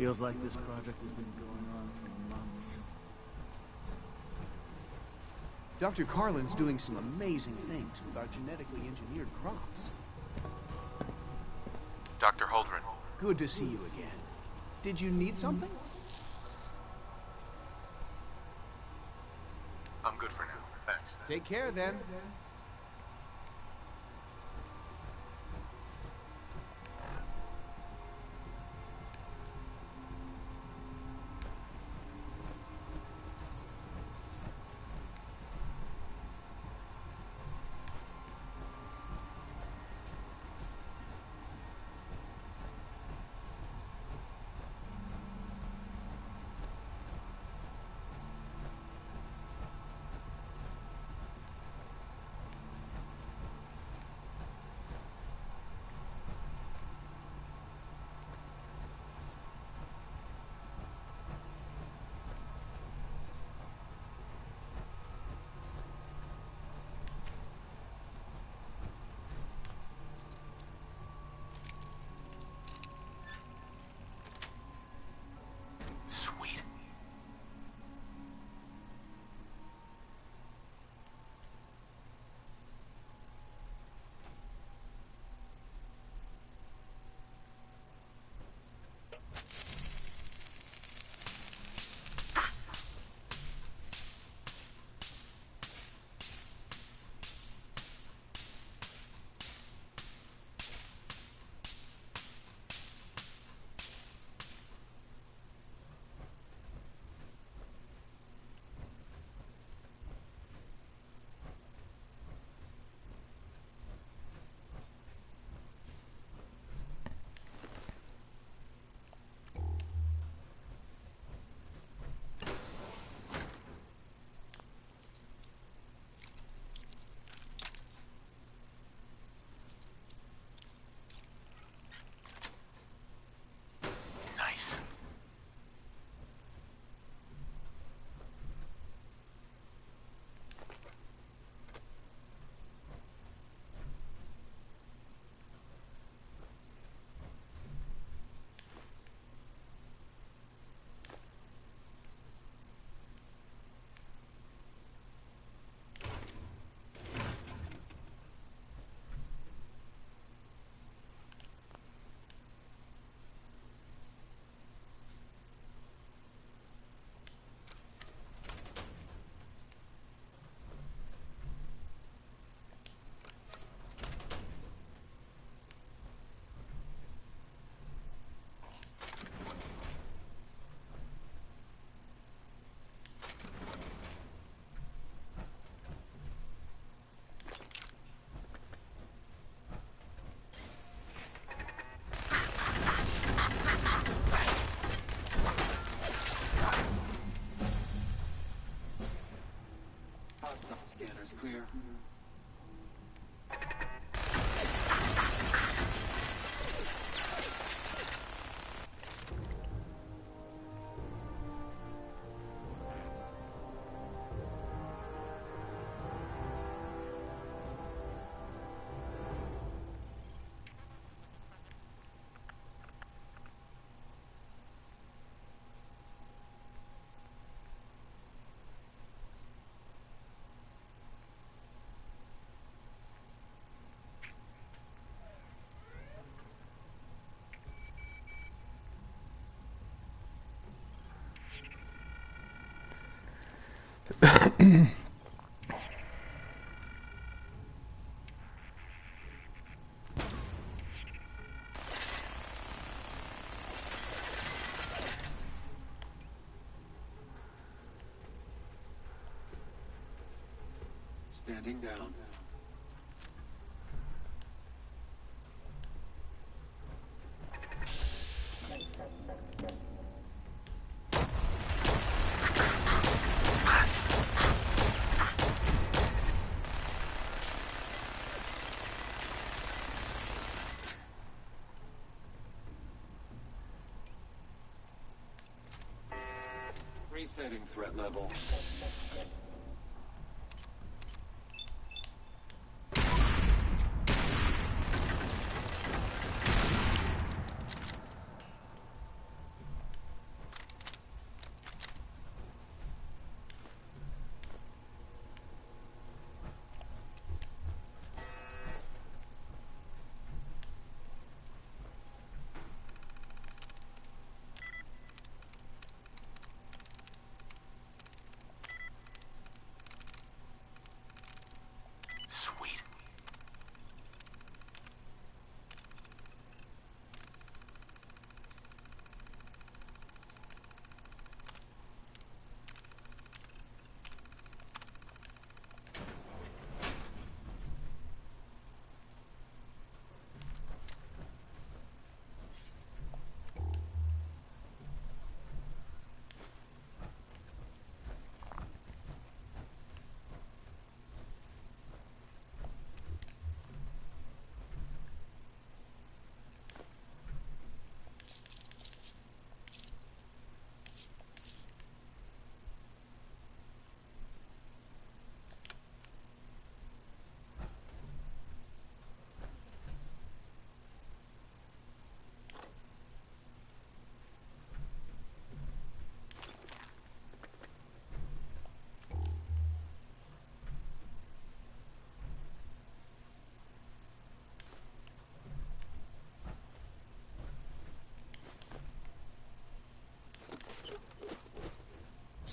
Feels like this project has been going on for months. Dr. Carlin's doing some amazing things with our genetically engineered crops. Dr. Holdren. Good to see you again. Did you need something? I'm good for now. Thanks. Take care, then. Sweet. Nice. Scanner's clear. Standing down. Resetting threat level.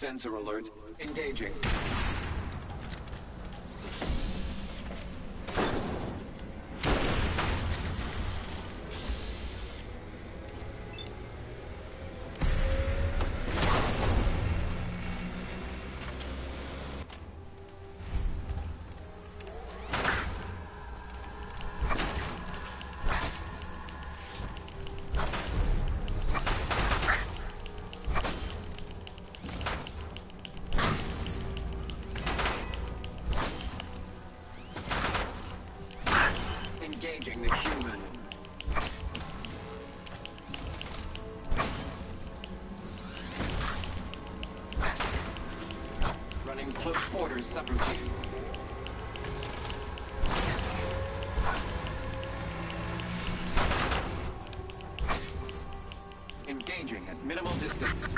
Sensor alert. Engaging. Engaging the human. Running close quarters subroutine. Engaging at minimal distance.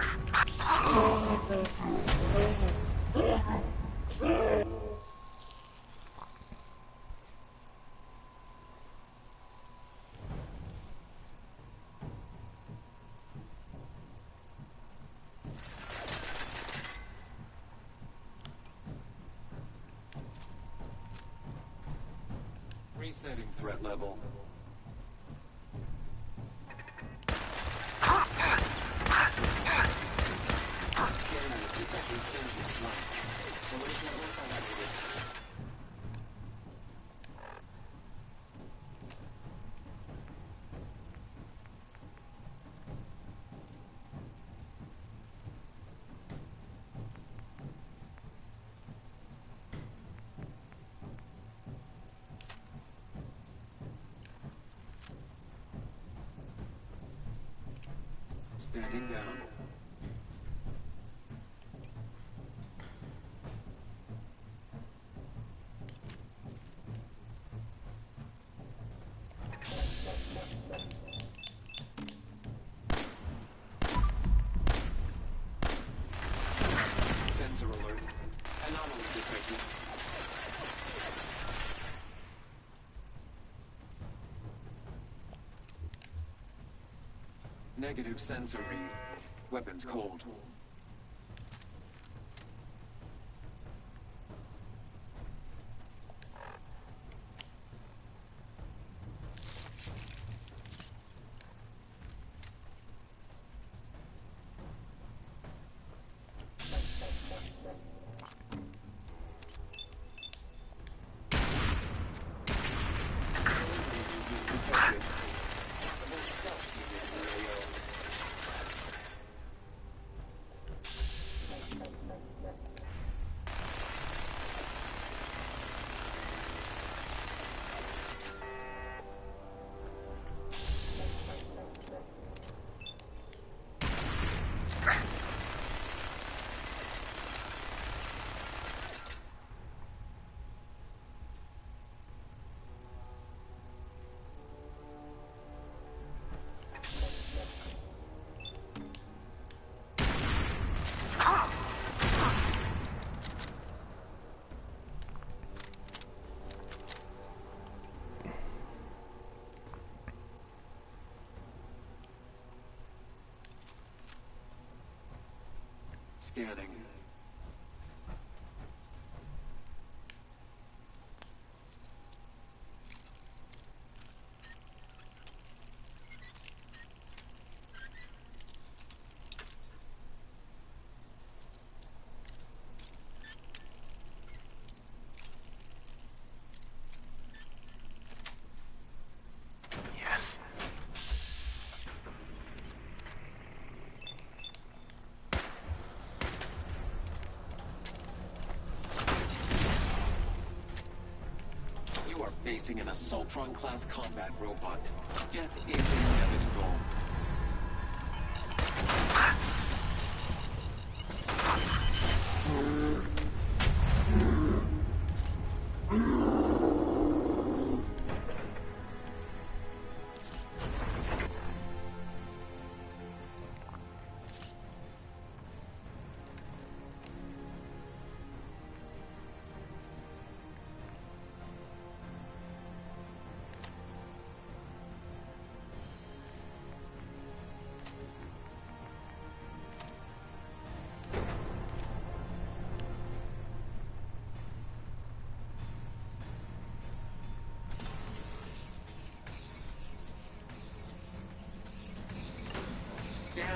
Resetting threat level. Scanners detecting sentient life. Alert level activated. Standing down. Sensor alert. Anomaly detected. Negative sensor read. Weapons cold. Detected. Possible stealth unit AO. Scanning. Yes. Facing an Assaultron-class combat robot. Death is inevitable.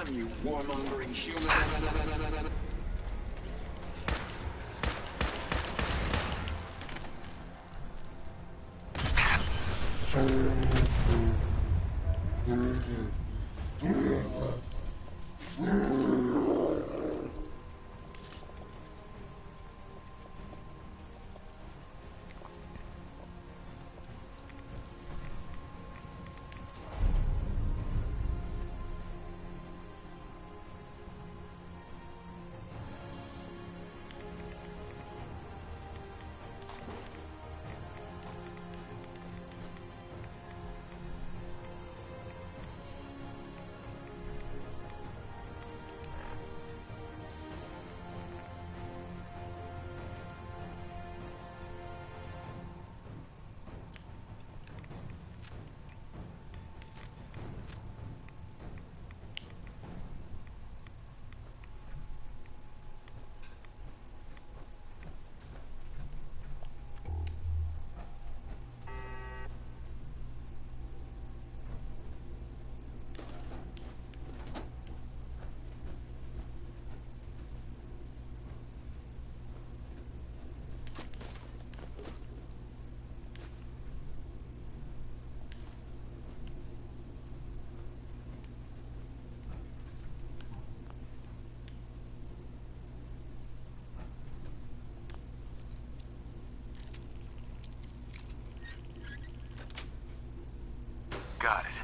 Damn you, warmongering human. Got it.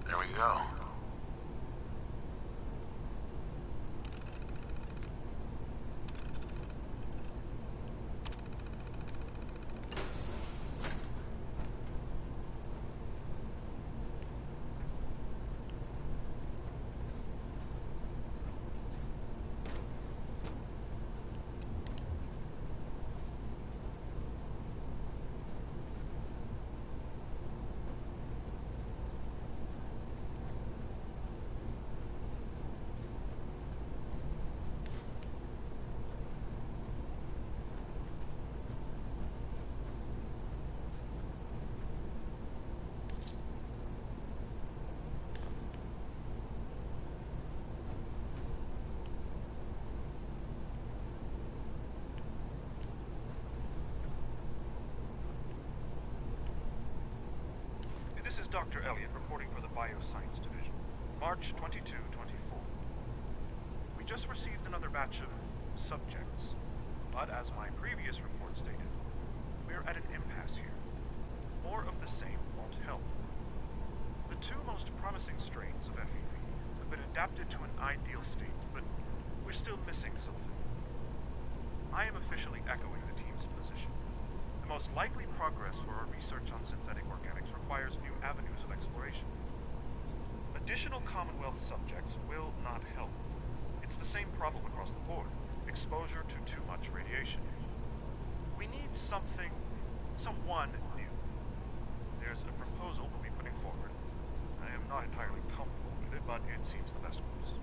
There we go. Dr. Elliot reporting for the Bioscience Division. March 22, 24. We just received another batch of subjects, but as my previous report stated, we're at an impasse here. More of the same won't help. The two most promising strains of FEV have been adapted to an ideal state, but we're still missing something. I am officially echoing the team's position. The most likely progress for our research on synthetic organics requires new avenues of exploration. Additional Commonwealth subjects will not help. It's the same problem across the board. Exposure to too much radiation. We need someone new. There's a proposal we'll be putting forward. I am not entirely comfortable with it, but it seems the best course.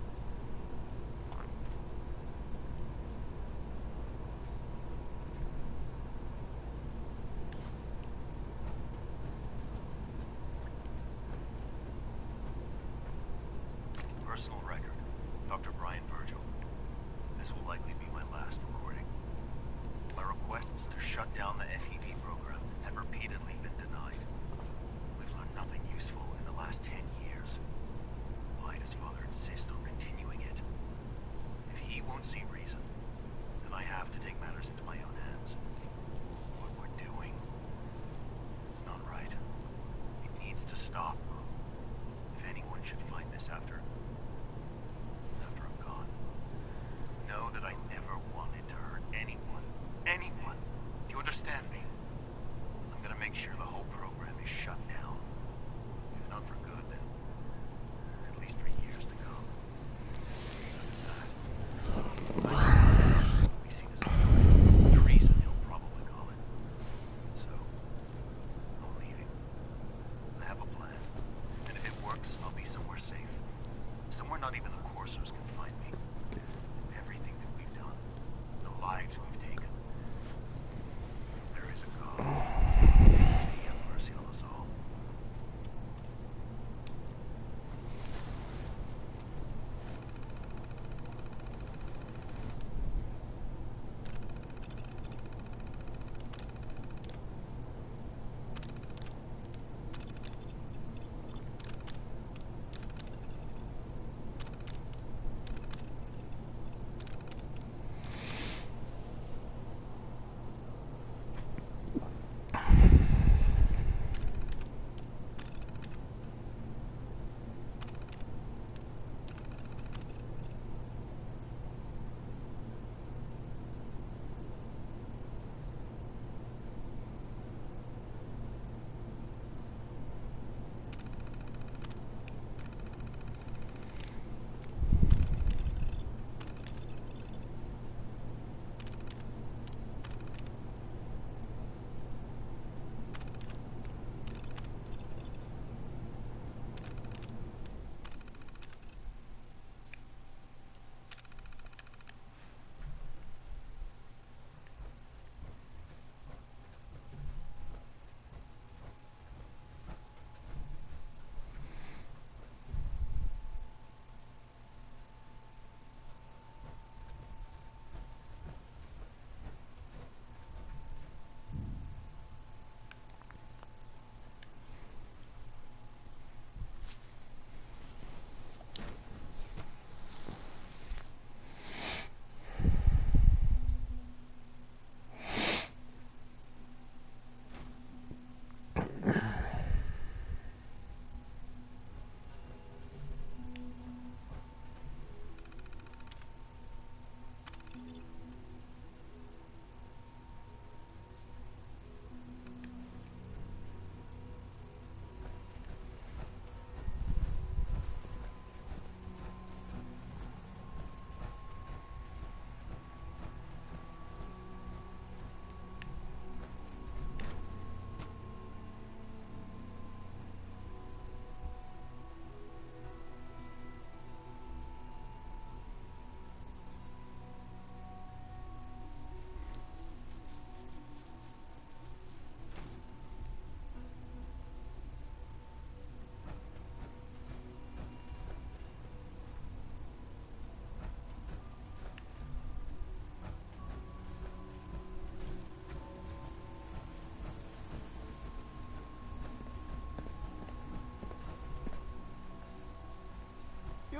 Personal record, Dr. Brian Virgil. This will likely be my last recording. My requests to shut down the FEV program have repeatedly been denied. We've learned nothing useful in the last 10 years. Why does Father insist on continuing it? If he won't see reason, then I have to take matters into my own hands. What we're doing, it's not right. It needs to stop. If anyone should find this after I'm gone, know that I never wanted to hurt anyone. Anyone. Do you understand me? I'm gonna make sure the whole program is shut down. If not for good, then at least for years to come. Will be seen as treason, he'll probably call it. So, I'm leaving. I have a plan. And if it works, I'll be somewhere safe. Somewhere not even the coursers can find me. Everything that we've done, the lives we've taken. There is a God. May He have mercy on us all.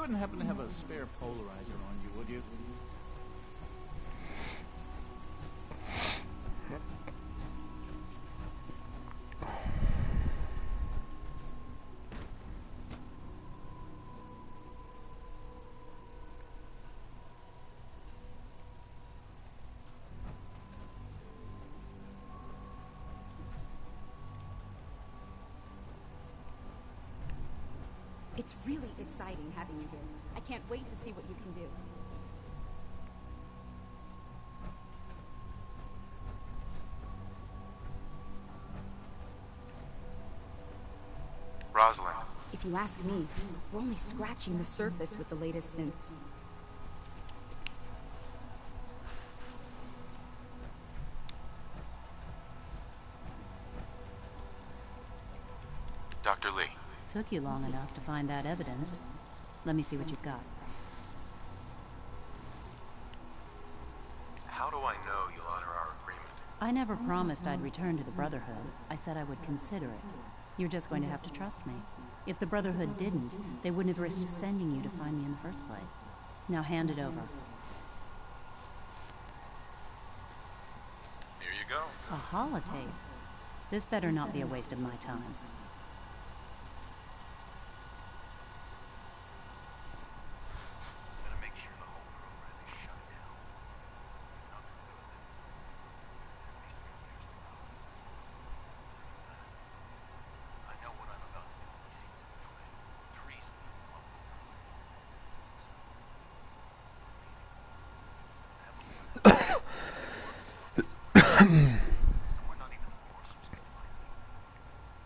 wouldn't happen to have a spare polarizer on you, would you? It's really exciting having you here. I can't wait to see what you can do. Rosalind. If you ask me, we're only scratching the surface with the latest synths. Dr. Lee. Took you long enough to find that evidence. Let me see what you've got. How do I know you'll honor our agreement? I never promised I'd return to the Brotherhood. I said I would consider it. You're just going to have to trust me. If the Brotherhood didn't, they wouldn't have risked sending you to find me in the first place. Now hand it over. Here you go. A holotape? This better not be a waste of my time.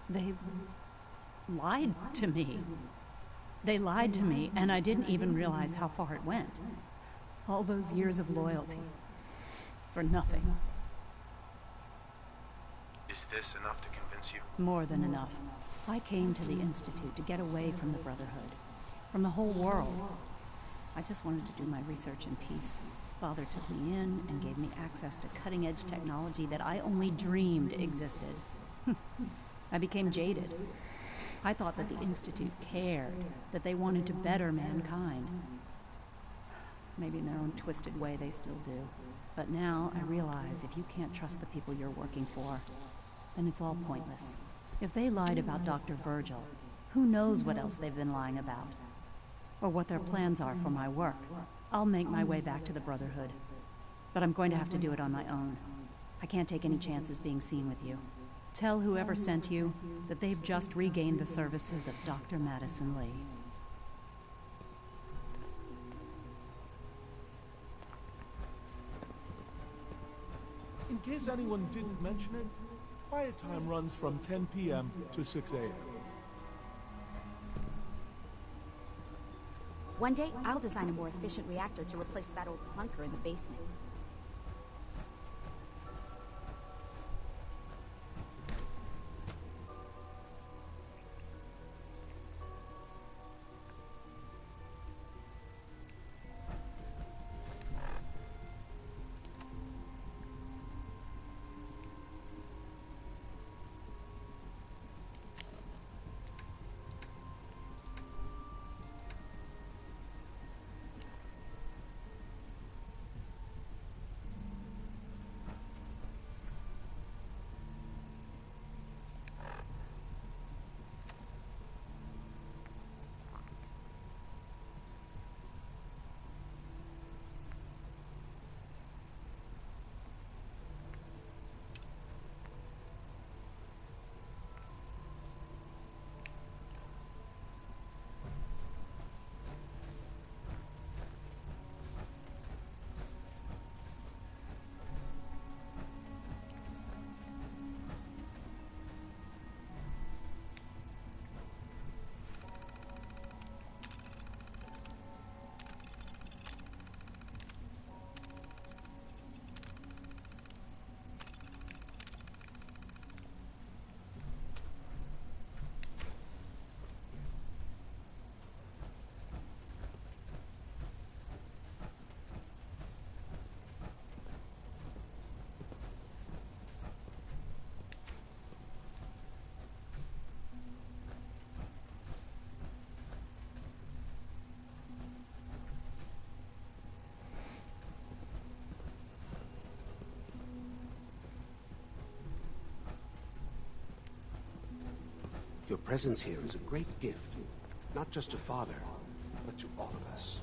They lied to me. They lied to me, and I didn't even realize how far it went. All those years of loyalty. For nothing. Is this enough to convince you? More than enough. I came to the Institute to get away from the Brotherhood. From the whole world. I just wanted to do my research in peace. Father took me in and gave me access to cutting-edge technology that I only dreamed existed. I became jaded. I thought that the Institute cared, that they wanted to better mankind. Maybe in their own twisted way they still do. But now I realize if you can't trust the people you're working for, then it's all pointless. If they lied about Dr. Virgil, who knows what else they've been lying about? Or what their plans are for my work. I'll make my way back to the Brotherhood. But I'm going to have to do it on my own. I can't take any chances being seen with you. Tell whoever sent you that they've just regained the services of Dr. Madison Lee. In case anyone didn't mention it, quiet time runs from 10 p.m. to 6 a.m. One day, I'll design a more efficient reactor to replace that old clunker in the basement. Your presence here is a great gift, not just to Father, but to all of us.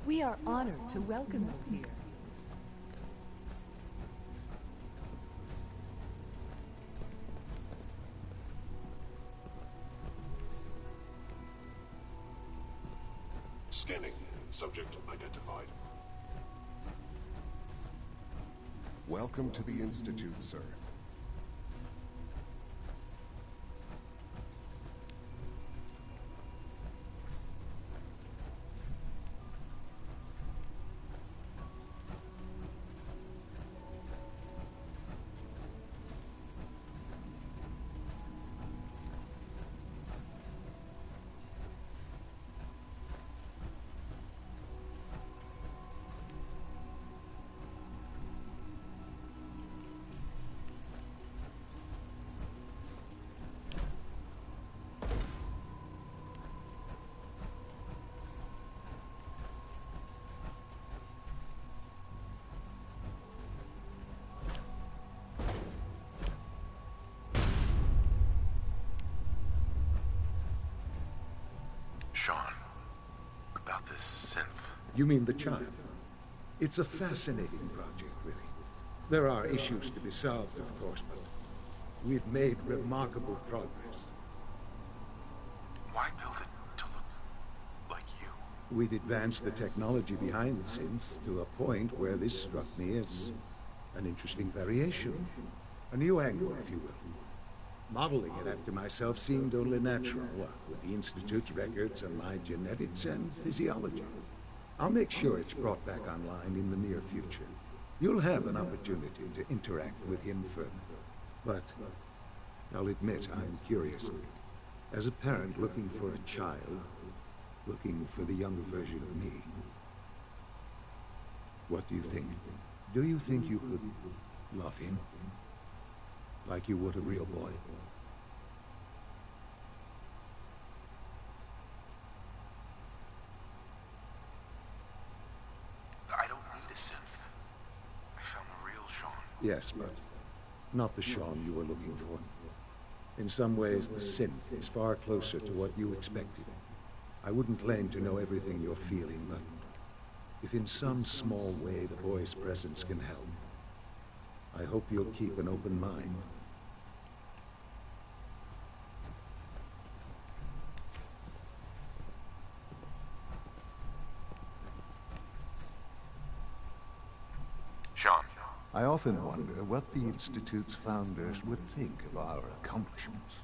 We are honored to welcome you here. Scanning. Subject identified. Welcome to the Institute, sir. Sean, about this synth. You mean the child? It's a fascinating project, really. There are issues to be solved, of course, but we've made remarkable progress. Why build it to look like you? We'd advanced the technology behind the synths to a point where this struck me as an interesting variation. A new angle, if you will. Modeling it after myself seemed only natural, what with the Institute's records and my genetics and physiology. I'll make sure it's brought back online in the near future. You'll have an opportunity to interact with him further. But I'll admit I'm curious. As a parent looking for a child, looking for the younger version of me, what do you think? Do you think you could love him? Like you would a real boy? I don't need a synth. I found the real Sean. Yes, but not the Sean you were looking for. In some ways, the synth is far closer to what you expected. I wouldn't claim to know everything you're feeling, but if in some small way the boy's presence can help, I hope you'll keep an open mind. Sean. I often wonder what the Institute's founders would think of our accomplishments.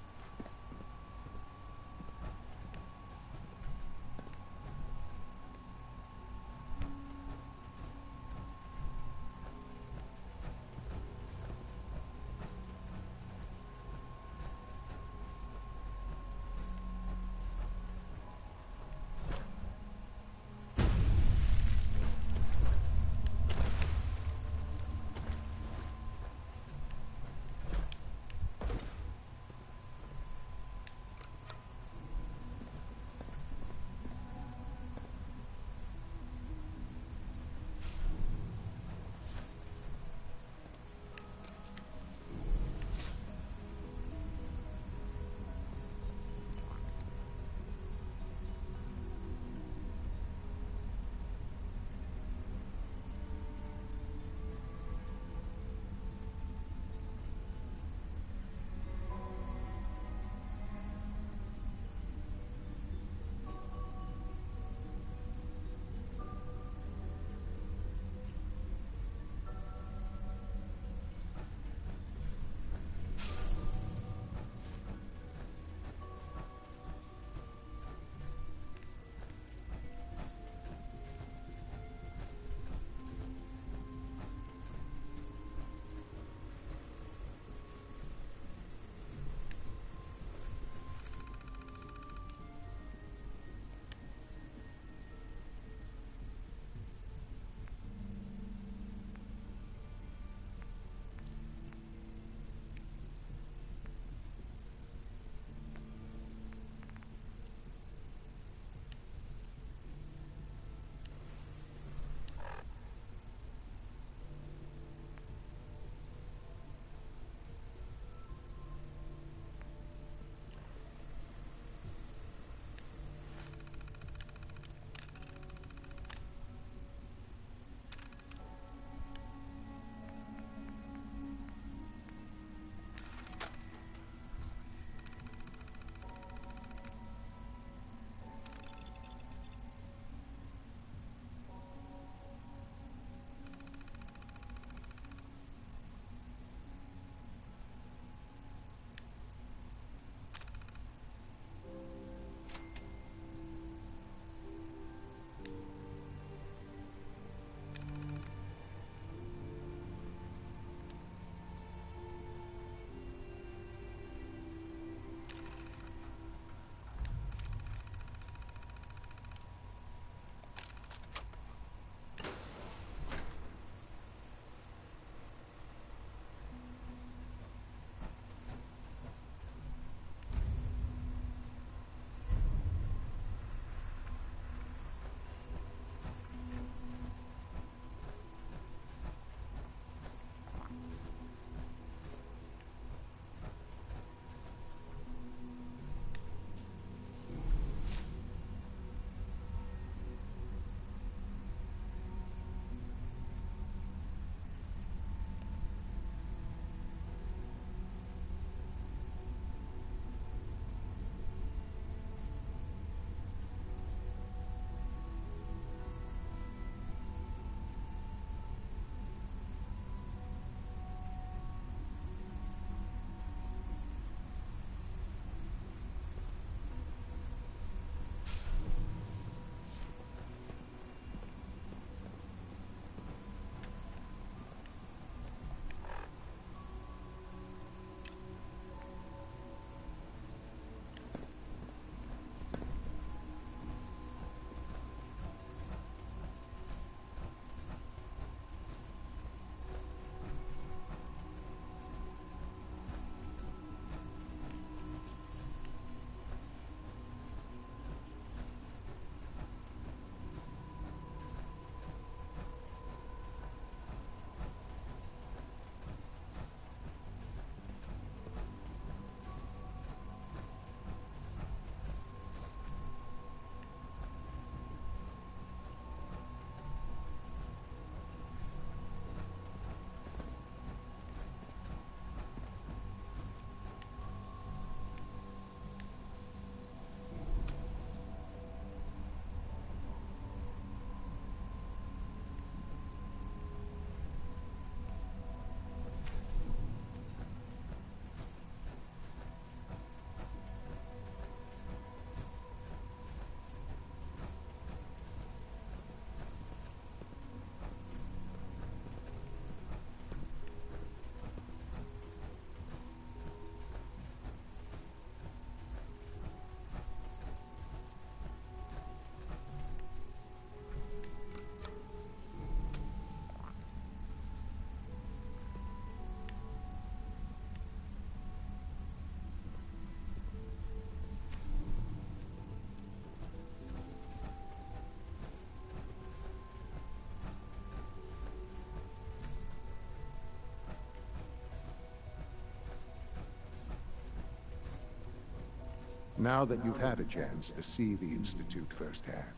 Now that you've had a chance to see the Institute firsthand,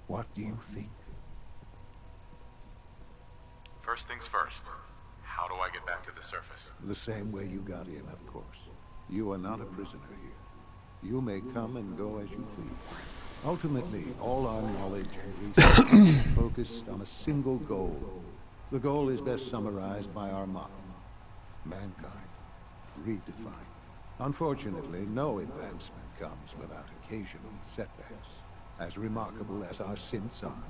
what do you think? First things first. How do I get back to the surface? The same way you got in, of course. You are not a prisoner here. You may come and go as you please. Ultimately, all our knowledge and research is focused on a single goal. The goal is best summarized by our motto: mankind, redefined. Unfortunately, no advancement comes without occasional setbacks. As remarkable as our synths are,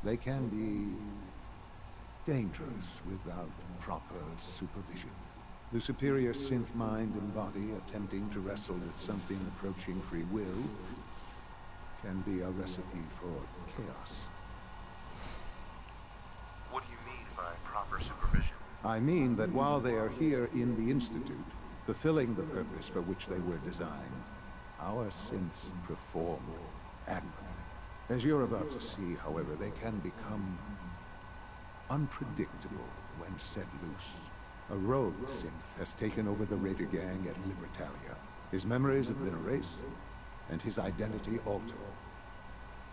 they can be dangerous without proper supervision. The superior synth mind and body attempting to wrestle with something approaching free will can be a recipe for chaos. What do you mean by proper supervision? I mean that while they are here in the Institute, fulfilling the purpose for which they were designed, our synths perform admirably. As you're about to see, however, they can become unpredictable when set loose. A rogue synth has taken over the Raider gang at Libertalia. His memories have been erased, and his identity altered.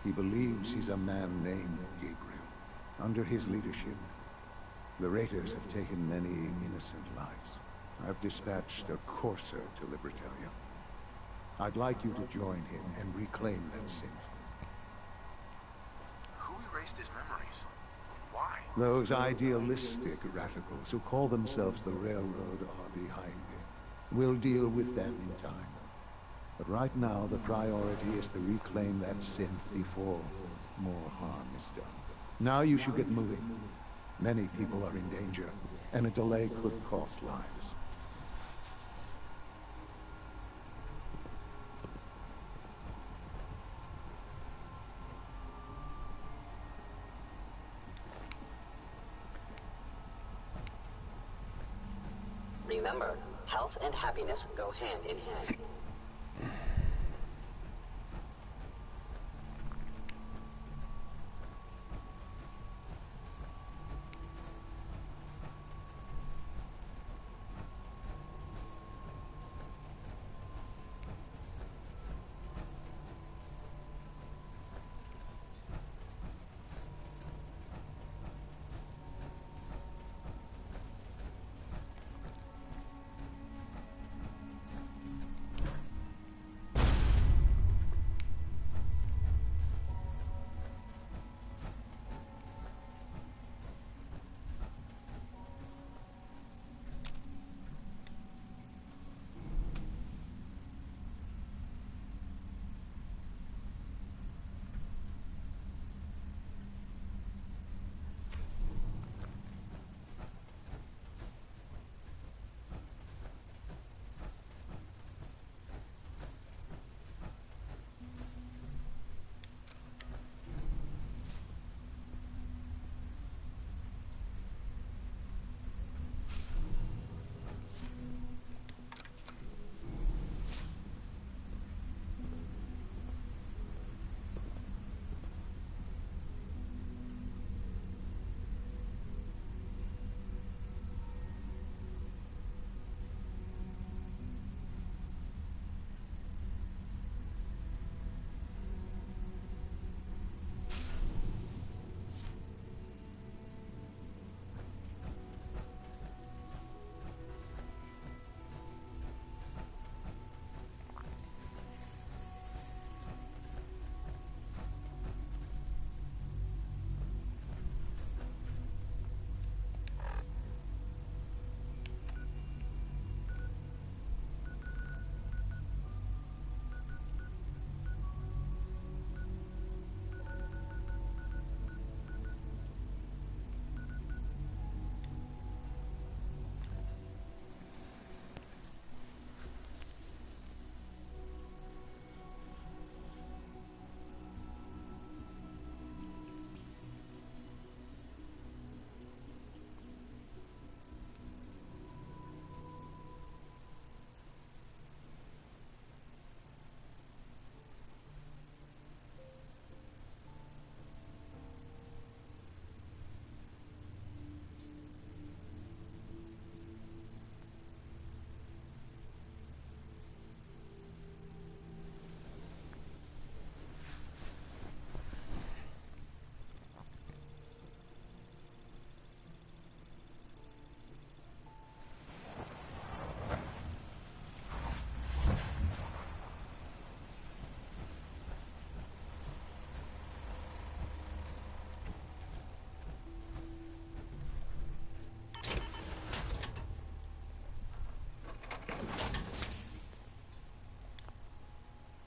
He believes he's a man named Gabriel. Under his leadership, the Raiders have taken many innocent lives. I've dispatched a courser to Libertalia. I'd like you to join him and reclaim that synth. Who erased his memories? Why? Those idealistic radicals who call themselves the Railroad are behind it. We'll deal with them in time. But right now, the priority is to reclaim that synth before more harm is done. Now you should get moving. Many people are in danger, and a delay could cost lives. Remember, health and happiness go hand in hand.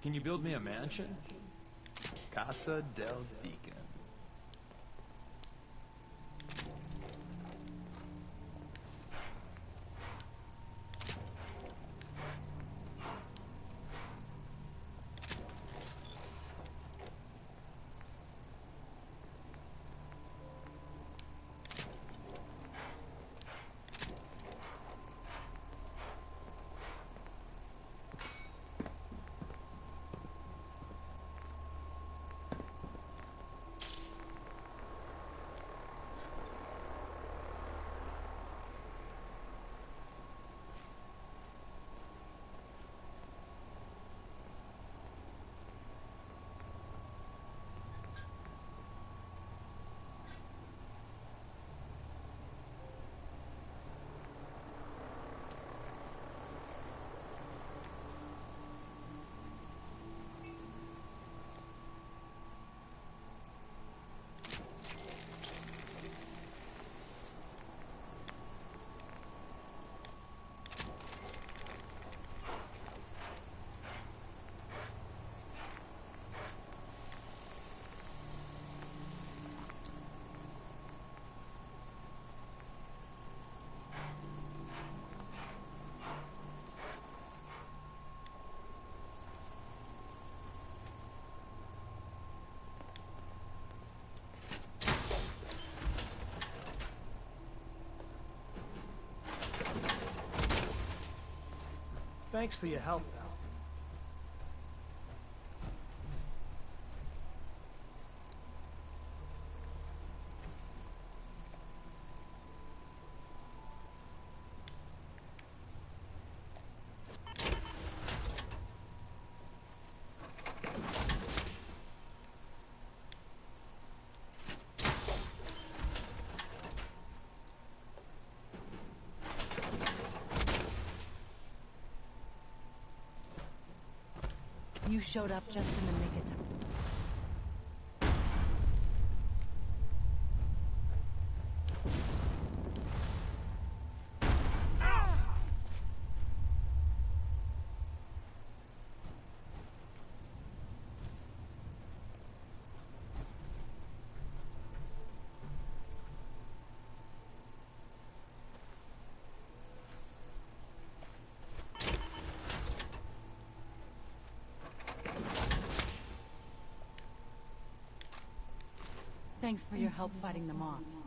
Can you build me a mansion? Casa del Deacon. Thanks for your help, pal. You showed up just in the nick of time. Thanks for your help fighting them off.